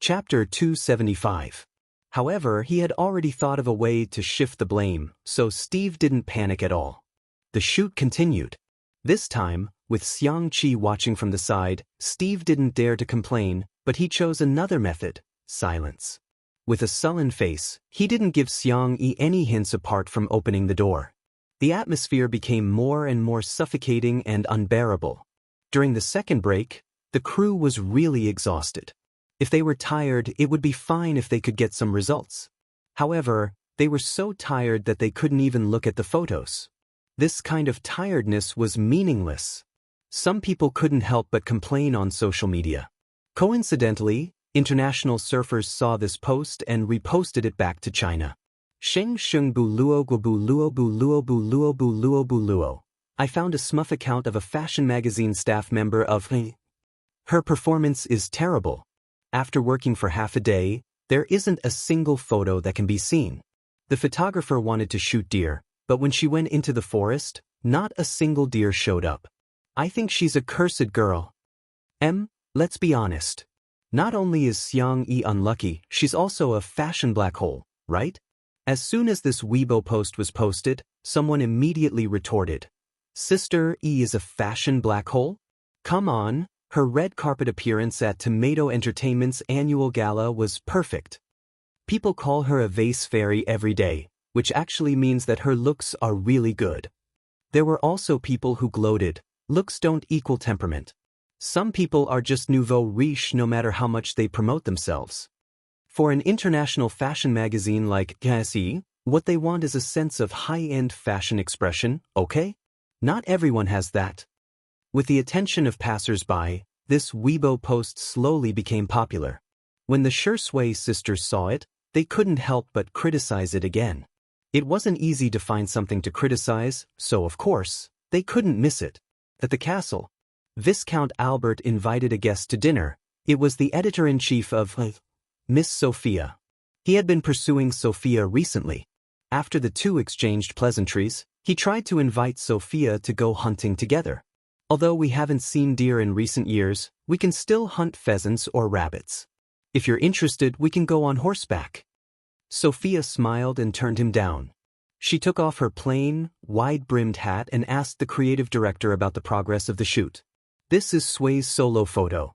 Chapter 275. However, he had already thought of a way to shift the blame, so Steve didn't panic at all. The shoot continued. This time, with Xianxia watching from the side, Steve didn't dare to complain, but he chose another method: silence. With a sullen face, he didn't give Xianxia any hints apart from opening the door. The atmosphere became more and more suffocating and unbearable. During the second break, the crew was really exhausted. If they were tired, it would be fine if they could get some results. However, they were so tired that they couldn't even look at the photos. This kind of tiredness was meaningless. Some people couldn't help but complain on social media. Coincidentally, international surfers saw this post and reposted it back to China. Sheng sheng bu luo gu bu luo bu luo bu luo bu luo bu luo. I found a smut account of a fashion magazine staff member of her performance is terrible. After working for half a day, there isn't a single photo that can be seen. The photographer wanted to shoot deer, but when she went into the forest, not a single deer showed up. I think she's a cursed girl. Let's be honest. Not only is Xianxia unlucky, she's also a fashion black hole, right? As soon as this Weibo post was posted, someone immediately retorted, Sister E is a fashion black hole? Come on, her red carpet appearance at Tomato Entertainment's annual gala was perfect. People call her a vase fairy every day, which actually means that her looks are really good. There were also people who gloated, looks don't equal temperament. Some people are just nouveau riche no matter how much they promote themselves. For an international fashion magazine like Xianxia, what they want is a sense of high-end fashion expression, okay? Not everyone has that. With the attention of passers-by, this Weibo post slowly became popular. When the Shui sisters saw it, they couldn't help but criticize it again. It wasn't easy to find something to criticize, so of course, they couldn't miss it. At the castle, Viscount Albert invited a guest to dinner. It was the editor-in-chief of Miss Sophia. He had been pursuing Sophia recently. After the two exchanged pleasantries, he tried to invite Sophia to go hunting together. Although we haven't seen deer in recent years, we can still hunt pheasants or rabbits. If you're interested, we can go on horseback. Sophia smiled and turned him down. She took off her plain, wide-brimmed hat and asked the creative director about the progress of the shoot. This is Shui's solo photo.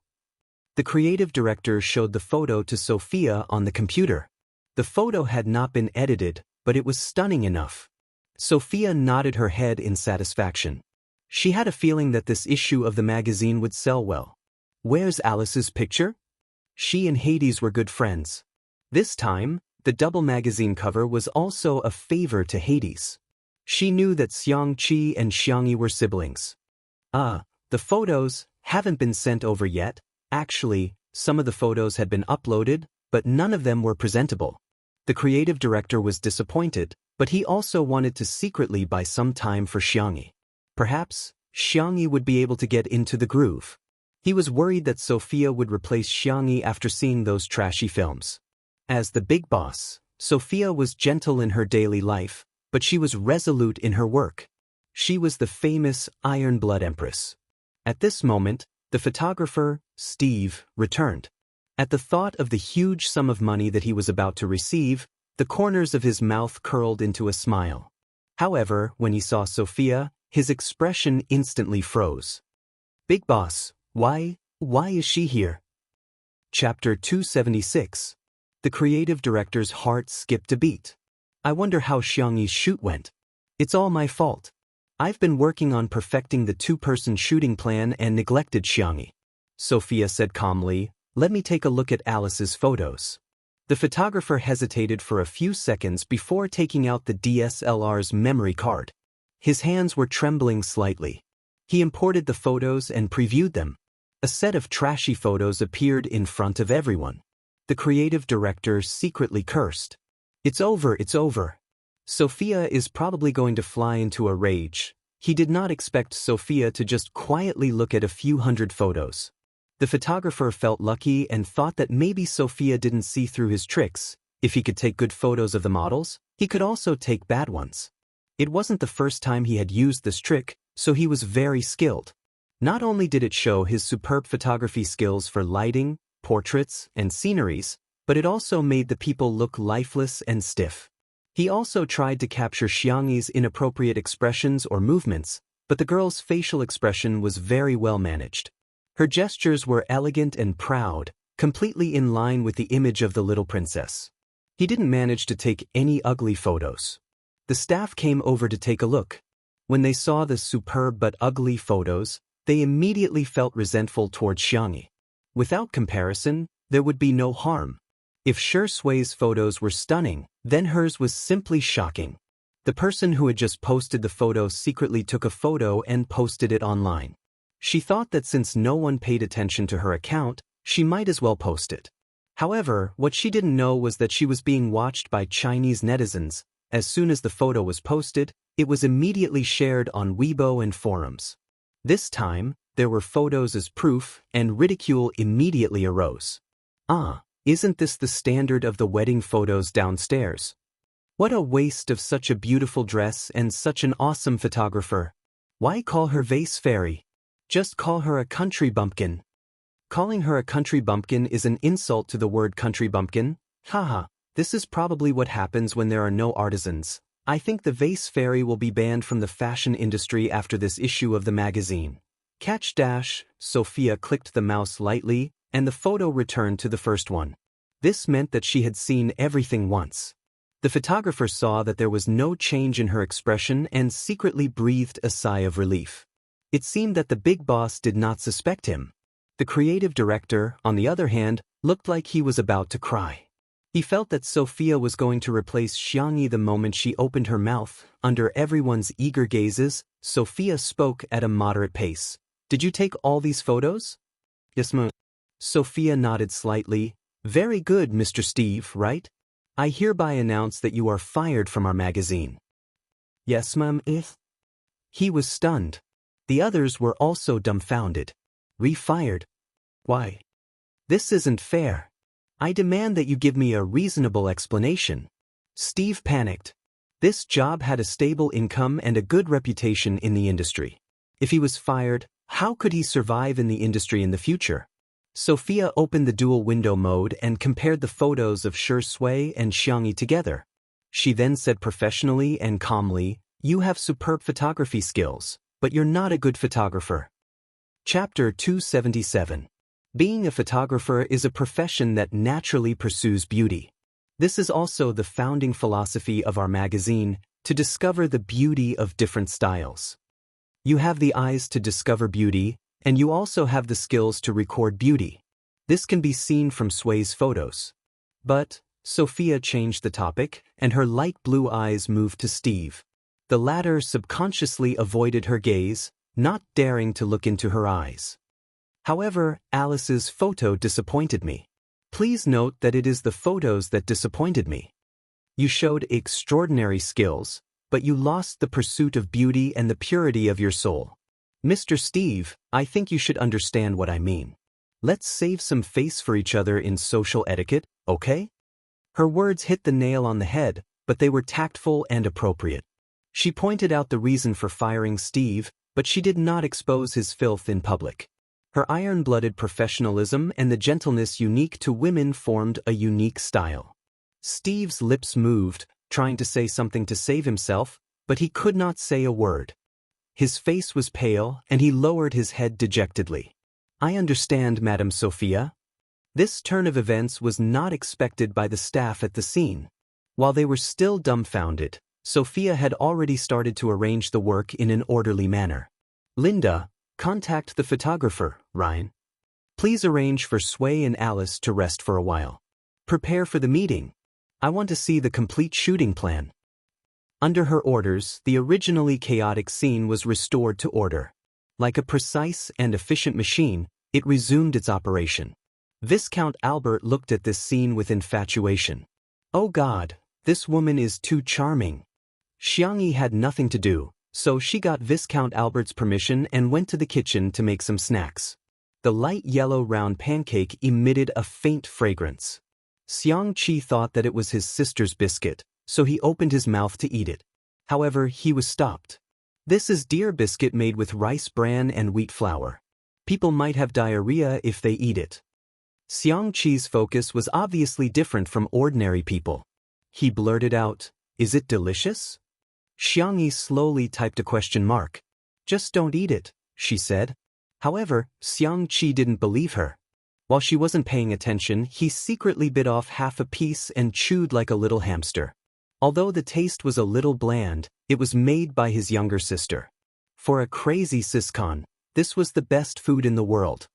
The creative director showed the photo to Sophia on the computer. The photo had not been edited, but it was stunning enough. Sophia nodded her head in satisfaction. She had a feeling that this issue of the magazine would sell well. Where's Alice's picture? She and Hades were good friends. This time, the double magazine cover was also a favor to Hades. She knew that Xianxia and Xianxia were siblings. The photos haven't been sent over yet. Actually, some of the photos had been uploaded, but none of them were presentable. The creative director was disappointed, but he also wanted to secretly buy some time for Xianxia. Perhaps, Xianxia would be able to get into the groove. He was worried that Sophia would replace Xianxia after seeing those trashy films. As the big boss, Sophia was gentle in her daily life, but she was resolute in her work. She was the famous Iron Blood Empress. At this moment, the photographer, Steve, returned. At the thought of the huge sum of money that he was about to receive, the corners of his mouth curled into a smile. However, when he saw Sophia, his expression instantly froze. Big boss, why is she here? Chapter 276. The creative director's heart skipped a beat. I wonder how Xianxi's shoot went. It's all my fault. I've been working on perfecting the two-person shooting plan and neglected Xianxia. Sophia said calmly, let me take a look at Alice's photos. The photographer hesitated for a few seconds before taking out the DSLR's memory card. His hands were trembling slightly. He imported the photos and previewed them. A set of trashy photos appeared in front of everyone. The creative director secretly cursed. It's over. Sophia is probably going to fly into a rage. He did not expect Sophia to just quietly look at a few hundred photos. The photographer felt lucky and thought that maybe Sophia didn't see through his tricks. If he could take good photos of the models, he could also take bad ones. It wasn't the first time he had used this trick, so he was very skilled. Not only did it show his superb photography skills for lighting, portraits, and sceneries, but it also made the people look lifeless and stiff. He also tried to capture Xianxi's inappropriate expressions or movements, but the girl's facial expression was very well managed. Her gestures were elegant and proud, completely in line with the image of the little princess. He didn't manage to take any ugly photos. The staff came over to take a look. When they saw the superb but ugly photos, they immediately felt resentful towards Xianxia. Without comparison, there would be no harm. If Shui's photos were stunning, then hers was simply shocking. The person who had just posted the photo secretly took a photo and posted it online. She thought that since no one paid attention to her account, she might as well post it. However, what she didn't know was that she was being watched by Chinese netizens. As soon as the photo was posted, it was immediately shared on Weibo and forums. This time, there were photos as proof, and ridicule immediately arose. Isn't this the standard of the wedding photos downstairs? What a waste of such a beautiful dress and such an awesome photographer. Why call her vase fairy? Just call her a country bumpkin. Calling her a country bumpkin is an insult to the word country bumpkin. Haha, this is probably what happens when there are no artisans. I think the vase fairy will be banned from the fashion industry after this issue of the magazine. Sophia clicked the mouse lightly, and the photo returned to the first one. This meant that she had seen everything once. The photographer saw that there was no change in her expression and secretly breathed a sigh of relief. It seemed that the big boss did not suspect him. The creative director, on the other hand, looked like he was about to cry. He felt that Sophia was going to replace Xianxia the moment she opened her mouth. Under everyone's eager gazes, Sophia spoke at a moderate pace. Did you take all these photos? Yes, ma'am. Sophia nodded slightly. Very good, Mr. Steve, right? I hereby announce that you are fired from our magazine. Yes, ma'am. He was stunned. The others were also dumbfounded. Re-fired? Why? This isn't fair. I demand that you give me a reasonable explanation. Steve panicked. This job had a stable income and a good reputation in the industry. If he was fired, how could he survive in the industry in the future? Sophia opened the dual window mode and compared the photos of Shui and Xianxia together. She then said professionally and calmly, "You have superb photography skills, but you're not a good photographer." Chapter 277. Being a photographer is a profession that naturally pursues beauty. This is also the founding philosophy of our magazine, to discover the beauty of different styles. You have the eyes to discover beauty, and you also have the skills to record beauty. This can be seen from Sway's photos. But Sophia changed the topic, and her light blue eyes moved to Steve. The latter subconsciously avoided her gaze, not daring to look into her eyes. However, Alice's photo disappointed me. Please note that it is the photos that disappointed me. You showed extraordinary skills, but you lost the pursuit of beauty and the purity of your soul. Mr. Steve, I think you should understand what I mean. Let's save some face for each other in social etiquette, okay? Her words hit the nail on the head, but they were tactful and appropriate. She pointed out the reason for firing Steve, but she did not expose his filth in public. Her iron-blooded professionalism and the gentleness unique to women formed a unique style. Steve's lips moved, trying to say something to save himself, but he could not say a word. His face was pale, and he lowered his head dejectedly. I understand, Madam Sophia. This turn of events was not expected by the staff at the scene. While they were still dumbfounded, Sophia had already started to arrange the work in an orderly manner. Linda, contact the photographer, Ryan. Please arrange for Sway and Alice to rest for a while. Prepare for the meeting. I want to see the complete shooting plan. Under her orders, the originally chaotic scene was restored to order. Like a precise and efficient machine, it resumed its operation. Viscount Albert looked at this scene with infatuation. Oh God, this woman is too charming. Xianxia had nothing to do, so she got Viscount Albert's permission and went to the kitchen to make some snacks. The light yellow round pancake emitted a faint fragrance. Xianxia thought that it was his sister's biscuit, so he opened his mouth to eat it. However, he was stopped. This is deer biscuit made with rice bran and wheat flour. People might have diarrhea if they eat it. Xianxia's focus was obviously different from ordinary people. He blurted out, "Is it delicious?" Xianxia slowly typed a question mark. "Just don't eat it," she said. However, Xianxia didn't believe her. While she wasn't paying attention, he secretly bit off half a piece and chewed like a little hamster. Although the taste was a little bland, it was made by his younger sister. For a crazy siscon, this was the best food in the world.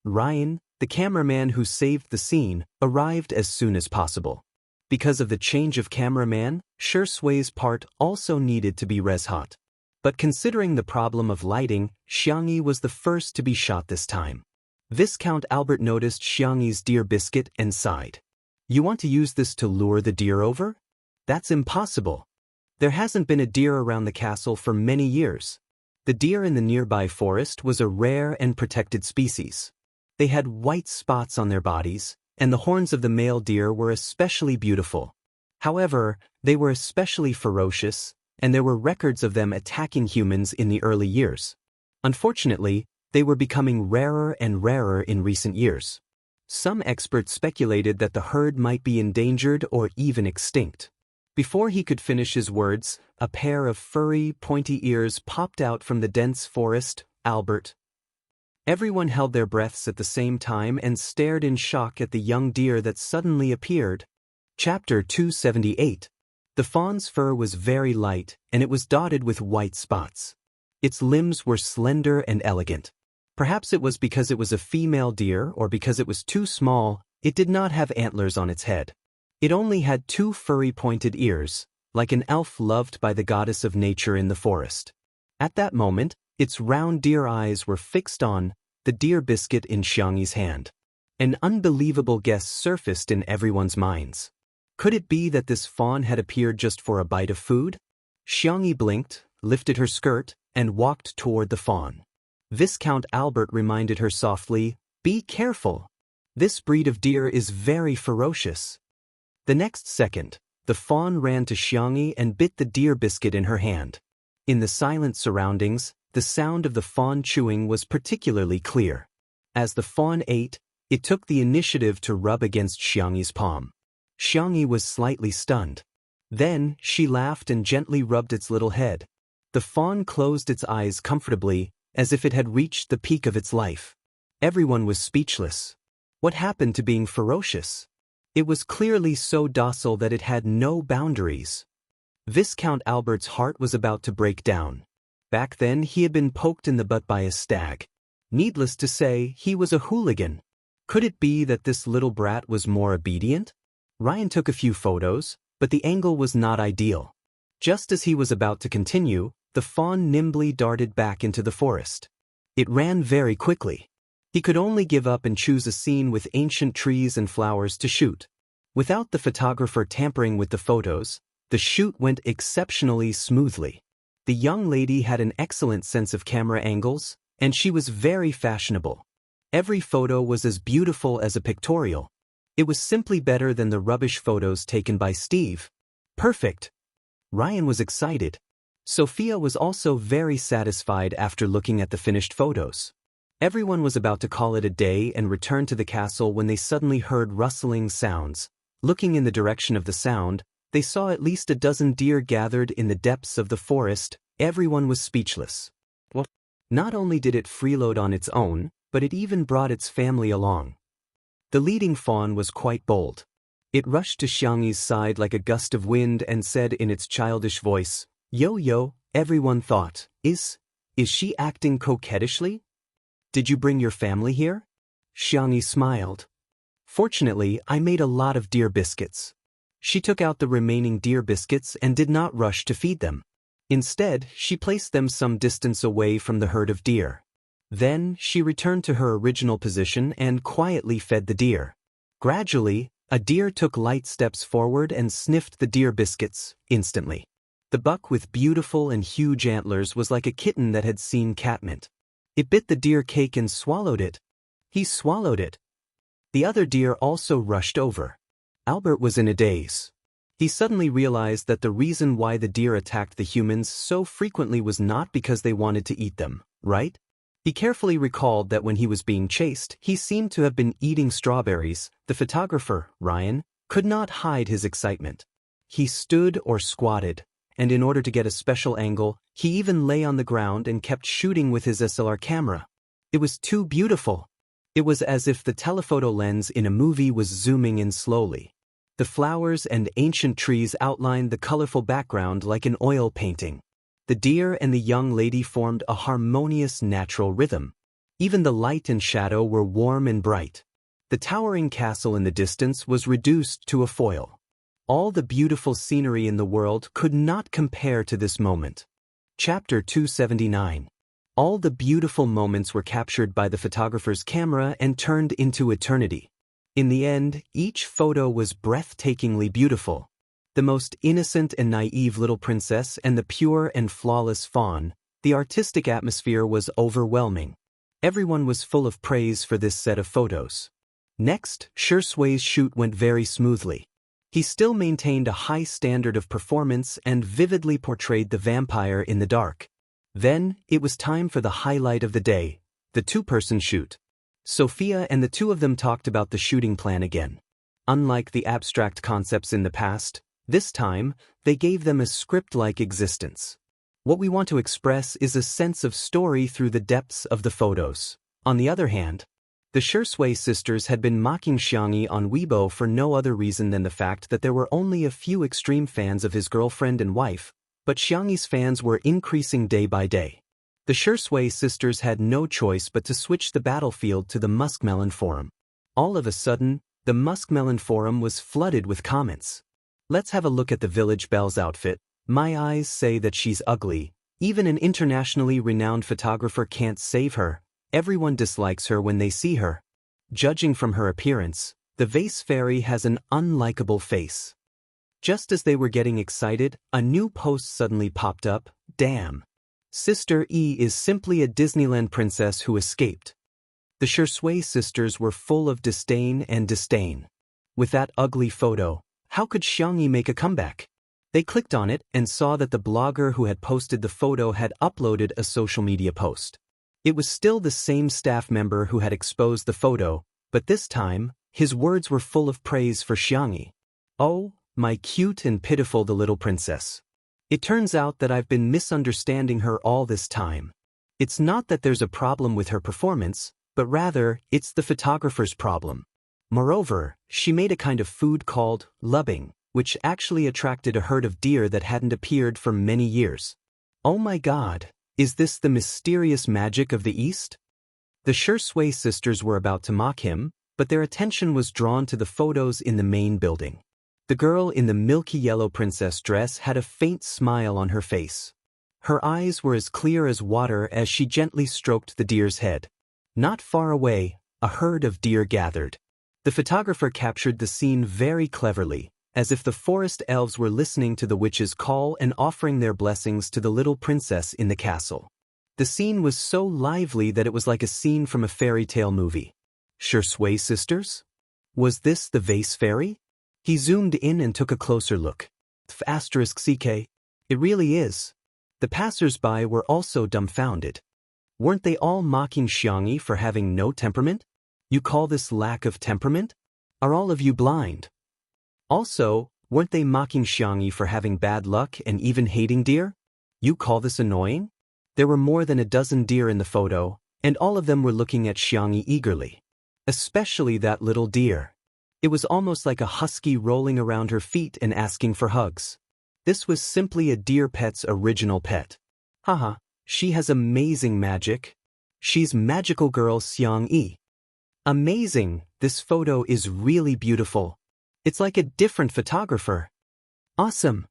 Ryan, the cameraman who saved the scene, arrived as soon as possible. Because of the change of cameraman, Sway's part also needed to be res-hot. But considering the problem of lighting, Xianxia was the first to be shot this time. Viscount Albert noticed Xianxia's deer biscuit and sighed. "You want to use this to lure the deer over? That's impossible. There hasn't been a deer around the castle for many years. The deer in the nearby forest was a rare and protected species. They had white spots on their bodies, and the horns of the male deer were especially beautiful. However, they were especially ferocious, and there were records of them attacking humans in the early years. Unfortunately, they were becoming rarer and rarer in recent years. Some experts speculated that the herd might be endangered or even extinct." Before he could finish his words, a pair of furry, pointy ears popped out from the dense forest. "Albert." Everyone held their breaths at the same time and stared in shock at the young deer that suddenly appeared. Chapter 278. The fawn's fur was very light, and it was dotted with white spots. Its limbs were slender and elegant. Perhaps it was because it was a female deer or because it was too small, it did not have antlers on its head. It only had two furry pointed ears, like an elf loved by the goddess of nature in the forest. At that moment, its round deer eyes were fixed on the deer biscuit in Xianxia's hand. An unbelievable guess surfaced in everyone's minds. Could it be that this fawn had appeared just for a bite of food? Xianxia blinked, lifted her skirt, and walked toward the fawn. Viscount Albert reminded her softly, "Be careful. This breed of deer is very ferocious." The next second, the fawn ran to Xianxia and bit the deer biscuit in her hand. In the silent surroundings, the sound of the fawn chewing was particularly clear. As the fawn ate, it took the initiative to rub against Xianxia's palm. Xianxia was slightly stunned. Then, she laughed and gently rubbed its little head. The fawn closed its eyes comfortably, as if it had reached the peak of its life. Everyone was speechless. What happened to being ferocious? It was clearly so docile that it had no boundaries. Viscount Albert's heart was about to break down. Back then he had been poked in the butt by a stag. Needless to say, he was a hooligan. Could it be that this little brat was more obedient? Ryan took a few photos, but the angle was not ideal. Just as he was about to continue, the fawn nimbly darted back into the forest. It ran very quickly. He could only give up and choose a scene with ancient trees and flowers to shoot. Without the photographer tampering with the photos, the shoot went exceptionally smoothly. The young lady had an excellent sense of camera angles, and she was very fashionable. Every photo was as beautiful as a pictorial. It was simply better than the rubbish photos taken by Steve. Perfect! Ryan was excited. Sophia was also very satisfied after looking at the finished photos. Everyone was about to call it a day and return to the castle when they suddenly heard rustling sounds. Looking in the direction of the sound, they saw at least a dozen deer gathered in the depths of the forest. Everyone was speechless. What? Not only did it freeload on its own, but it even brought its family along. The leading fawn was quite bold. It rushed to Xianxi's side like a gust of wind and said in its childish voice, "Yo, everyone thought, is she acting coquettishly? Did you bring your family here?" Xianxi smiled. "Fortunately, I made a lot of deer biscuits." She took out the remaining deer biscuits and did not rush to feed them. Instead, she placed them some distance away from the herd of deer. Then, she returned to her original position and quietly fed the deer. Gradually, a deer took light steps forward and sniffed the deer biscuits, instantly. The buck with beautiful and huge antlers was like a kitten that had seen catmint. It bit the deer cake and swallowed it. He swallowed it. The other deer also rushed over. Albert was in a daze. He suddenly realized that the reason why the deer attacked the humans so frequently was not because they wanted to eat them, right? He carefully recalled that when he was being chased, he seemed to have been eating strawberries. The photographer, Ryan, could not hide his excitement. He stood or squatted, and in order to get a special angle, he even lay on the ground and kept shooting with his SLR camera. It was too beautiful. It was as if the telephoto lens in a movie was zooming in slowly. The flowers and ancient trees outlined the colorful background like an oil painting. The deer and the young lady formed a harmonious natural rhythm. Even the light and shadow were warm and bright. The towering castle in the distance was reduced to a foil. All the beautiful scenery in the world could not compare to this moment. Chapter 279. All the beautiful moments were captured by the photographer's camera and turned into eternity. In the end, each photo was breathtakingly beautiful. The most innocent and naive little princess and the pure and flawless fawn. The artistic atmosphere was overwhelming. Everyone was full of praise for this set of photos. Next, Xianxi's shoot went very smoothly. He still maintained a high standard of performance and vividly portrayed the vampire in the dark. Then, it was time for the highlight of the day, the two-person shoot. Sophia and the two of them talked about the shooting plan again. Unlike the abstract concepts in the past, this time, they gave them a script-like existence. What we want to express is a sense of story through the depths of the photos. On the other hand, the Xianxia sisters had been mocking Xianxi on Weibo for no other reason than the fact that there were only a few extreme fans of his girlfriend and wife, but Xianxi's fans were increasing day by day. The Xianxia sisters had no choice but to switch the battlefield to the Muskmelon forum. All of a sudden, the Muskmelon forum was flooded with comments. "Let's have a look at the village belle's outfit. My eyes say that she's ugly. Even an internationally renowned photographer can't save her. Everyone dislikes her when they see her. Judging from her appearance, the vase fairy has an unlikable face." Just as they were getting excited, a new post suddenly popped up. "Damn. Sister E is simply a Disneyland princess who escaped." The Xianxia sisters were full of disdain and disdain. With that ugly photo, how could Xianxi make a comeback? They clicked on it and saw that the blogger who had posted the photo had uploaded a social media post. It was still the same staff member who had exposed the photo, but this time, his words were full of praise for Xianxi. "Oh, my cute and pitiful the little princess. It turns out that I've been misunderstanding her all this time. It's not that there's a problem with her performance, but rather, it's the photographer's problem. Moreover, she made a kind of food called lubbing, which actually attracted a herd of deer that hadn't appeared for many years. Oh my God, is this the mysterious magic of the East? The Shui sisters were about to mock him, but their attention was drawn to the photos in the main building. The girl in the milky yellow princess dress had a faint smile on her face. Her eyes were as clear as water as she gently stroked the deer's head. Not far away, a herd of deer gathered. The photographer captured the scene very cleverly, as if the forest elves were listening to the witch's call and offering their blessings to the little princess in the castle. The scene was so lively that it was like a scene from a fairy tale movie. Shui sisters? Was this the vase fairy? He zoomed in and took a closer look. *CK. It really is. The passers-by were also dumbfounded. Weren't they all mocking Xianxia for having no temperament? You call this lack of temperament? Are all of you blind? Also, weren't they mocking Xianxia for having bad luck and even hating deer? You call this annoying? There were more than a dozen deer in the photo, and all of them were looking at Xianxia eagerly. Especially that little deer. It was almost like a husky rolling around her feet and asking for hugs. This was simply a deer pet's original pet. Haha, she has amazing magic. She's magical girl Xianxia. Amazing, this photo is really beautiful. It's like a different photographer. Awesome.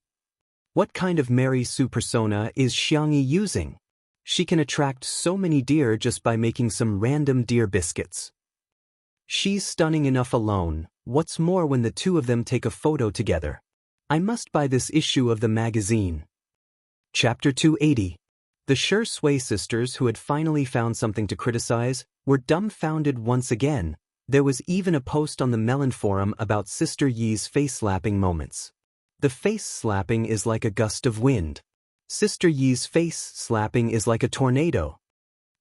What kind of Mary Sue persona is Xianxia using? She can attract so many deer just by making some random deer biscuits. She's stunning enough alone, what's more when the two of them take a photo together. I must buy this issue of the magazine. Chapter 280. The Shui sisters, who had finally found something to criticize, were dumbfounded once again. There was even a post on the Melon forum about Sister Yi's face-slapping moments. The face-slapping is like a gust of wind. Sister Yi's face-slapping is like a tornado.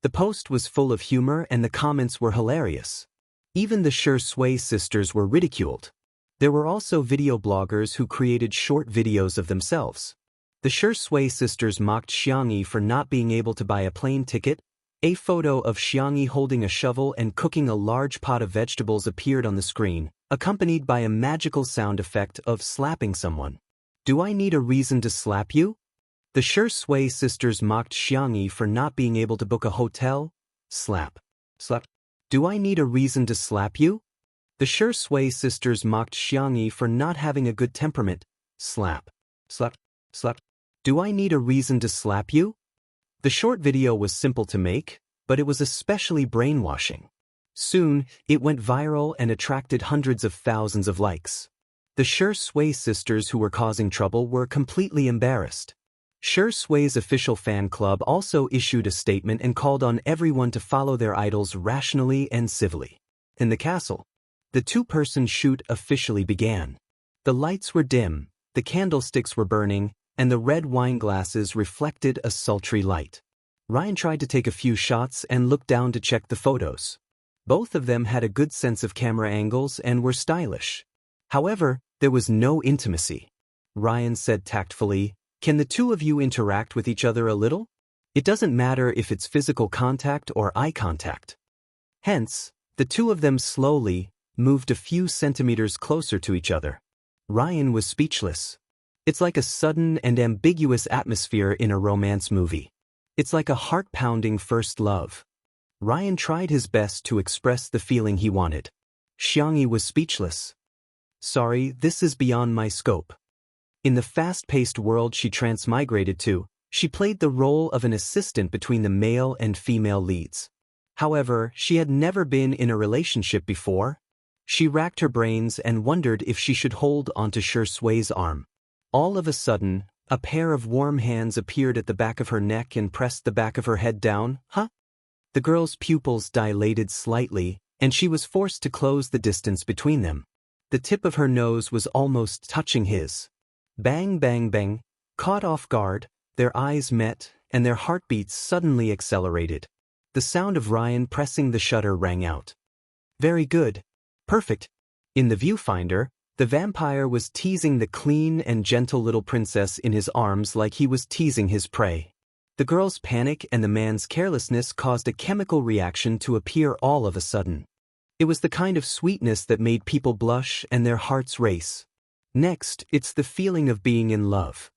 The post was full of humor and the comments were hilarious. Even the Shui sisters were ridiculed. There were also video bloggers who created short videos of themselves. The Shui sisters mocked Xianxia for not being able to buy a plane ticket. A photo of Xianxia holding a shovel and cooking a large pot of vegetables appeared on the screen, accompanied by a magical sound effect of slapping someone. Do I need a reason to slap you? The Shui sisters mocked Xianxia for not being able to book a hotel. Slap. Slap. Do I need a reason to slap you? The Shui sisters mocked Xianxia for not having a good temperament. Slap. Slap. Slap. Do I need a reason to slap you? The short video was simple to make, but it was especially brainwashing. Soon, it went viral and attracted hundreds of thousands of likes. The Shui sisters who were causing trouble were completely embarrassed. Shui's official fan club also issued a statement and called on everyone to follow their idols rationally and civilly. In the castle, the two-person shoot officially began. The lights were dim, the candlesticks were burning, and the red wine glasses reflected a sultry light. Ryan tried to take a few shots and looked down to check the photos. Both of them had a good sense of camera angles and were stylish. However, there was no intimacy. Ryan said tactfully, "Can the two of you interact with each other a little? It doesn't matter if it's physical contact or eye contact." Hence, the two of them slowly moved a few centimeters closer to each other. Ryan was speechless. It's like a sudden and ambiguous atmosphere in a romance movie. It's like a heart-pounding first love. Ryan tried his best to express the feeling he wanted. Xianxia was speechless. "Sorry, this is beyond my scope." In the fast-paced world she transmigrated to, she played the role of an assistant between the male and female leads. However, she had never been in a relationship before. She racked her brains and wondered if she should hold onto Shui's arm. All of a sudden, a pair of warm hands appeared at the back of her neck and pressed the back of her head down. Huh? The girl's pupils dilated slightly, and she was forced to close the distance between them. The tip of her nose was almost touching his. Bang, bang, bang. Caught off guard, their eyes met, and their heartbeats suddenly accelerated. The sound of Ryan pressing the shutter rang out. Very good. Perfect. In the viewfinder, the vampire was teasing the clean and gentle little princess in his arms like he was teasing his prey. The girl's panic and the man's carelessness caused a chemical reaction to appear all of a sudden. It was the kind of sweetness that made people blush and their hearts race. Next, it's the feeling of being in love.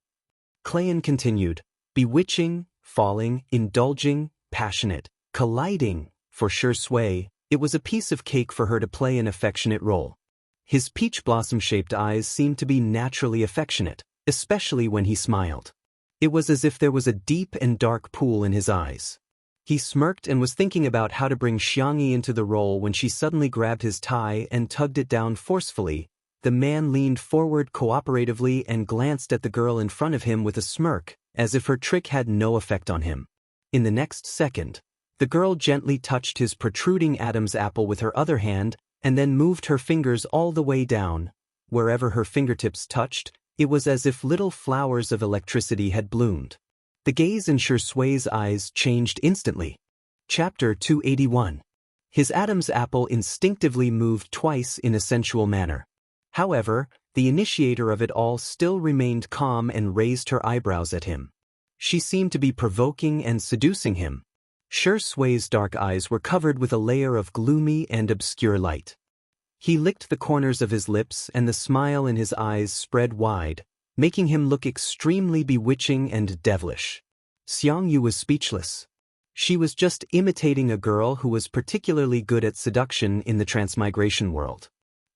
Clayton continued, bewitching, falling, indulging, passionate, colliding. For Shui, it was a piece of cake for her to play an affectionate role. His peach blossom-shaped eyes seemed to be naturally affectionate, especially when he smiled. It was as if there was a deep and dark pool in his eyes. He smirked and was thinking about how to bring Xianxia into the role when she suddenly grabbed his tie and tugged it down forcefully. The man leaned forward cooperatively and glanced at the girl in front of him with a smirk, as if her trick had no effect on him. In the next second, the girl gently touched his protruding Adam's apple with her other hand and then moved her fingers all the way down. Wherever her fingertips touched, it was as if little flowers of electricity had bloomed. The gaze in Shui's eyes changed instantly. Chapter 281. His Adam's apple instinctively moved twice in a sensual manner. However, the initiator of it all still remained calm and raised her eyebrows at him. She seemed to be provoking and seducing him. Shui's dark eyes were covered with a layer of gloomy and obscure light. He licked the corners of his lips and the smile in his eyes spread wide, making him look extremely bewitching and devilish. Xianxia was speechless. She was just imitating a girl who was particularly good at seduction in the transmigration world.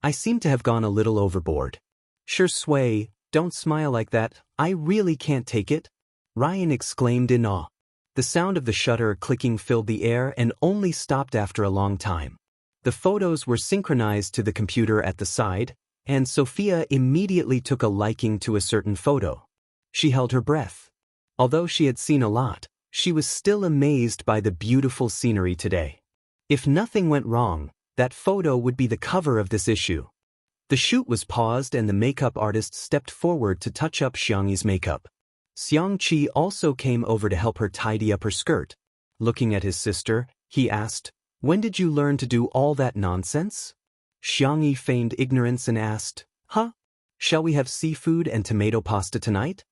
I seem to have gone a little overboard. Shui, don't smile like that, I really can't take it. Ryan exclaimed in awe. The sound of the shutter clicking filled the air and only stopped after a long time. The photos were synchronized to the computer at the side, and Sophia immediately took a liking to a certain photo. She held her breath. Although she had seen a lot, she was still amazed by the beautiful scenery today. If nothing went wrong, that photo would be the cover of this issue. The shoot was paused and the makeup artist stepped forward to touch up Xianxia's makeup. Xianxia also came over to help her tidy up her skirt. Looking at his sister, he asked, "When did you learn to do all that nonsense?" Xianxia feigned ignorance and asked, "Huh? Shall we have seafood and tomato pasta tonight?"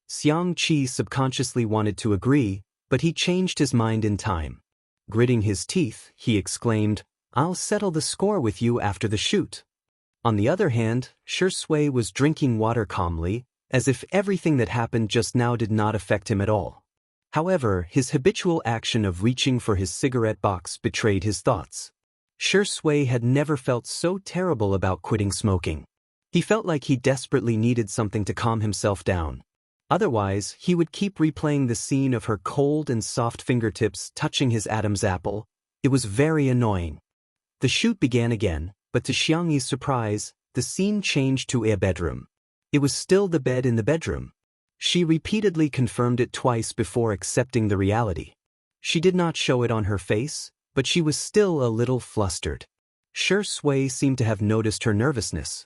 Xianxia subconsciously wanted to agree, but he changed his mind in time. Gritting his teeth, he exclaimed, "I'll settle the score with you after the shoot." On the other hand, Shui was drinking water calmly, as if everything that happened just now did not affect him at all. However, his habitual action of reaching for his cigarette box betrayed his thoughts. Shui had never felt so terrible about quitting smoking. He felt like he desperately needed something to calm himself down. Otherwise, he would keep replaying the scene of her cold and soft fingertips touching his Adam's apple. It was very annoying. The shoot began again, but to Xianxia's surprise, the scene changed to a bedroom. It was still the bed in the bedroom. She repeatedly confirmed it twice before accepting the reality. She did not show it on her face, but she was still a little flustered. Shui seemed to have noticed her nervousness.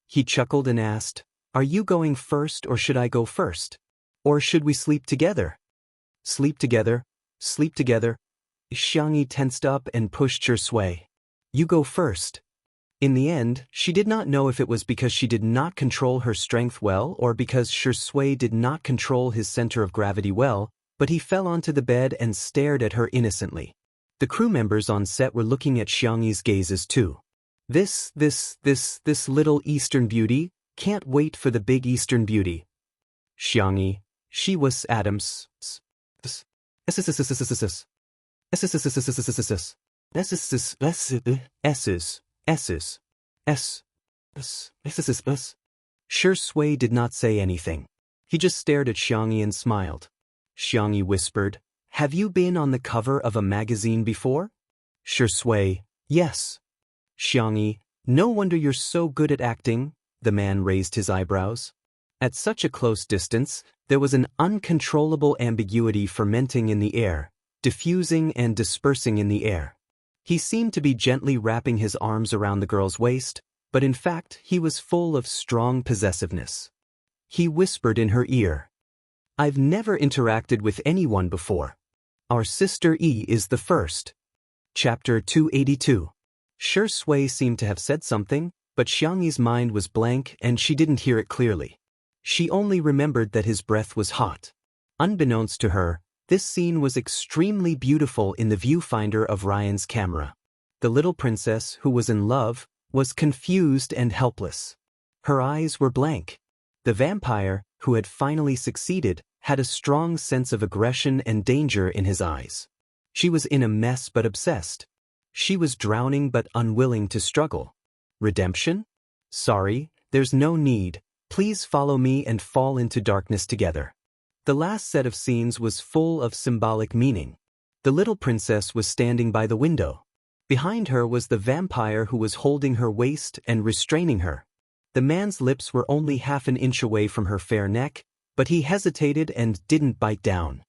He chuckled and asked, "Are you going first or should I go first? Or should we sleep together?" "Sleep together, sleep together." Xianxia tensed up and pushed Shui. "You go first." In the end, she did not know if it was because she did not control her strength well or because Shui did not control his center of gravity well, but he fell onto the bed and stared at her innocently. The crew members on set were looking at Xianxia's gazes too. This little Eastern beauty can't wait for the big Eastern beauty. Xianxia, she was Adams. Shui did not say anything. He just stared at Xianxia and smiled. Xianxia whispered, "Have you been on the cover of a magazine before?" Shui, "Yes." Xianxia, "No wonder you're so good at acting." The man raised his eyebrows. At such a close distance, there was an uncontrollable ambiguity fermenting in the air, diffusing and dispersing in the air. He seemed to be gently wrapping his arms around the girl's waist, but in fact he was full of strong possessiveness. He whispered in her ear, "I've never interacted with anyone before. Our sister E is the first." Chapter 282. Shui seemed to have said something, but Xianxia's mind was blank and she didn't hear it clearly. She only remembered that his breath was hot. Unbeknownst to her, this scene was extremely beautiful in the viewfinder of Ryan's camera. The little princess, who was in love, was confused and helpless. Her eyes were blank. The vampire, who had finally succeeded, had a strong sense of aggression and danger in his eyes. She was in a mess but obsessed. She was drowning but unwilling to struggle. Redemption? Sorry, there's no need. Please follow me and fall into darkness together. The last set of scenes was full of symbolic meaning. The little princess was standing by the window. Behind her was the vampire who was holding her waist and restraining her. The man's lips were only half an inch away from her fair neck, but he hesitated and didn't bite down.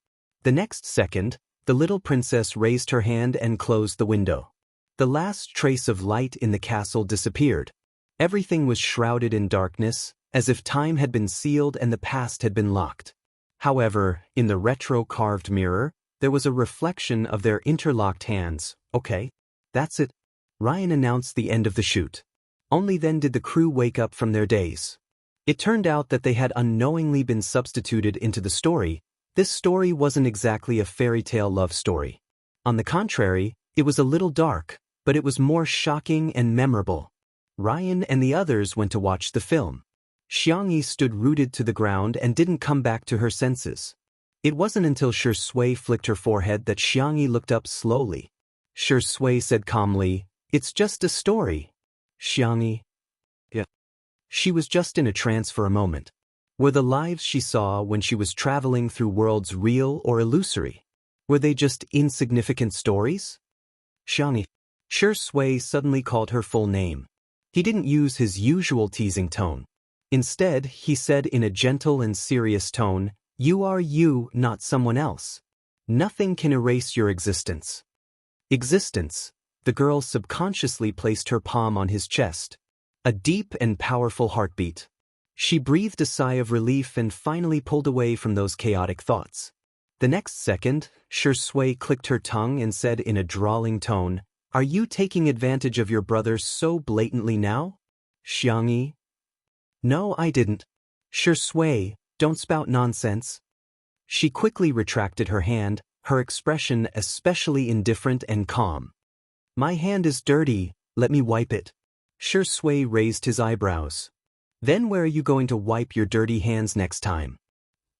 The next second, the little princess raised her hand and closed the window. The last trace of light in the castle disappeared. Everything was shrouded in darkness, as if time had been sealed and the past had been locked. However, in the retro-carved mirror, there was a reflection of their interlocked hands. Okay, that's it. Ryan announced the end of the shoot. Only then did the crew wake up from their daze. It turned out that they had unknowingly been substituted into the story. This story wasn't exactly a fairy tale love story. On the contrary, it was a little dark, but it was more shocking and memorable. Ryan and the others went to watch the film. Xianxia stood rooted to the ground and didn't come back to her senses. It wasn't until Shui flicked her forehead that Xianxia looked up slowly. Shui said calmly, "It's just a story." Xianxia. Yeah. She was just in a trance for a moment. Were the lives she saw when she was traveling through worlds real or illusory? Were they just insignificant stories? Xianxia. Shui suddenly called her full name. He didn't use his usual teasing tone. Instead, he said in a gentle and serious tone, "You are you, not someone else. Nothing can erase your existence." Existence. The girl subconsciously placed her palm on his chest. A deep and powerful heartbeat. She breathed a sigh of relief and finally pulled away from those chaotic thoughts. The next second, Shui clicked her tongue and said in a drawling tone, "Are you taking advantage of your brother so blatantly now?" Xianxia. "No, I didn't." Shui, don't spout nonsense. She quickly retracted her hand, her expression especially indifferent and calm. "My hand is dirty, let me wipe it." Shui raised his eyebrows. "Then where are you going to wipe your dirty hands next time?"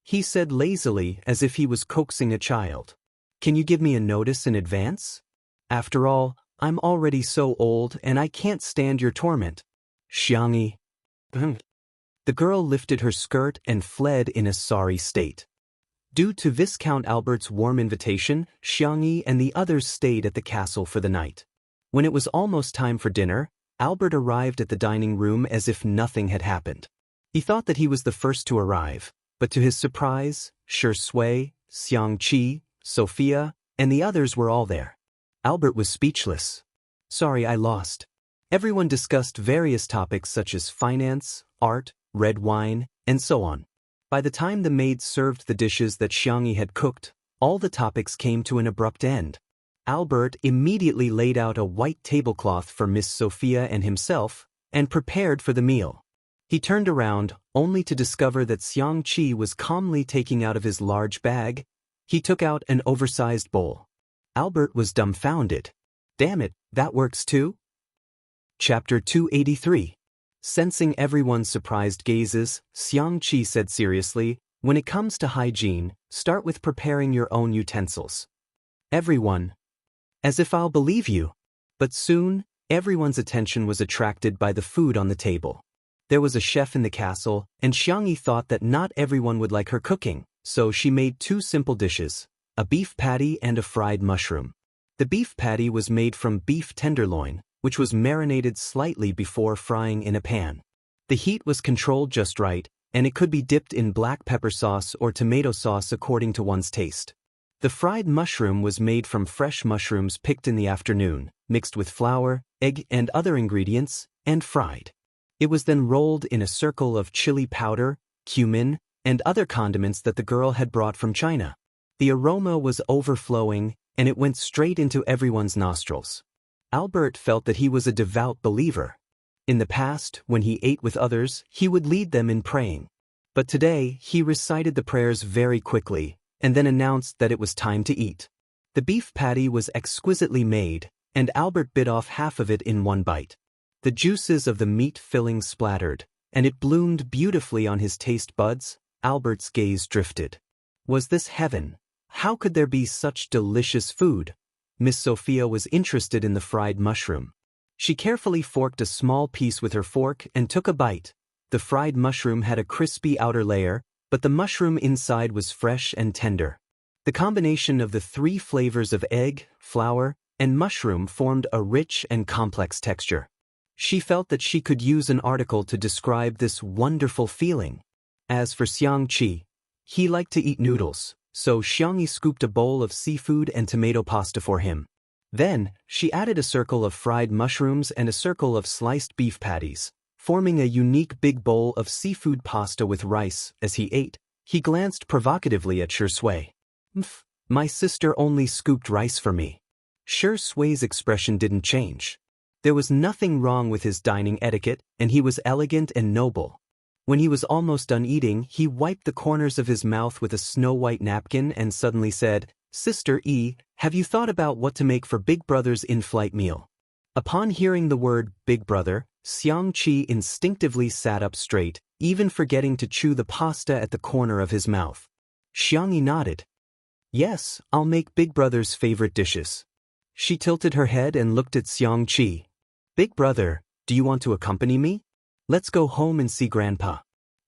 He said lazily, as if he was coaxing a child. "Can you give me a notice in advance? After all, I'm already so old and I can't stand your torment." Xianxia. The girl lifted her skirt and fled in a sorry state. Due to Viscount Albert's warm invitation, Xianxia and the others stayed at the castle for the night. When it was almost time for dinner, Albert arrived at the dining room as if nothing had happened. He thought that he was the first to arrive, but to his surprise, Shui, Xianxia, Sophia, and the others were all there. Albert was speechless. "Sorry, I lost." Everyone discussed various topics such as finance, art, red wine, and so on. By the time the maids served the dishes that Xianxia had cooked, all the topics came to an abrupt end. Albert immediately laid out a white tablecloth for Miss Sophia and himself, and prepared for the meal. He turned around, only to discover that Xianxia was calmly taking out of his large bag. He took out an oversized bowl. Albert was dumbfounded. "Damn it, that works too?" Chapter 283. Sensing everyone's surprised gazes, Xianxia said seriously, "When it comes to hygiene, start with preparing your own utensils." Everyone. "As if I'll believe you." But soon, everyone's attention was attracted by the food on the table. There was a chef in the castle, and Xianxia thought that not everyone would like her cooking, so she made two simple dishes, a beef patty and a fried mushroom. The beef patty was made from beef tenderloin, which was marinated slightly before frying in a pan. The heat was controlled just right, and it could be dipped in black pepper sauce or tomato sauce according to one's taste. The fried mushroom was made from fresh mushrooms picked in the afternoon, mixed with flour, egg, and other ingredients, and fried. It was then rolled in a circle of chili powder, cumin, and other condiments that the girl had brought from China. The aroma was overflowing, and it went straight into everyone's nostrils. Albert felt that he was a devout believer. In the past, when he ate with others, he would lead them in praying. But today, he recited the prayers very quickly, and then announced that it was time to eat. The beef patty was exquisitely made, and Albert bit off half of it in one bite. The juices of the meat filling splattered, and it bloomed beautifully on his taste buds. Albert's gaze drifted. Was this heaven? How could there be such delicious food? Miss Sophia was interested in the fried mushroom. She carefully forked a small piece with her fork and took a bite. The fried mushroom had a crispy outer layer, but the mushroom inside was fresh and tender. The combination of the 3 flavors of egg, flour, and mushroom formed a rich and complex texture. She felt that she could use an article to describe this wonderful feeling. As for Xianxia, he liked to eat noodles, so Xianxia scooped a bowl of seafood and tomato pasta for him. Then, she added a circle of fried mushrooms and a circle of sliced beef patties, forming a unique big bowl of seafood pasta with rice. As he ate, he glanced provocatively at Shui. My sister only scooped rice for me. Shui's expression didn't change. There was nothing wrong with his dining etiquette, and he was elegant and noble. When he was almost done eating, he wiped the corners of his mouth with a snow-white napkin and suddenly said, Sister E, have you thought about what to make for Big Brother's in-flight meal? Upon hearing the word Big Brother, Xianxia instinctively sat up straight, even forgetting to chew the pasta at the corner of his mouth. Xianxia nodded. Yes, I'll make Big Brother's favorite dishes. She tilted her head and looked at Xianxia. Big Brother, do you want to accompany me? Let's go home and see Grandpa.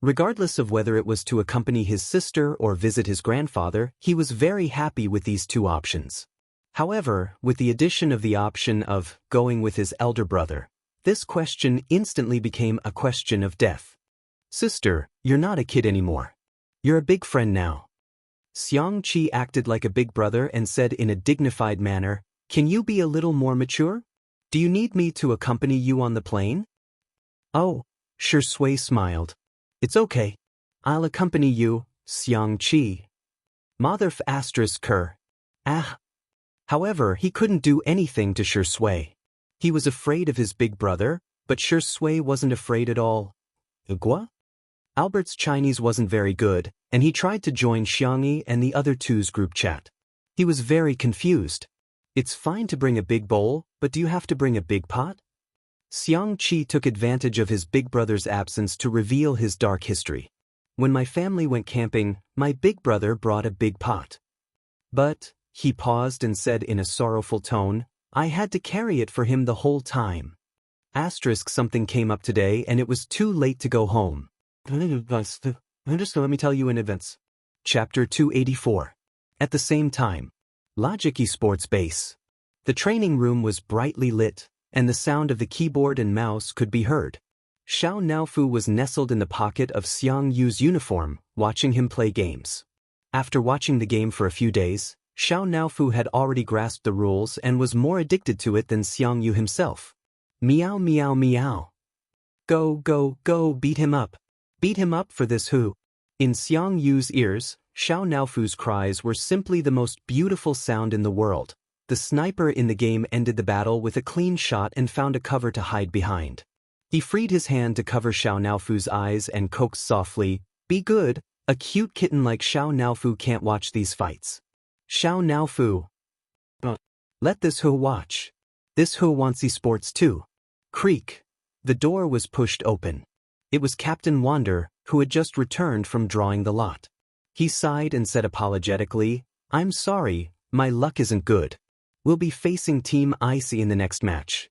Regardless of whether it was to accompany his sister or visit his grandfather, he was very happy with these 2 options. However, with the addition of the option of going with his elder brother, this question instantly became a question of death. Sister, you're not a kid anymore. You're a big friend now. Xianxia acted like a big brother and said in a dignified manner, Can you be a little more mature? Do you need me to accompany you on the plane? Oh, Shui smiled. It's okay. I'll accompany you, Xianxia. Motherf ***. However, he couldn't do anything to Shui. He was afraid of his big brother, but Shui wasn't afraid at all. Gua? Albert's Chinese wasn't very good, and he tried to join Xianxia and the other 2's group chat. He was very confused. It's fine to bring a big bowl, but do you have to bring a big pot? Xianxia took advantage of his big brother's absence to reveal his dark history. When my family went camping, my big brother brought a big pot. But, he paused and said in a sorrowful tone, I had to carry it for him the whole time. Something came up today and it was too late to go home. Just let me tell you in advance. Chapter 284. At the same time. Logic Esports Base. The training room was brightly lit, and the sound of the keyboard and mouse could be heard. Xiao Naofu was nestled in the pocket of Xiangyu's uniform, watching him play games. After watching the game for a few days, Xiao Naofu had already grasped the rules and was more addicted to it than Xiangyu himself. Meow meow meow. Go go go, beat him up. Beat him up for this who? In Xiangyu's ears, Xiao Naofu's cries were simply the most beautiful sound in the world. The sniper in the game ended the battle with a clean shot and found a cover to hide behind. He freed his hand to cover Xiao Naofu's eyes and coaxed softly, Be good, a cute kitten like Xiao Naofu can't watch these fights. Xiao Naofu. Let this who watch. This who wants esports too. Creak. The door was pushed open. It was Captain Wander, who had just returned from drawing the lot. He sighed and said apologetically, I'm sorry, my luck isn't good. We'll be facing Team Icy in the next match.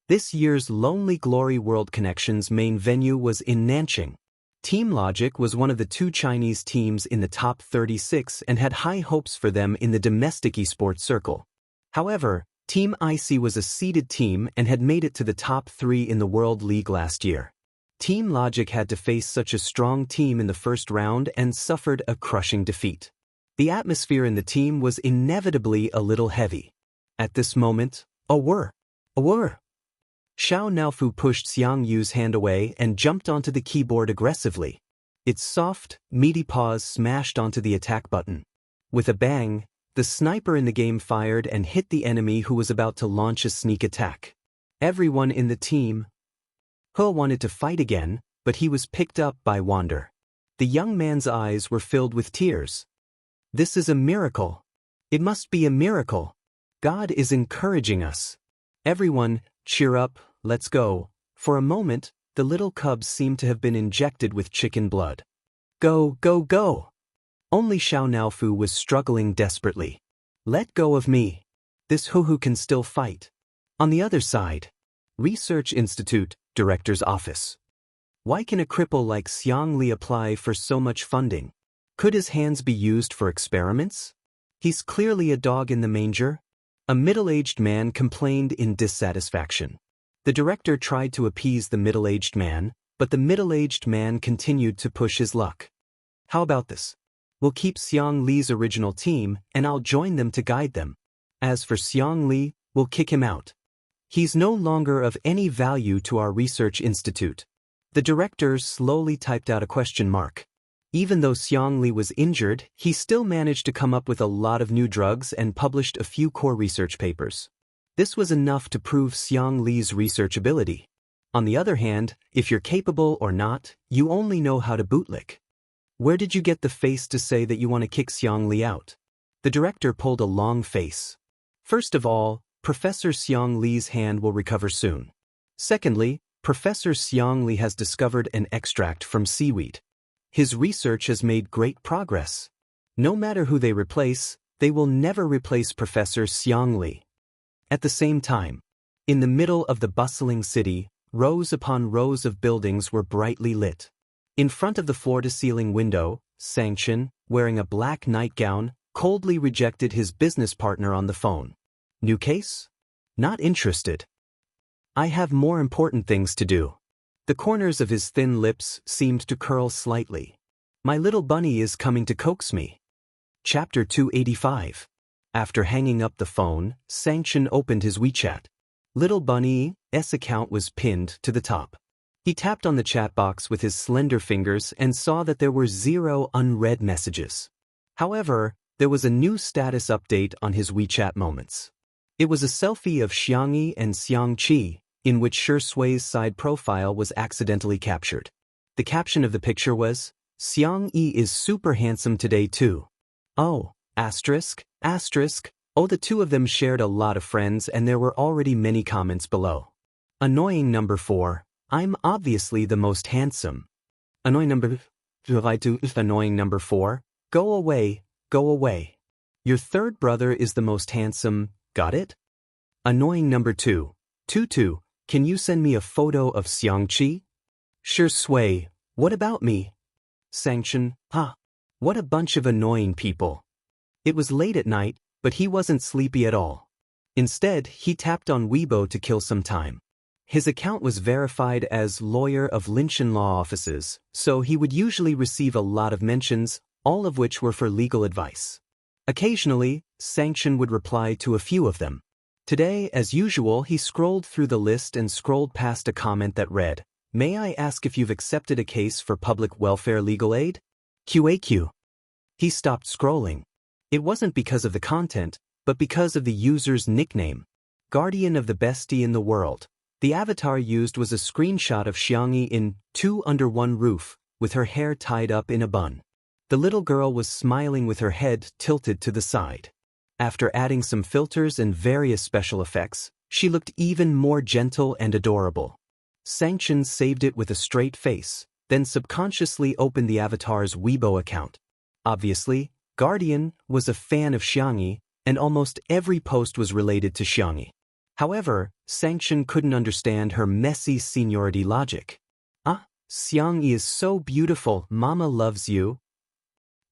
This year's Lonely Glory World Connections main venue was in Nanjing. Team Logic was one of the 2 Chinese teams in the top 36 and had high hopes for them in the domestic esports circle. However, Team Icy was a seeded team and had made it to the top 3 in the World League last year. Team Logic had to face such a strong team in the first round and suffered a crushing defeat. The atmosphere in the team was inevitably a little heavy. At this moment, a whir. Xiao Naofu pushed Xiangyu's hand away and jumped onto the keyboard aggressively. Its soft, meaty paws smashed onto the attack button. With a bang, the sniper in the game fired and hit the enemy who was about to launch a sneak attack. Everyone in the team wanted to fight again, but he was picked up by Wander. The young man's eyes were filled with tears. This is a miracle. It must be a miracle. God is encouraging us. Everyone, cheer up, let's go. For a moment, the little cubs seemed to have been injected with chicken blood. Go, go, go! Only Xiao Naofu was struggling desperately. Let go of me. This Huhu can still fight. On the other side, Research Institute, Director's Office. Why can a cripple like Xiangli apply for so much funding? Could his hands be used for experiments? He's clearly a dog in the manger. A middle-aged man complained in dissatisfaction. The director tried to appease the middle-aged man, but the middle-aged man continued to push his luck. How about this? We'll keep Xiang Li's original team, and I'll join them to guide them. As for Xiang Li, we'll kick him out. He's no longer of any value to our research institute. The director slowly typed out a question mark. Even though Xiang Li was injured, he still managed to come up with a lot of new drugs and published a few core research papers. This was enough to prove Xiang Li's research ability. On the other hand, if you're capable or not, you only know how to bootlick. Where did you get the face to say that you want to kick Xiang Li out? The director pulled a long face. First of all, Professor Xiang Li's hand will recover soon. Secondly, Professor Xiang Li has discovered an extract from seaweed. His research has made great progress. No matter who they replace, they will never replace Professor Xiang Li. At the same time, in the middle of the bustling city, rows upon rows of buildings were brightly lit. In front of the floor-to-ceiling window, Xianxia, wearing a black nightgown, coldly rejected his business partner on the phone. New case? Not interested. I have more important things to do. The corners of his thin lips seemed to curl slightly. My little bunny is coming to coax me. Chapter 285. After hanging up the phone, Xianxia opened his WeChat. Little Bunny's account was pinned to the top. He tapped on the chat box with his slender fingers and saw that there were 0 unread messages. However, there was a new status update on his WeChat moments. It was a selfie of Xiangyi and Xiangqi, in which Shui's side profile was accidentally captured. The caption of the picture was, Xiangyi is super handsome today too. Oh, asterisk, asterisk, oh, the two of them shared a lot of friends and there were already many comments below. Annoying number 4, I'm obviously the most handsome. Annoying number 4, go away, go away. Your third brother is the most handsome, got it? Annoying number 2, Tutu, can you send me a photo of Xiangqi? Shui, what about me? Xianxia, what a bunch of annoying people. It was late at night, but he wasn't sleepy at all. Instead, he tapped on Weibo to kill some time. His account was verified as lawyer of Linshan law offices, so he would usually receive a lot of mentions, all of which were for legal advice. Occasionally, Xianxia would reply to a few of them. Today, as usual, he scrolled through the list and scrolled past a comment that read, May I ask if you've accepted a case for public welfare legal aid? QAQ. He stopped scrolling. It wasn't because of the content, but because of the user's nickname. Guardian of the bestie in the world. The avatar used was a screenshot of Xiangyi in 2 Under One Roof, with her hair tied up in a bun. The little girl was smiling with her head tilted to the side. After adding some filters and various special effects, she looked even more gentle and adorable. Xianxia saved it with a straight face, then subconsciously opened the avatar's Weibo account. Obviously, Guardian was a fan of Xiangyi, and almost every post was related to Xiangyi. However, Xianxia couldn't understand her messy seniority logic. Xiangyi is so beautiful, Mama loves you.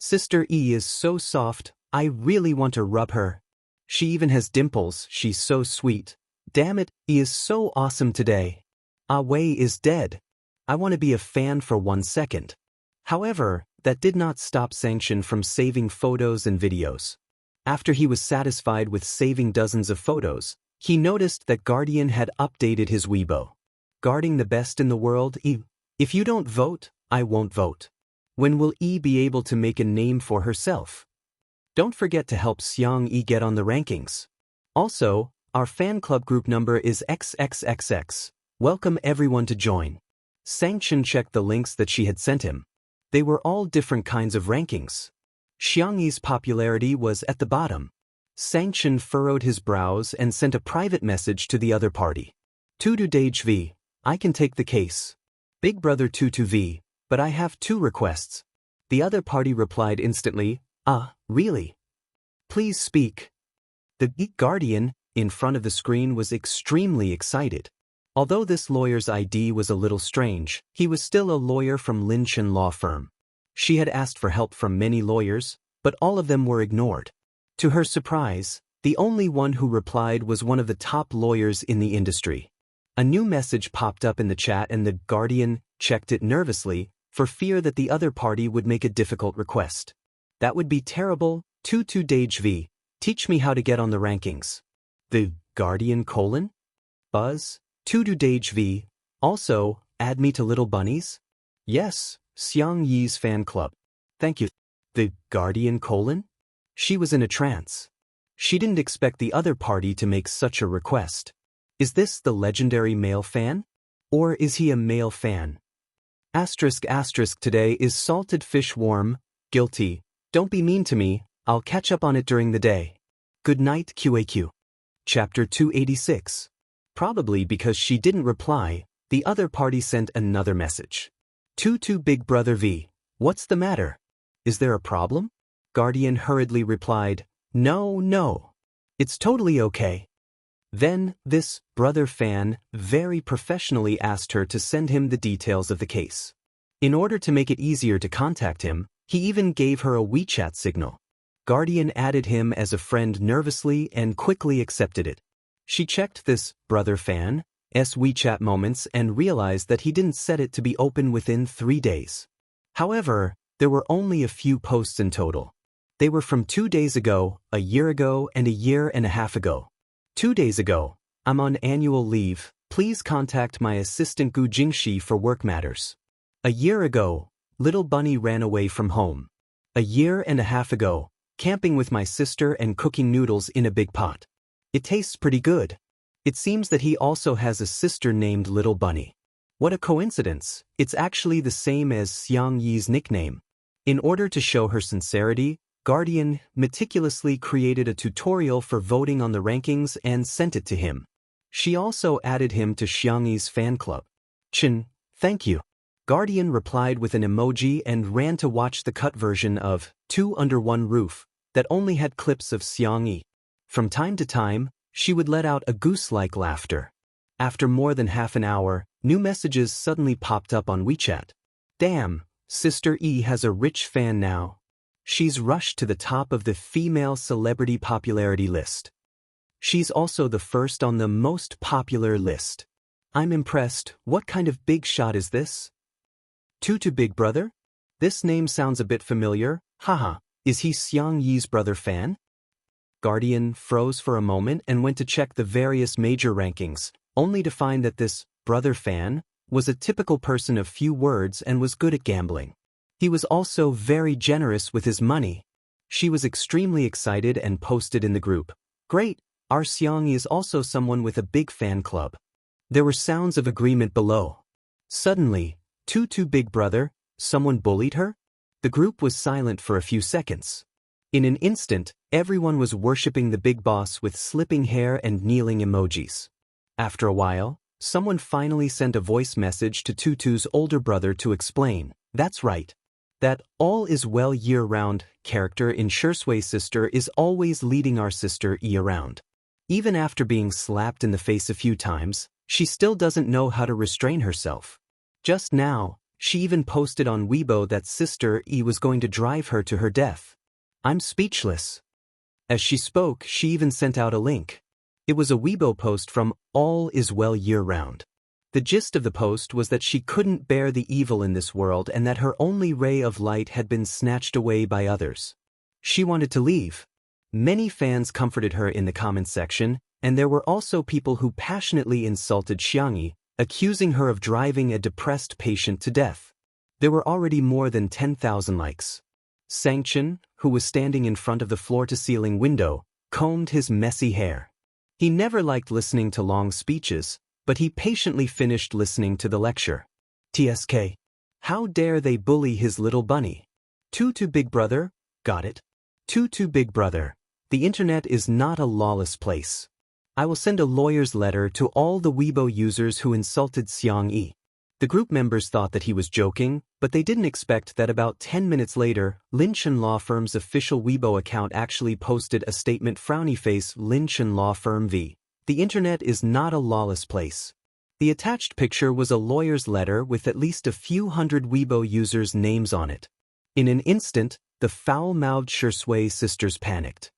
Sister E is so soft, I really want to rub her. She even has dimples, she's so sweet. Damn it, E is so awesome today. Wei is dead. I want to be a fan for 1 second. However, that did not stop Xianxia from saving photos and videos. After he was satisfied with saving dozens of photos, he noticed that Guardian had updated his Weibo. Guarding the best in the world, E. If you don't vote, I won't vote. When will E be able to make a name for herself? Don't forget to help Xiangyi get on the rankings. Also, our fan club group number is XXXX. Welcome everyone to join. Xianxia checked the links that she had sent him. They were all different kinds of rankings. Xiangyi's popularity was at the bottom. Xianxia furrowed his brows and sent a private message to the other party. Tutu Dage V, I can take the case. Big brother Tutu V, but I have 2 requests. The other party replied instantly, really? Please speak. The geek guardian, in front of the screen, was extremely excited. Although this lawyer's ID was a little strange, he was still a lawyer from Linshan law firm. She had asked for help from many lawyers, but all of them were ignored. To her surprise, the only one who replied was one of the top lawyers in the industry. A new message popped up in the chat and the guardian checked it nervously, for fear that the other party would make a difficult request. That would be terrible. Tutu Dage V, teach me how to get on the rankings. The guardian : Buzz, Tutu Dage V, also, add me to Little Bunnies? Yes, Xianxia's fan club. Thank you. The guardian : She was in a trance. She didn't expect the other party to make such a request. Is this the legendary male fan? Or is he a male fan? Asterisk today is salted fish warm, guilty. Don't be mean to me, I'll catch up on it during the day. Good night QAQ. Chapter 286. Probably because she didn't reply, the other party sent another message. Tutu Big Brother V, what's the matter? Is there a problem? Guardian hurriedly replied, No. It's totally okay. Then, this brother fan very professionally asked her to send him the details of the case. In order to make it easier to contact him, he even gave her a WeChat signal. Guardian added him as a friend nervously and quickly accepted it. She checked this brother fan's WeChat moments and realized that he didn't set it to be open within 3 days. However, there were only a few posts in total. They were from 2 days ago, a year ago, and a year and a half ago. 2 days ago, I'm on annual leave, please contact my assistant Gu Jingxi for work matters. A year ago, Little Bunny ran away from home. A year and a half ago, camping with my sister and cooking noodles in a big pot. It tastes pretty good. It seems that he also has a sister named Little Bunny. What a coincidence, it's actually the same as Xianxia's nickname. In order to show her sincerity, Guardian meticulously created a tutorial for voting on the rankings and sent it to him. She also added him to Xianxia's fan club. Chin, thank you. Guardian replied with an emoji and ran to watch the cut version of Two Under One Roof that only had clips of Xianxia. From time to time, she would let out a goose-like laughter. After more than half an hour, new messages suddenly popped up on WeChat. Damn, Sister E has a rich fan now. She's rushed to the top of the female celebrity popularity list. She's also the first on the most popular list. I'm impressed. What kind of big shot is this? Tutu Big Brother? This name sounds a bit familiar. Haha, is he Xianxia's brother fan? Guardian froze for a moment and went to check the various major rankings, only to find that this brother fan was a typical person of few words and was good at gambling. He was also very generous with his money. She was extremely excited and posted in the group. Great, our Xianxia is also someone with a big fan club. There were sounds of agreement below. Suddenly, Tutu Big Brother, someone bullied her? The group was silent for a few seconds. In an instant, everyone was worshipping the big boss with slipping hair and kneeling emojis. After a while, someone finally sent a voice message to Tutu's older brother to explain. That's right. That all is well year-round character in Shursway's sister is always leading our sister E around. Even after being slapped in the face a few times, she still doesn't know how to restrain herself. Just now, she even posted on Weibo that Sister E was going to drive her to her death. I'm speechless. As she spoke, she even sent out a link. It was a Weibo post from All Is Well Year Round. The gist of the post was that she couldn't bear the evil in this world and that her only ray of light had been snatched away by others. She wanted to leave. Many fans comforted her in the comments section, and there were also people who passionately insulted Xianxia, accusing her of driving a depressed patient to death. There were already more than 10,000 likes. Xianxia, who was standing in front of the floor-to-ceiling window, combed his messy hair. He never liked listening to long speeches, but he patiently finished listening to the lecture. TSK. How dare they bully his little bunny? Tutu Big Brother, got it. Tutu Big Brother, The internet is not a lawless place. I will send a lawyer's letter to all the Weibo users who insulted Xianxia. The group members thought that he was joking, but they didn't expect that about 10 minutes later, Linshan Law Firm's official Weibo account actually posted a statement frowny face Linshan Law Firm v. The internet is not a lawless place. The attached picture was a lawyer's letter with at least a few hundred Weibo users' names on it. In an instant, the foul-mouthed Shui sisters panicked.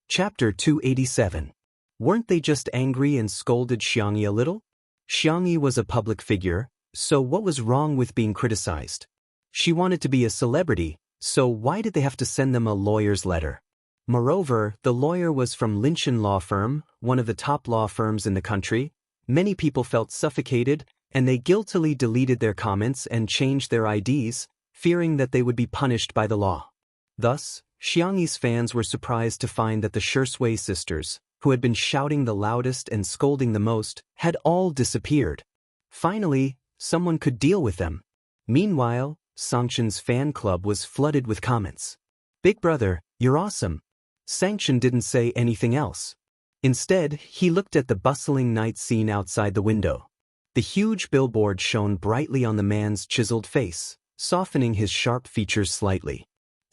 Chapter 287. Weren't they just angry and scolded Xianxia a little? Xianxia was a public figure, so what was wrong with being criticized? She wanted to be a celebrity, so why did they have to send them a lawyer's letter? Moreover, the lawyer was from Linshan Law Firm, one of the top law firms in the country. Many people felt suffocated, and they guiltily deleted their comments and changed their IDs, fearing that they would be punished by the law. Thus, Xianxia's fans were surprised to find that the Shui sisters, who had been shouting the loudest and scolding the most, had all disappeared. Finally, someone could deal with them. Meanwhile, Xianxia's fan club was flooded with comments. "Big brother, you're awesome." Xianxia didn't say anything else. Instead, he looked at the bustling night scene outside the window. The huge billboard shone brightly on the man's chiseled face, softening his sharp features slightly.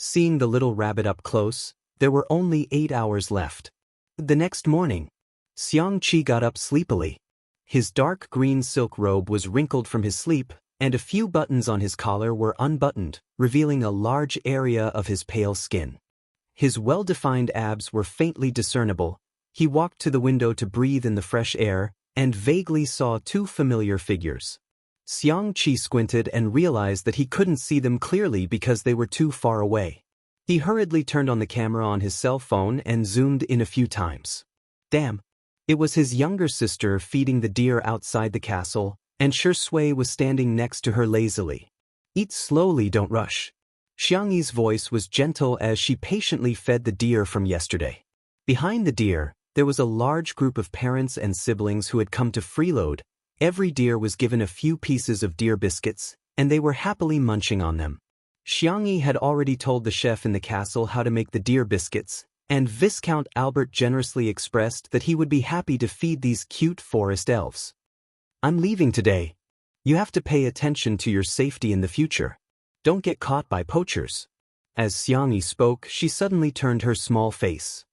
Seeing the little rabbit up close, there were only 8 hours left. The next morning, Xianxia got up sleepily. His dark green silk robe was wrinkled from his sleep, and a few buttons on his collar were unbuttoned, revealing a large area of his pale skin. His well-defined abs were faintly discernible. He walked to the window to breathe in the fresh air, and vaguely saw two familiar figures. Xianxia squinted and realized that he couldn't see them clearly because they were too far away. He hurriedly turned on the camera on his cell phone and zoomed in a few times. Damn! It was his younger sister feeding the deer outside the castle, and Shui was standing next to her lazily. "Eat slowly, don't rush." Xianxia's voice was gentle as she patiently fed the deer from yesterday. Behind the deer, there was a large group of parents and siblings who had come to freeload. Every deer was given a few pieces of deer biscuits, and they were happily munching on them. Xianxia had already told the chef in the castle how to make the deer biscuits, and Viscount Albert generously expressed that he would be happy to feed these cute forest elves. "I'm leaving today. You have to pay attention to your safety in the future. Don't get caught by poachers." As Xianxia spoke, she suddenly turned her small face.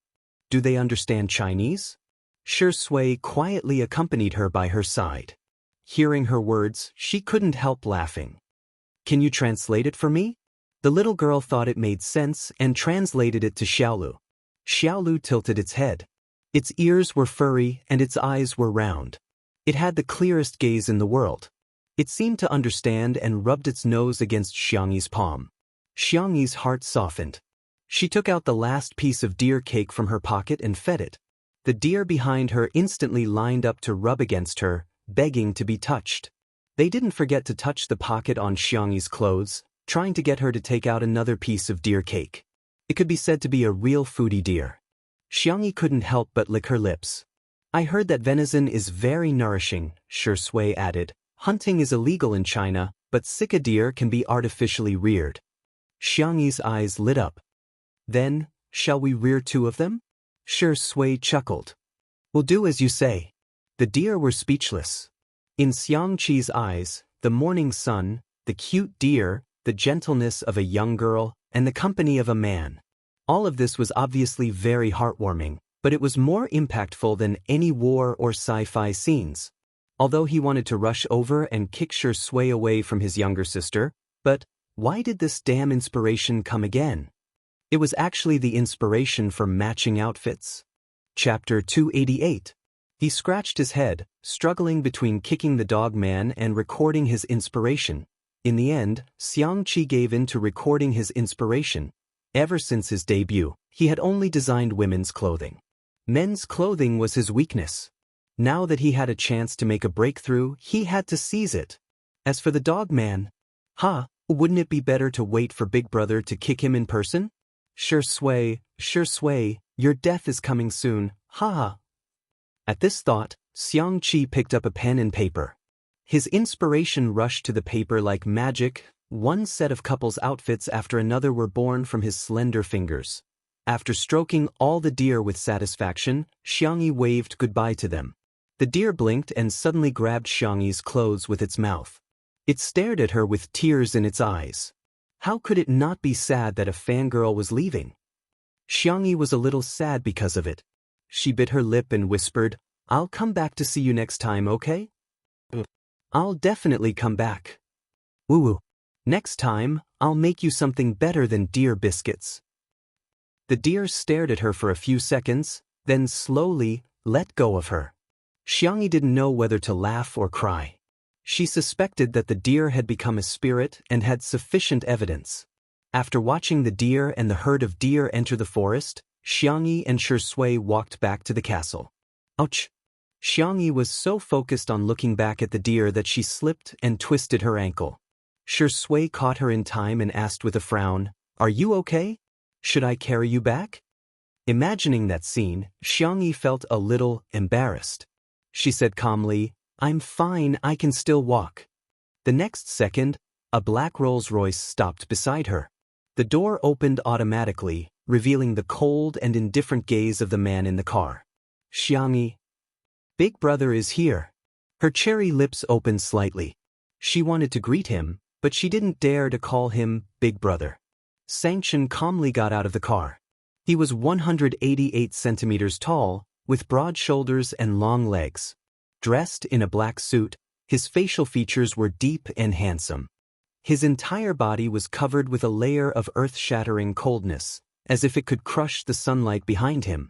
"Do they understand Chinese?" Shui quietly accompanied her by her side. Hearing her words, she couldn't help laughing. "Can you translate it for me?" The little girl thought it made sense and translated it to Xiaolu. Xiaolu tilted its head. Its ears were furry and its eyes were round. It had the clearest gaze in the world. It seemed to understand and rubbed its nose against Xianxia's palm. Xianxia's heart softened. She took out the last piece of deer cake from her pocket and fed it. The deer behind her instantly lined up to rub against her, begging to be touched. They didn't forget to touch the pocket on Xianxia's clothes, trying to get her to take out another piece of deer cake. It could be said to be a real foodie deer. Xianxia couldn't help but lick her lips. "I heard that venison is very nourishing," Shui added. "Hunting is illegal in China, but sika deer can be artificially reared." Xianxia's eyes lit up. "Then, shall we rear 2 of them?" Shui chuckled. "We'll do as you say." The deer were speechless. In Xianxia's eyes, the morning sun, the cute deer, the gentleness of a young girl, and the company of a man. All of this was obviously very heartwarming, but it was more impactful than any war or sci-fi scenes. Although he wanted to rush over and kick Shui away from his younger sister, but why did this damn inspiration come again? It was actually the inspiration for matching outfits. Chapter 288. He scratched his head, struggling between kicking the dog man and recording his inspiration. In the end, Xianxia gave in to recording his inspiration. Ever since his debut, he had only designed women's clothing. Men's clothing was his weakness. Now that he had a chance to make a breakthrough, he had to seize it. As for the dog man, wouldn't it be better to wait for Big Brother to kick him in person? Shui, your death is coming soon, ha. At this thought, Xianxia picked up a pen and paper. His inspiration rushed to the paper like magic. One set of couples' outfits after another were born from his slender fingers. After stroking all the deer with satisfaction, Xianxia waved goodbye to them. The deer blinked and suddenly grabbed Xianxi's clothes with its mouth. It stared at her with tears in its eyes. How could it not be sad that a fangirl was leaving? Xianxia was a little sad because of it. She bit her lip and whispered, "I'll come back to see you next time, okay?" "I'll definitely come back. Woo-woo. Next time, I'll make you something better than deer biscuits." The deer stared at her for a few seconds, then slowly let go of her. Xianxia didn't know whether to laugh or cry. She suspected that the deer had become a spirit and had sufficient evidence. After watching the deer and the herd of deer enter the forest, Xianxia and Shui walked back to the castle. Ouch! Xianxia was so focused on looking back at the deer that she slipped and twisted her ankle. Shui caught her in time and asked with a frown, "Are you okay? Should I carry you back?" Imagining that scene, Xianxia felt a little embarrassed. She said calmly, "I'm fine, I can still walk." The next second, a black Rolls-Royce stopped beside her. The door opened automatically, revealing the cold and indifferent gaze of the man in the car. "Xianxia, Big Brother is here." Her cherry lips opened slightly. She wanted to greet him, but she didn't dare to call him Big Brother. Xianxia calmly got out of the car. He was 188 centimeters tall, with broad shoulders and long legs. Dressed in a black suit, his facial features were deep and handsome. His entire body was covered with a layer of earth-shattering coldness, as if it could crush the sunlight behind him.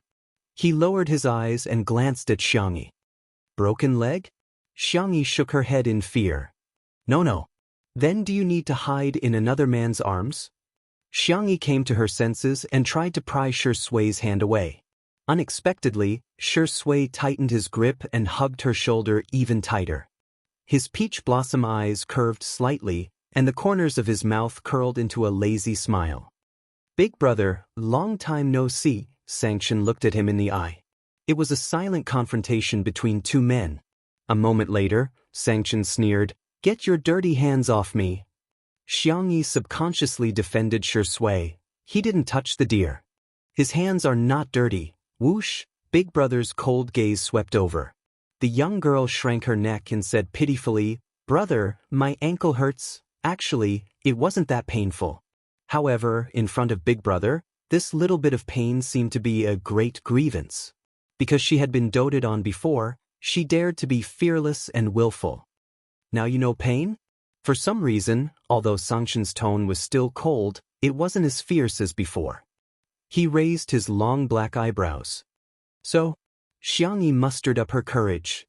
He lowered his eyes and glanced at Xianxia. "Broken leg?" Xianxia shook her head in fear. No. "Then do you need to hide in another man's arms?" Xianxia came to her senses and tried to pry Shui's hand away. Unexpectedly, Shui tightened his grip and hugged her shoulder even tighter. His peach blossom eyes curved slightly, and the corners of his mouth curled into a lazy smile. "Big Brother, long time no see," Xianxia looked at him in the eye. It was a silent confrontation between two men. A moment later, Xianxia sneered, "Get your dirty hands off me." Xianxia subconsciously defended Shui. He didn't touch the deer. "His hands are not dirty." Whoosh! Big Brother's cold gaze swept over. The young girl shrank her neck and said pitifully, "Brother, my ankle hurts." Actually, it wasn't that painful. However, in front of Big Brother, this little bit of pain seemed to be a great grievance. Because she had been doted on before, she dared to be fearless and willful. "Now you know pain?" For some reason, although Xianxia's tone was still cold, it wasn't as fierce as before. He raised his long black eyebrows. "So?" Xianxia mustered up her courage.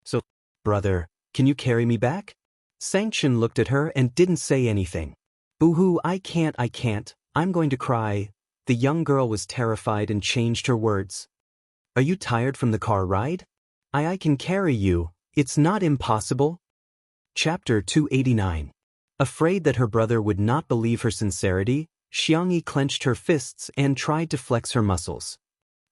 "So, brother, can you carry me back?" Xianxia looked at her and didn't say anything. "Boo-hoo, I can't, I'm going to cry." The young girl was terrified and changed her words. "Are you tired from the car ride?" I can carry you, it's not impossible." Chapter 289. Afraid that her brother would not believe her sincerity, Xianxia clenched her fists and tried to flex her muscles.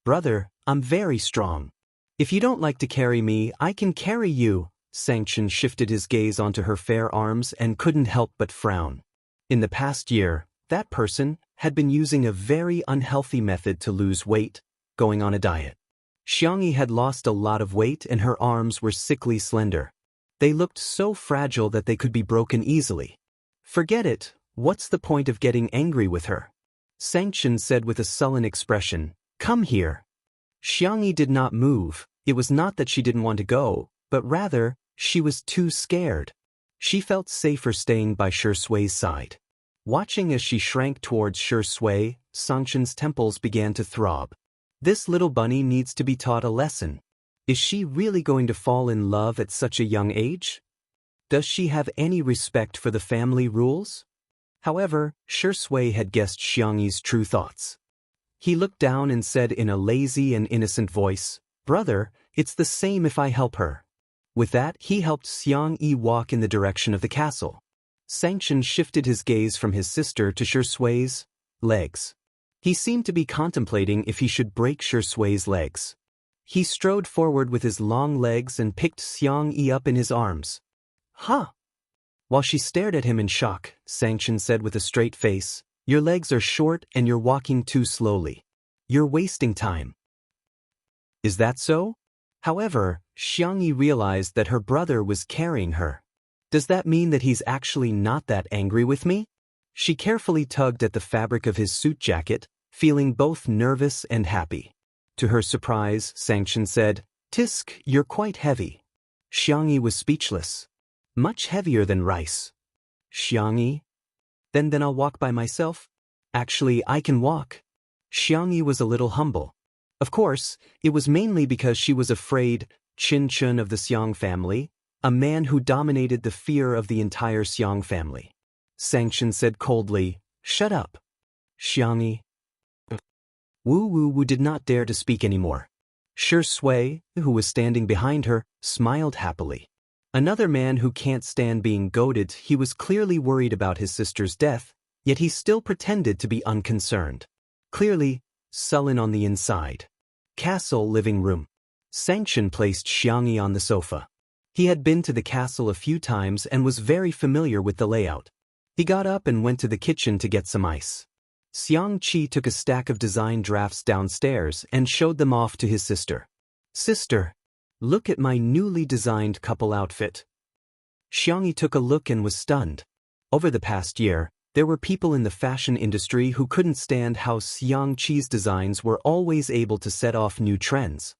"Brother, I'm very strong. If you don't like to carry me, I can carry you." Xianxia shifted his gaze onto her fair arms and couldn't help but frown. In the past year, that person had been using a very unhealthy method to lose weight, going on a diet. Xianxia had lost a lot of weight and her arms were sickly slender. They looked so fragile that they could be broken easily. "Forget it, what's the point of getting angry with her?" Xianxia said with a sullen expression, "Come here." Xianxia did not move. It was not that she didn't want to go, but rather, she was too scared. She felt safer staying by Shui's side. Watching as she shrank towards Shui, Xianxia's temples began to throb. This little bunny needs to be taught a lesson. Is she really going to fall in love at such a young age? Does she have any respect for the family rules? However, Shui had guessed Xianxi's true thoughts. He looked down and said in a lazy and innocent voice, "Brother, it's the same if I help her." With that, he helped Xianxia walk in the direction of the castle. Xianxia shifted his gaze from his sister to Shui's legs. He seemed to be contemplating if he should break Shui's legs. He strode forward with his long legs and picked Xianxia up in his arms. "Huh!" While she stared at him in shock, Xianxia said with a straight face, "Your legs are short and you're walking too slowly." You're wasting time. Is that so? However, Xianxia realized that her brother was carrying her. Does that mean that he's actually not that angry with me? She carefully tugged at the fabric of his suit jacket, feeling both nervous and happy. To her surprise, Xianxia said, "Tisk, you're quite heavy." Xianxia was speechless. Much heavier than rice. Xianxia? Then I'll walk by myself? Actually, I can walk. Xianxia was a little humble. Of course, it was mainly because she was afraid Qin of the Xiang family, a man who dominated the fear of the entire Xiang family. Xianxia said coldly, "Shut up." Xianxia. Wu did not dare to speak anymore. Shui, who was standing behind her, smiled happily. Another man who can't stand being goaded, he was clearly worried about his sister's death, yet he still pretended to be unconcerned. Clearly, sullen on the inside. Castle living room. Xianxia placed Xianxia on the sofa. He had been to the castle a few times and was very familiar with the layout. He got up and went to the kitchen to get some ice. Xianxia took a stack of design drafts downstairs and showed them off to his sister. "Sister, look at my newly designed couple outfit." Xianxia took a look and was stunned. Over the past year, there were people in the fashion industry who couldn't stand how Xianxia's designs were always able to set off new trends.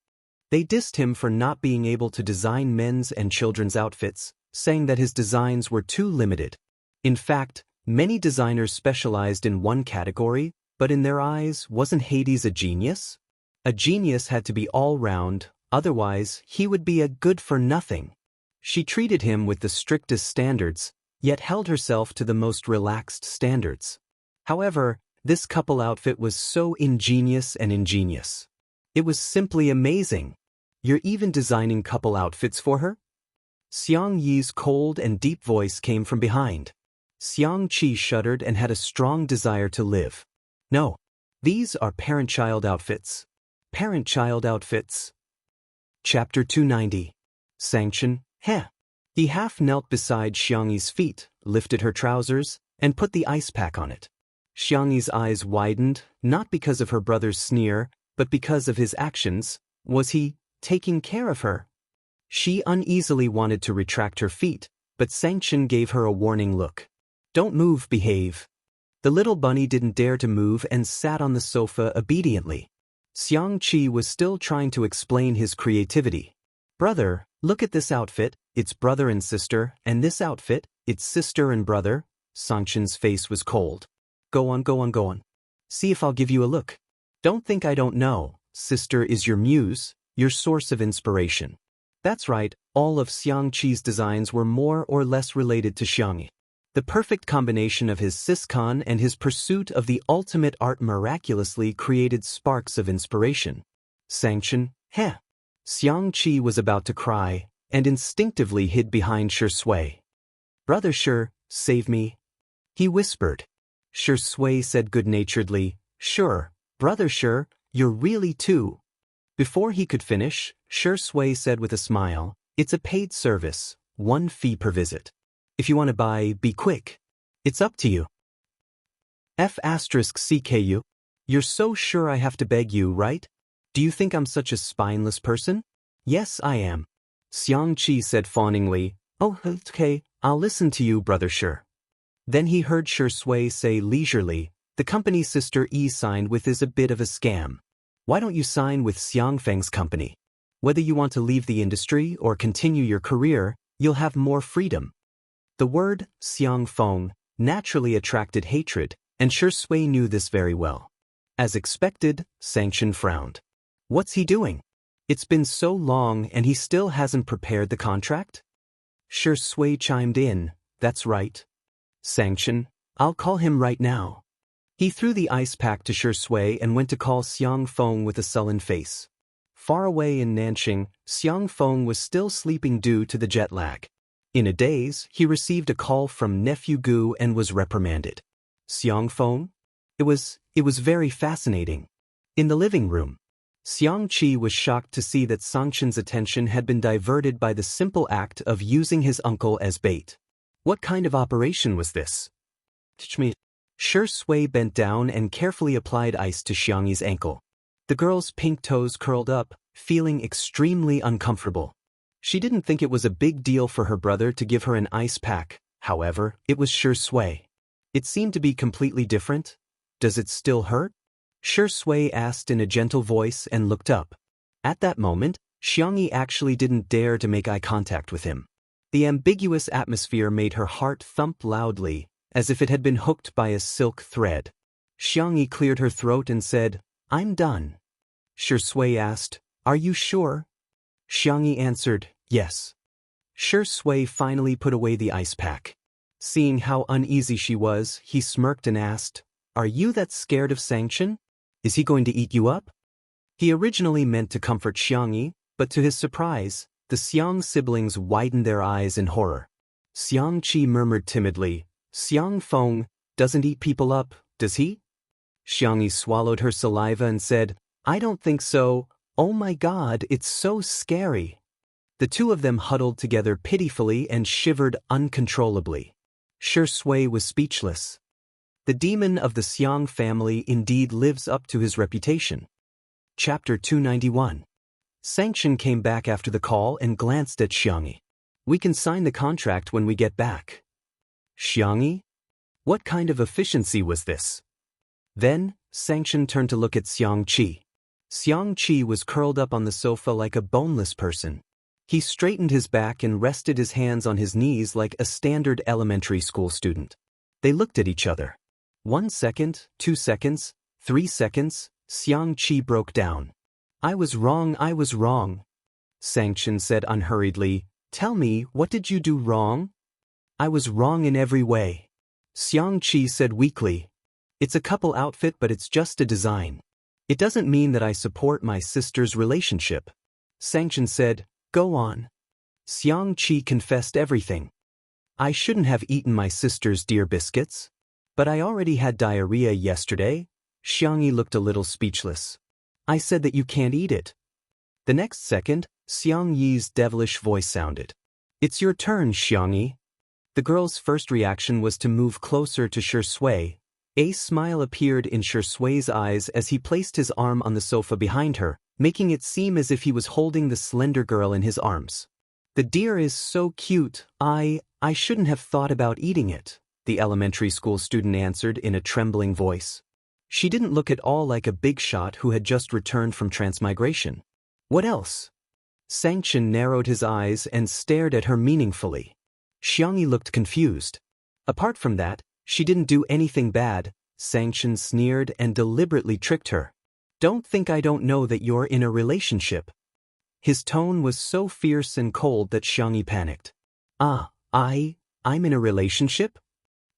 They dissed him for not being able to design men's and children's outfits, saying that his designs were too limited. In fact, many designers specialized in one category, but in their eyes, wasn't Hades a genius? A genius had to be all-round, otherwise he would be a good-for-nothing. She treated him with the strictest standards, yet held herself to the most relaxed standards. However, this couple outfit was so ingenious. It was simply amazing. "You're even designing couple outfits for her?" Xianxia's cold and deep voice came from behind. Xianxia shuddered and had a strong desire to live. "No. These are parent-child outfits." Parent-child outfits. Chapter 290. Xianxia, heh. He half knelt beside Xianxia's feet, lifted her trousers, and put the ice pack on it. Xianxia's eyes widened, not because of her brother's sneer, but because of his actions. Was he taking care of her? She uneasily wanted to retract her feet, but Xianxia gave her a warning look. "Don't move, behave." The little bunny didn't dare to move and sat on the sofa obediently. Xianxia was still trying to explain his creativity. "Brother, look at this outfit, it's brother and sister, and this outfit, it's sister and brother." Xianxia's face was cold. Go on. See if I'll give you a look. Don't think I don't know. Sister is your muse, your source of inspiration. That's right, all of Xianxia's designs were more or less related to Xianxia. The perfect combination of his siscon and his pursuit of the ultimate art miraculously created sparks of inspiration. Xianxia, heh. Xianxia was about to cry, and instinctively hid behind Shui. "Brother Shi, save me," he whispered. Shui said good-naturedly, "Sure, brother Shi, you're really too." Before he could finish, Shui said with a smile, "It's a paid service, 1 fee per visit. If you want to buy, be quick. It's up to you." F*CKU. You're so sure I have to beg you, right? Do you think I'm such a spineless person? Yes, I am. Xianxia said fawningly, "Oh, okay, I'll listen to you, brother Shi." Then he heard Shui say leisurely, "The company Sister E signed with is a bit of a scam. Why don't you sign with Xiangfeng's company? Whether you want to leave the industry or continue your career, you'll have more freedom." The word Xiangfeng naturally attracted hatred, and Shui knew this very well. As expected, Xianxia frowned. What's he doing? It's been so long and he still hasn't prepared the contract? Shui chimed in, "That's right. Xianxia, I'll call him right now." He threw the ice pack to Shui and went to call Xiangfeng with a sullen face. Far away in Nanxing, Xiangfeng was still sleeping due to the jet lag. In a daze, he received a call from nephew Gu and was reprimanded. Xiangfeng? It was very fascinating. In the living room, Xianxia was shocked to see that Xianxia's attention had been diverted by the simple act of using his uncle as bait. What kind of operation was this? Teach me. Shui bent down and carefully applied ice to Xianxia's ankle. The girl's pink toes curled up, feeling extremely uncomfortable. She didn't think it was a big deal for her brother to give her an ice pack, however, it was Shui. It seemed to be completely different. Does it still hurt? Shui asked in a gentle voice and looked up. At that moment, Xianxia actually didn't dare to make eye contact with him. The ambiguous atmosphere made her heart thump loudly, as if it had been hooked by a silk thread. Xianxia cleared her throat and said, "I'm done." Shui asked, "Are you sure?" Xianxia answered, "Yes." Shui finally put away the ice pack. Seeing how uneasy she was, he smirked and asked, "Are you that scared of Xianxia? Is he going to eat you up?" He originally meant to comfort Xianxia, but to his surprise, the Xiang siblings widened their eyes in horror. Xiangqi murmured timidly, "Xiang Feng doesn't eat people up, does he?" Xianxia swallowed her saliva and said, "I don't think so. Oh my God, it's so scary." The two of them huddled together pitifully and shivered uncontrollably. Shui was speechless. The demon of the Xiang family indeed lives up to his reputation. Chapter 291. Xianxia came back after the call and glanced at Xianxia. "We can sign the contract when we get back." Xianxia? What kind of efficiency was this? Then, Xianxia turned to look at Xiangqi. Xiangqi was curled up on the sofa like a boneless person. He straightened his back and rested his hands on his knees like a standard elementary school student. They looked at each other. 1 second, 2 seconds, 3 seconds, Xiangqi broke down. I was wrong. Xianxia said unhurriedly, "Tell me, what did you do wrong?" "I was wrong in every way." Xiangqi said weakly, "It's a couple outfit, but it's just a design. It doesn't mean that I support my sister's relationship." Xianxia said, "Go on." Xiangqi confessed everything. "I shouldn't have eaten my sister's dear biscuits. But I already had diarrhea yesterday." Xianxia looked a little speechless. "I said that you can't eat it." The next second, Xiangyi's devilish voice sounded. "It's your turn, Xianxia." The girl's first reaction was to move closer to Shui. A smile appeared in Shui's eyes as he placed his arm on the sofa behind her, making it seem as if he was holding the slender girl in his arms. "The deer is so cute, I shouldn't have thought about eating it," the elementary school student answered in a trembling voice. She didn't look at all like a big shot who had just returned from transmigration. "What else?" Xianxia narrowed his eyes and stared at her meaningfully. Xianxia looked confused. Apart from that, she didn't do anything bad. Xianxia sneered and deliberately tricked her. "Don't think I don't know that you're in a relationship." His tone was so fierce and cold that Xianxia panicked. I'm in a relationship?"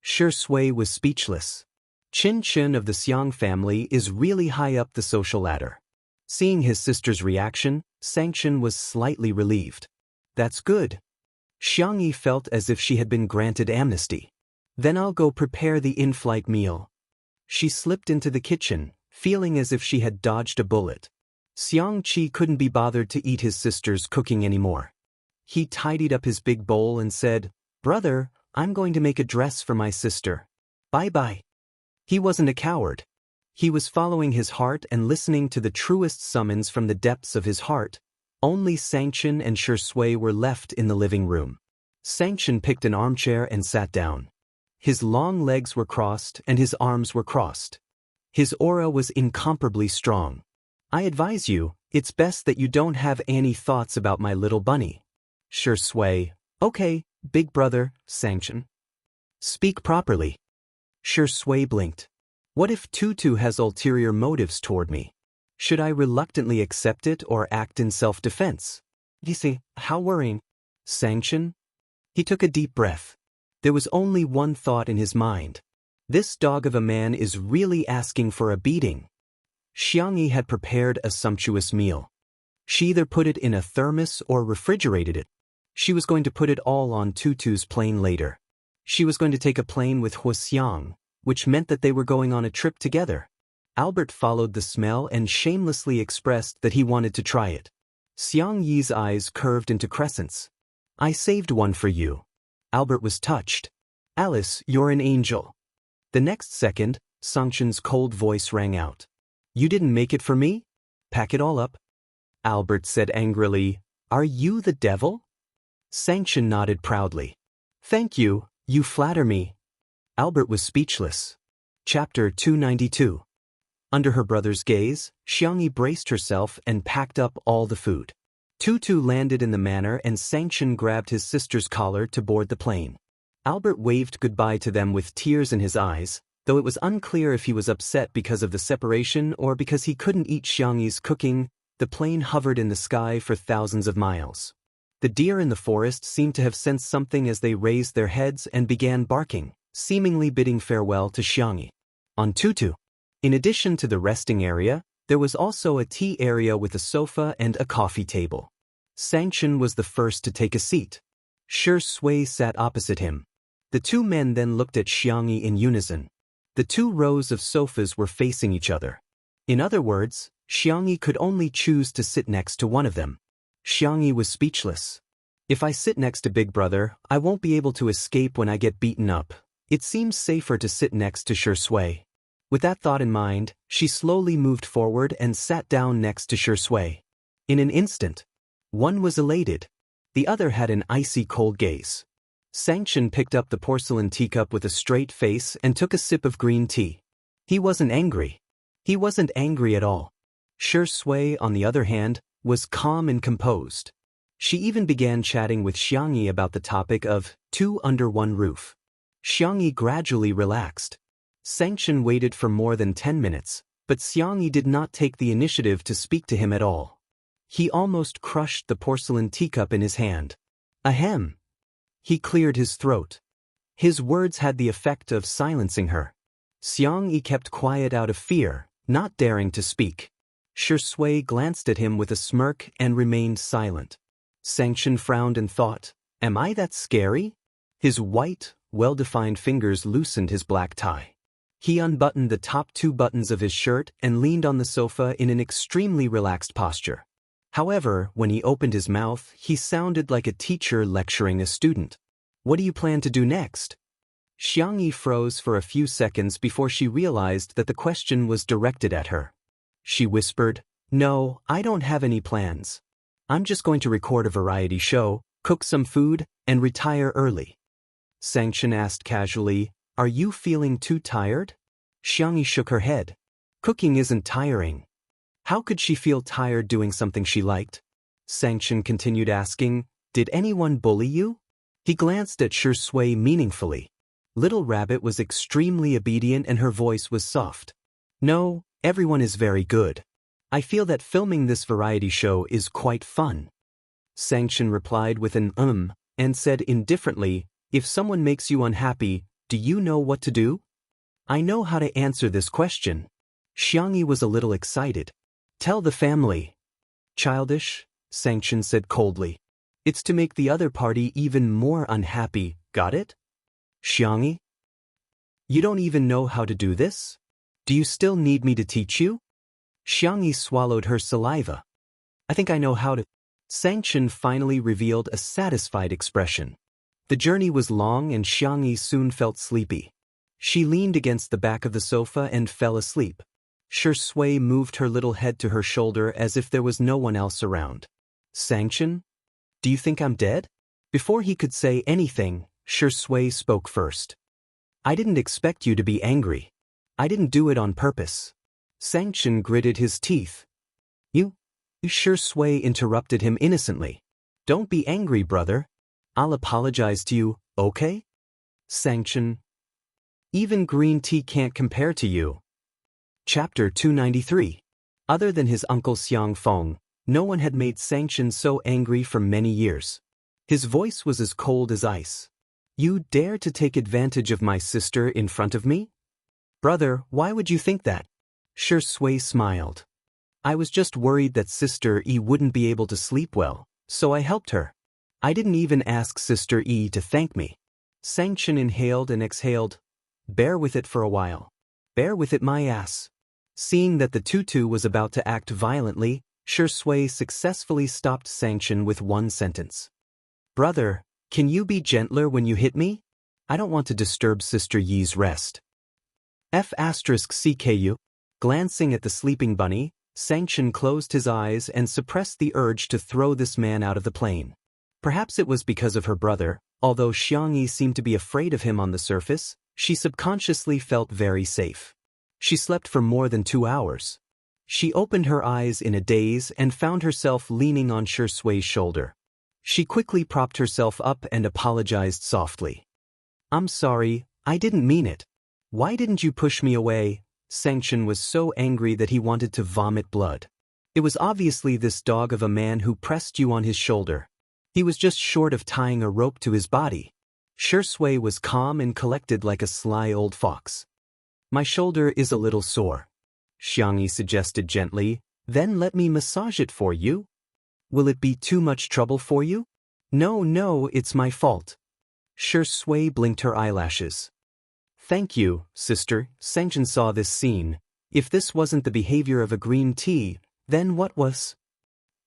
Shui was speechless. Qin of the Xiang family is really high up the social ladder. Seeing his sister's reaction, Xianxia was slightly relieved. "That's good." Xianxia felt as if she had been granted amnesty. "Then I'll go prepare the in-flight meal." She slipped into the kitchen, feeling as if she had dodged a bullet. Xiangqi couldn't be bothered to eat his sister's cooking anymore. He tidied up his big bowl and said, "Brother, I'm going to make a dress for my sister. Bye-bye." He wasn't a coward. He was following his heart and listening to the truest summons from the depths of his heart. Only Xianxia and Shui were left in the living room. Xianxia picked an armchair and sat down. His long legs were crossed and his arms were crossed. His aura was incomparably strong. "I advise you, it's best that you don't have any thoughts about my little bunny." Shui, "Okay, big brother." Xianxia, "Speak properly." Shui blinked. "What if Tutu has ulterior motives toward me? Should I reluctantly accept it or act in self-defense? You see, how worrying." Xianxia? He took a deep breath. There was only one thought in his mind. This dog of a man is really asking for a beating. Xianxia had prepared a sumptuous meal. She either put it in a thermos or refrigerated it. She was going to put it all on Tutu's plane later. She was going to take a plane with Wuxia, which meant that they were going on a trip together. Albert followed the smell and shamelessly expressed that he wanted to try it. Xiangyi's eyes curved into crescents. "I saved one for you." Albert was touched. "Alice, you're an angel." The next second, Xianxia's cold voice rang out. "You didn't make it for me?" Pack it all up. Albert said angrily, "Are you the devil?" Xianxia nodded proudly. "Thank you, you flatter me." Albert was speechless. Chapter 292. Under her brother's gaze, Xianxia braced herself and packed up all the food. Tutu landed in the manor and Xianxia grabbed his sister's collar to board the plane. Albert waved goodbye to them with tears in his eyes, though it was unclear if he was upset because of the separation or because he couldn't eat Xiangyi's cooking. The plane hovered in the sky for thousands of miles. The deer in the forest seemed to have sensed something as they raised their heads and began barking, seemingly bidding farewell to Xiangyi. On Tutu, in addition to the resting area, there was also a tea area with a sofa and a coffee table. Xianxia was the first to take a seat. Shui sat opposite him. The two men then looked at Xiangyi in unison. The two rows of sofas were facing each other. In other words, Xiangyi could only choose to sit next to one of them. Xiangyi was speechless. "If I sit next to Big Brother, I won't be able to escape when I get beaten up. It seems safer to sit next to Shui." With that thought in mind, she slowly moved forward and sat down next to Shui. In an instant, one was elated. The other had an icy cold gaze. Xianxia picked up the porcelain teacup with a straight face and took a sip of green tea. He wasn't angry. He wasn't angry at all. Shui, on the other hand, was calm and composed. She even began chatting with Xiangyi about the topic of two under one roof. Xiangyi gradually relaxed. Xianxia waited for more than 10 minutes, but Xiangyi did not take the initiative to speak to him at all. He almost crushed the porcelain teacup in his hand. Ahem. He cleared his throat. His words had the effect of silencing her. Xiangyi kept quiet out of fear, not daring to speak. Shui glanced at him with a smirk and remained silent. Xianxia frowned and thought, "Am I that scary?" His white, well-defined fingers loosened his black tie. He unbuttoned the top 2 buttons of his shirt and leaned on the sofa in an extremely relaxed posture. However, when he opened his mouth, he sounded like a teacher lecturing a student. "What do you plan to do next?" Xiangyi froze for a few seconds before she realized that the question was directed at her. She whispered, "No, I don't have any plans. I'm just going to record a variety show, cook some food, and retire early." Xianxia asked casually, "Are you feeling too tired?" Xiangyi shook her head. Cooking isn't tiring. How could she feel tired doing something she liked? Xianxia continued asking, "Did anyone bully you?" He glanced at Shui meaningfully. Little Rabbit was extremely obedient and her voice was soft. "No, everyone is very good. I feel that filming this variety show is quite fun." Xianxia replied with an and said indifferently, "If someone makes you unhappy, do you know what to do?" "I know how to answer this question." Xiangyi was a little excited. "Tell the family." "Childish," Xianxia said coldly. "It's to make the other party even more unhappy, got it?" "Xiangyi? You don't even know how to do this? Do you still need me to teach you?" Xiangyi swallowed her saliva. "I think I know how to." Xianxia finally revealed a satisfied expression. The journey was long and Xiangyi soon felt sleepy. She leaned against the back of the sofa and fell asleep. Shui moved her little head to her shoulder as if there was no one else around. "Xianxia? Do you think I'm dead?" Before he could say anything, Shui spoke first. "I didn't expect you to be angry. I didn't do it on purpose." Xianxia gritted his teeth. You? Shui interrupted him innocently. "Don't be angry, brother. I'll apologize to you, okay?" Xianxia. "Even green tea can't compare to you." Chapter 293. Other than his uncle Xiang Feng, no one had made Xianxia so angry for many years. His voice was as cold as ice. "You dare to take advantage of my sister in front of me?" "Brother, why would you think that?" Shui smiled. "I was just worried that Sister Yi wouldn't be able to sleep well, so I helped her. I didn't even ask Sister Yi to thank me." Xianxia inhaled and exhaled. "Bear with it for a while. Bear with it, my ass." Seeing that the tutu was about to act violently, Shui successfully stopped Xianxia with one sentence. "Brother, can you be gentler when you hit me? I don't want to disturb Sister Yi's rest." F*CKU. Glancing at the sleeping bunny, Xianxia closed his eyes and suppressed the urge to throw this man out of the plane. Perhaps it was because of her brother. Although Xianxia seemed to be afraid of him on the surface, she subconsciously felt very safe. She slept for more than 2 hours. She opened her eyes in a daze and found herself leaning on Xue's shoulder. She quickly propped herself up and apologized softly. "I'm sorry, I didn't mean it. Why didn't you push me away?" Xianxia was so angry that he wanted to vomit blood. It was obviously this dog of a man who pressed you on his shoulder. He was just short of tying a rope to his body. Xue was calm and collected like a sly old fox. "My shoulder is a little sore," Xianxia suggested gently. "Then let me massage it for you. Will it be too much trouble for you?" No, it's my fault." Xue blinked her eyelashes. "Thank you, sister." Xianxia saw this scene. If this wasn't the behavior of a green tea, then what was?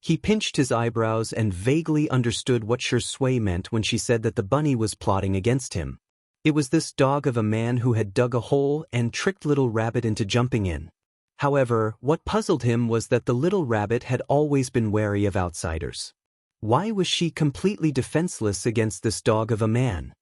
He pinched his eyebrows and vaguely understood what Xue meant when she said that the bunny was plotting against him. It was this dog of a man who had dug a hole and tricked little rabbit into jumping in. However, what puzzled him was that the little rabbit had always been wary of outsiders. Why was she completely defenseless against this dog of a man?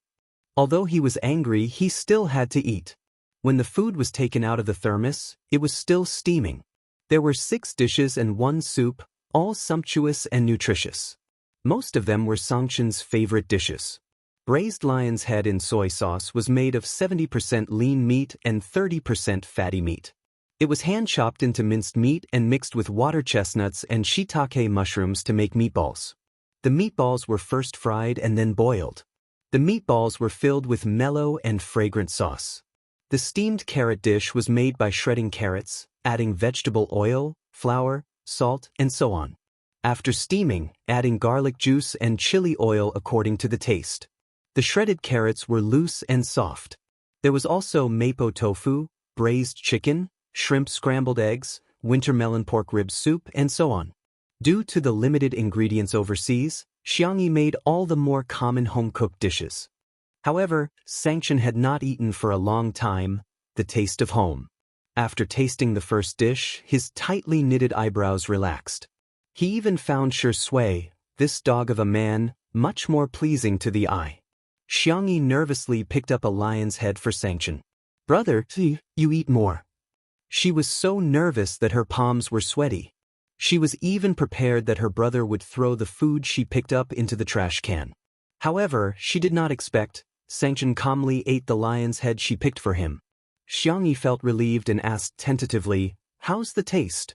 Although he was angry, he still had to eat. When the food was taken out of the thermos, it was still steaming. There were 6 dishes and 1 soup, all sumptuous and nutritious. Most of them were Xianxia's favorite dishes. Braised lion's head in soy sauce was made of 70% lean meat and 30% fatty meat. It was hand-chopped into minced meat and mixed with water chestnuts and shiitake mushrooms to make meatballs. The meatballs were first fried and then boiled. The meatballs were filled with mellow and fragrant sauce. The steamed carrot dish was made by shredding carrots, adding vegetable oil, flour, salt, and so on. After steaming, adding garlic juice and chili oil according to the taste. The shredded carrots were loose and soft. There was also mapo tofu, braised chicken, shrimp scrambled eggs, winter melon pork rib soup, and so on. Due to the limited ingredients overseas, Xianxia made all the more common home-cooked dishes. However, Xianxia had not eaten for a long time. The taste of home. After tasting the first dish, his tightly knitted eyebrows relaxed. He even found Xue, this dog of a man, much more pleasing to the eye. Xianxia nervously picked up a lion's head for Xianxia. "Brother, you eat more." She was so nervous that her palms were sweaty. She was even prepared that her brother would throw the food she picked up into the trash can. However, she did not expect. Xianxia calmly ate the lion's head she picked for him. Xianxia felt relieved and asked tentatively, "How's the taste?"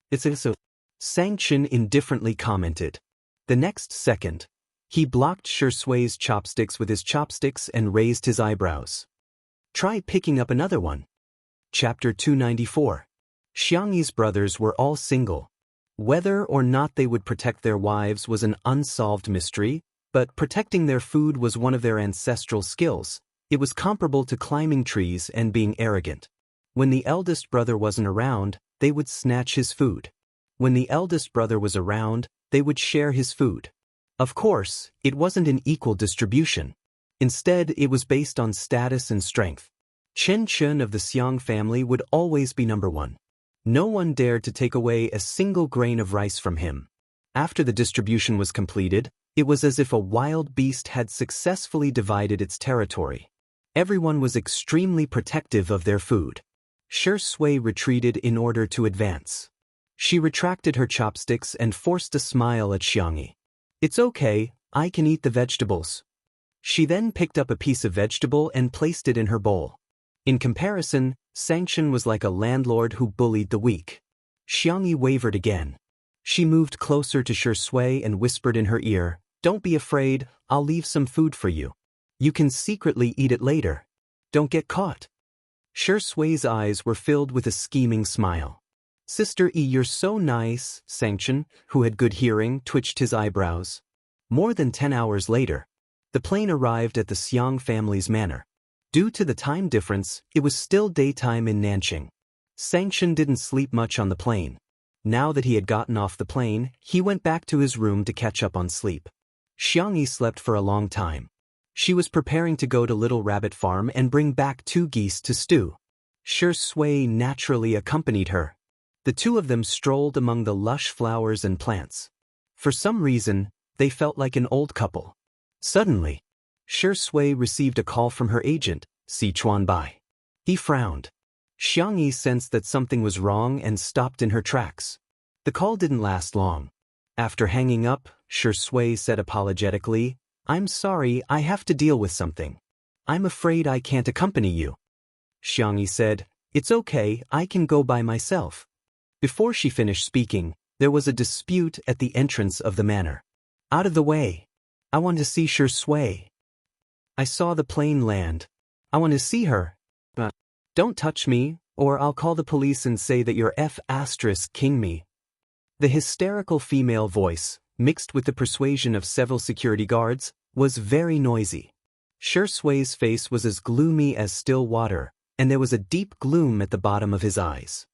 "It's so." Xianxia indifferently commented. The next second, he blocked Xue's chopsticks with his chopsticks and raised his eyebrows. "Try picking up another one." Chapter 294. Xianxia's brothers were all single. Whether or not they would protect their wives was an unsolved mystery, but protecting their food was one of their ancestral skills. It was comparable to climbing trees and being arrogant. When the eldest brother wasn't around, they would snatch his food. When the eldest brother was around, they would share his food. Of course, it wasn't an equal distribution. Instead, it was based on status and strength. Chen of the Xiang family would always be number 1. No one dared to take away a single grain of rice from him. After the distribution was completed, it was as if a wild beast had successfully divided its territory. Everyone was extremely protective of their food. Xue retreated in order to advance. She retracted her chopsticks and forced a smile at Xianxia. "It's okay, I can eat the vegetables." She then picked up a piece of vegetable and placed it in her bowl. In comparison, Xianxia was like a landlord who bullied the weak. Xianxia wavered again. She moved closer to Xue and whispered in her ear, "Don't be afraid, I'll leave some food for you. You can secretly eat it later. Don't get caught." Xue's eyes were filled with a scheming smile. "Sister E, you're so nice." Xianxia, who had good hearing, twitched his eyebrows. More than 10 hours later, the plane arrived at the Xiang family's manor. Due to the time difference, it was still daytime in Nanjing. Xianxia didn't sleep much on the plane. Now that he had gotten off the plane, he went back to his room to catch up on sleep. Xianxia slept for a long time. She was preparing to go to Little Rabbit Farm and bring back 2 geese to stew. Xue naturally accompanied her. The two of them strolled among the lush flowers and plants. For some reason, they felt like an old couple. Suddenly, Shui received a call from her agent, Sichuanbai. He frowned. Xianxia sensed that something was wrong and stopped in her tracks. The call didn't last long. After hanging up, Shui said apologetically, "I'm sorry, I have to deal with something. I'm afraid I can't accompany you." Xianxia said, "It's okay, I can go by myself." Before she finished speaking, there was a dispute at the entrance of the manor. "Out of the way. I want to see Shui. I saw the plane land. I want to see her. But don't touch me, or I'll call the police and say that you're King me." The hysterical female voice, mixed with the persuasion of several security guards, was very noisy. Shui's face was as gloomy as still water, and there was a deep gloom at the bottom of his eyes.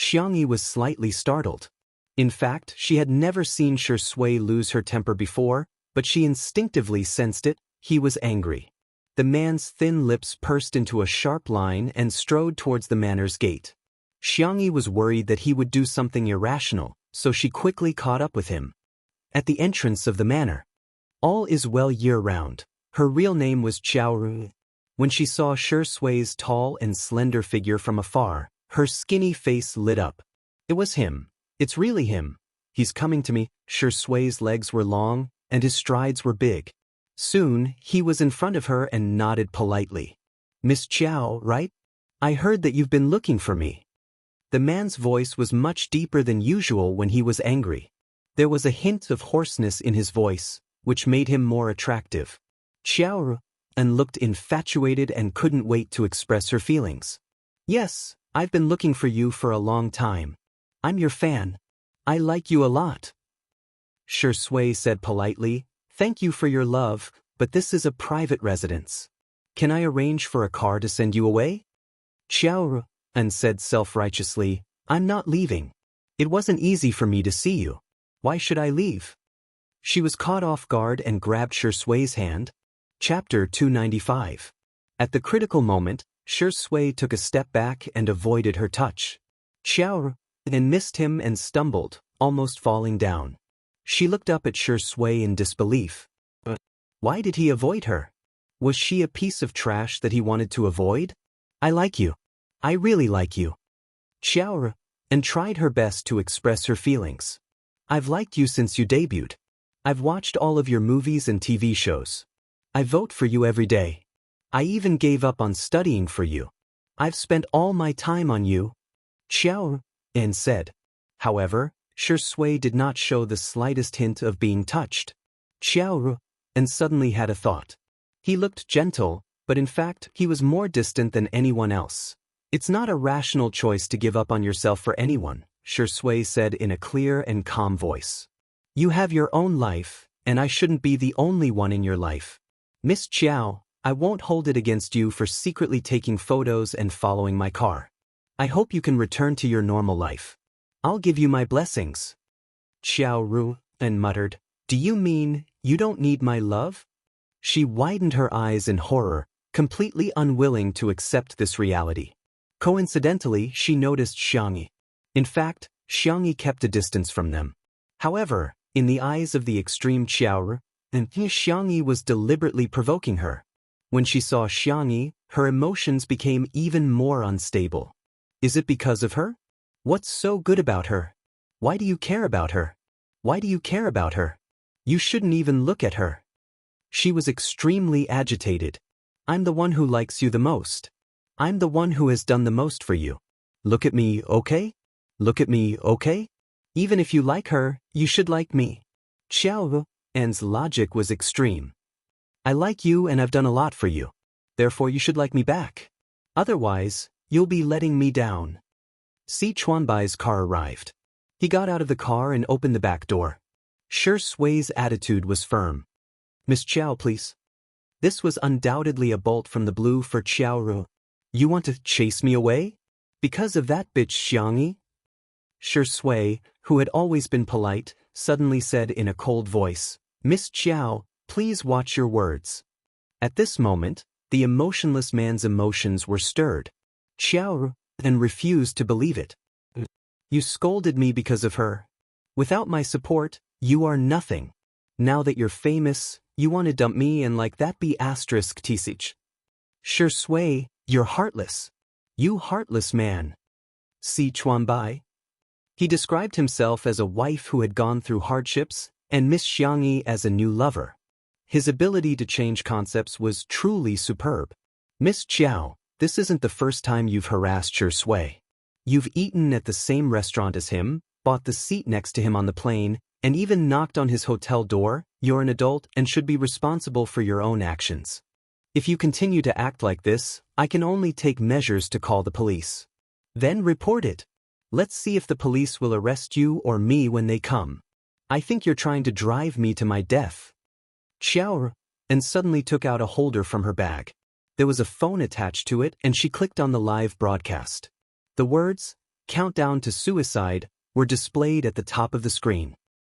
Xianxia was slightly startled. In fact, she had never seen Shui lose her temper before, but she instinctively sensed it. He was angry. The man's thin lips pursed into a sharp line and strode towards the manor's gate. Xianxia was worried that he would do something irrational, so she quickly caught up with him. At the entrance of the manor. All is well year-round. Her real name was Xiaoru. When she saw Shui's tall and slender figure from afar, her skinny face lit up. It was him. It's really him. He's coming to me. Shui's legs were long, and his strides were big. Soon, he was in front of her and nodded politely. "Miss Xiao, right? I heard that you've been looking for me." The man's voice was much deeper than usual when he was angry. There was a hint of hoarseness in his voice, which made him more attractive. Xiao looked infatuated and couldn't wait to express her feelings. "Yes, I've been looking for you for a long time. I'm your fan. I like you a lot." Shui said politely, "Thank you for your love, but this is a private residence. Can I arrange for a car to send you away?" Xiao said self-righteously, "I'm not leaving. It wasn't easy for me to see you. Why should I leave?" She was caught off guard and grabbed Shui's hand. Chapter 295. At the critical moment, Shui took a step back and avoided her touch. Xiao missed him and stumbled, almost falling down. She looked up at Shui in disbelief. But why did he avoid her? Was she a piece of trash that he wanted to avoid? "I like you. I really like you." Xiao tried her best to express her feelings. "I've liked you since you debuted. I've watched all of your movies and TV shows. I vote for you every day. I even gave up on studying for you. I've spent all my time on you," Xiao said. However, Shui did not show the slightest hint of being touched. Xiao suddenly had a thought. He looked gentle, but in fact he was more distant than anyone else. "It's not a rational choice to give up on yourself for anyone," Shui said in a clear and calm voice. "You have your own life, and I shouldn't be the only one in your life. Miss Xiao, I won't hold it against you for secretly taking photos and following my car. I hope you can return to your normal life. I'll give you my blessings." Xiao muttered, "Do you mean you don't need my love?" She widened her eyes in horror, completely unwilling to accept this reality. Coincidentally, she noticed Xianxia. In fact, Xianxia kept a distance from them. However, in the eyes of the extreme Xiao, Xianxia was deliberately provoking her. When she saw Xianxia, her emotions became even more unstable. Is it because of her? What's so good about her? Why do you care about her? Why do you care about her? You shouldn't even look at her. She was extremely agitated. "I'm the one who likes you the most. I'm the one who has done the most for you. Look at me, okay? Look at me, okay? Even if you like her, you should like me." Xiao's logic was extreme. "I like you and I've done a lot for you. Therefore you should like me back. Otherwise, you'll be letting me down." Sichuanbai's car arrived. He got out of the car and opened the back door. Shui's attitude was firm. "Miss Xiao, please." This was undoubtedly a bolt from the blue for Xiao. "You want to chase me away? Because of that bitch Xianxia?" Shui, who had always been polite, suddenly said in a cold voice, "Miss Xiao, please watch your words." At this moment, the emotionless man's emotions were stirred. Xiao refused to believe it. You scolded me because of her. Without my support, you are nothing. Now that you're famous, you want to dump me and like that be asterisk tisich. Sure Sui, you're heartless. You heartless man. Si Chuanbai. He described himself as a wife who had gone through hardships, and Miss Xianxia as a new lover. His ability to change concepts was truly superb. Miss Chiao, this isn't the first time you've harassed Sure Sui. You've eaten at the same restaurant as him, bought the seat next to him on the plane, and even knocked on his hotel door. You're an adult and should be responsible for your own actions. If you continue to act like this, I can only take measures to call the police. Then report it. Let's see if the police will arrest you or me when they come. I think you're trying to drive me to my death. Xiao, and suddenly took out a holder from her bag. There was a phone attached to it and she clicked on the live broadcast. The words, "Countdown to Suicide," were displayed at the top of the screen.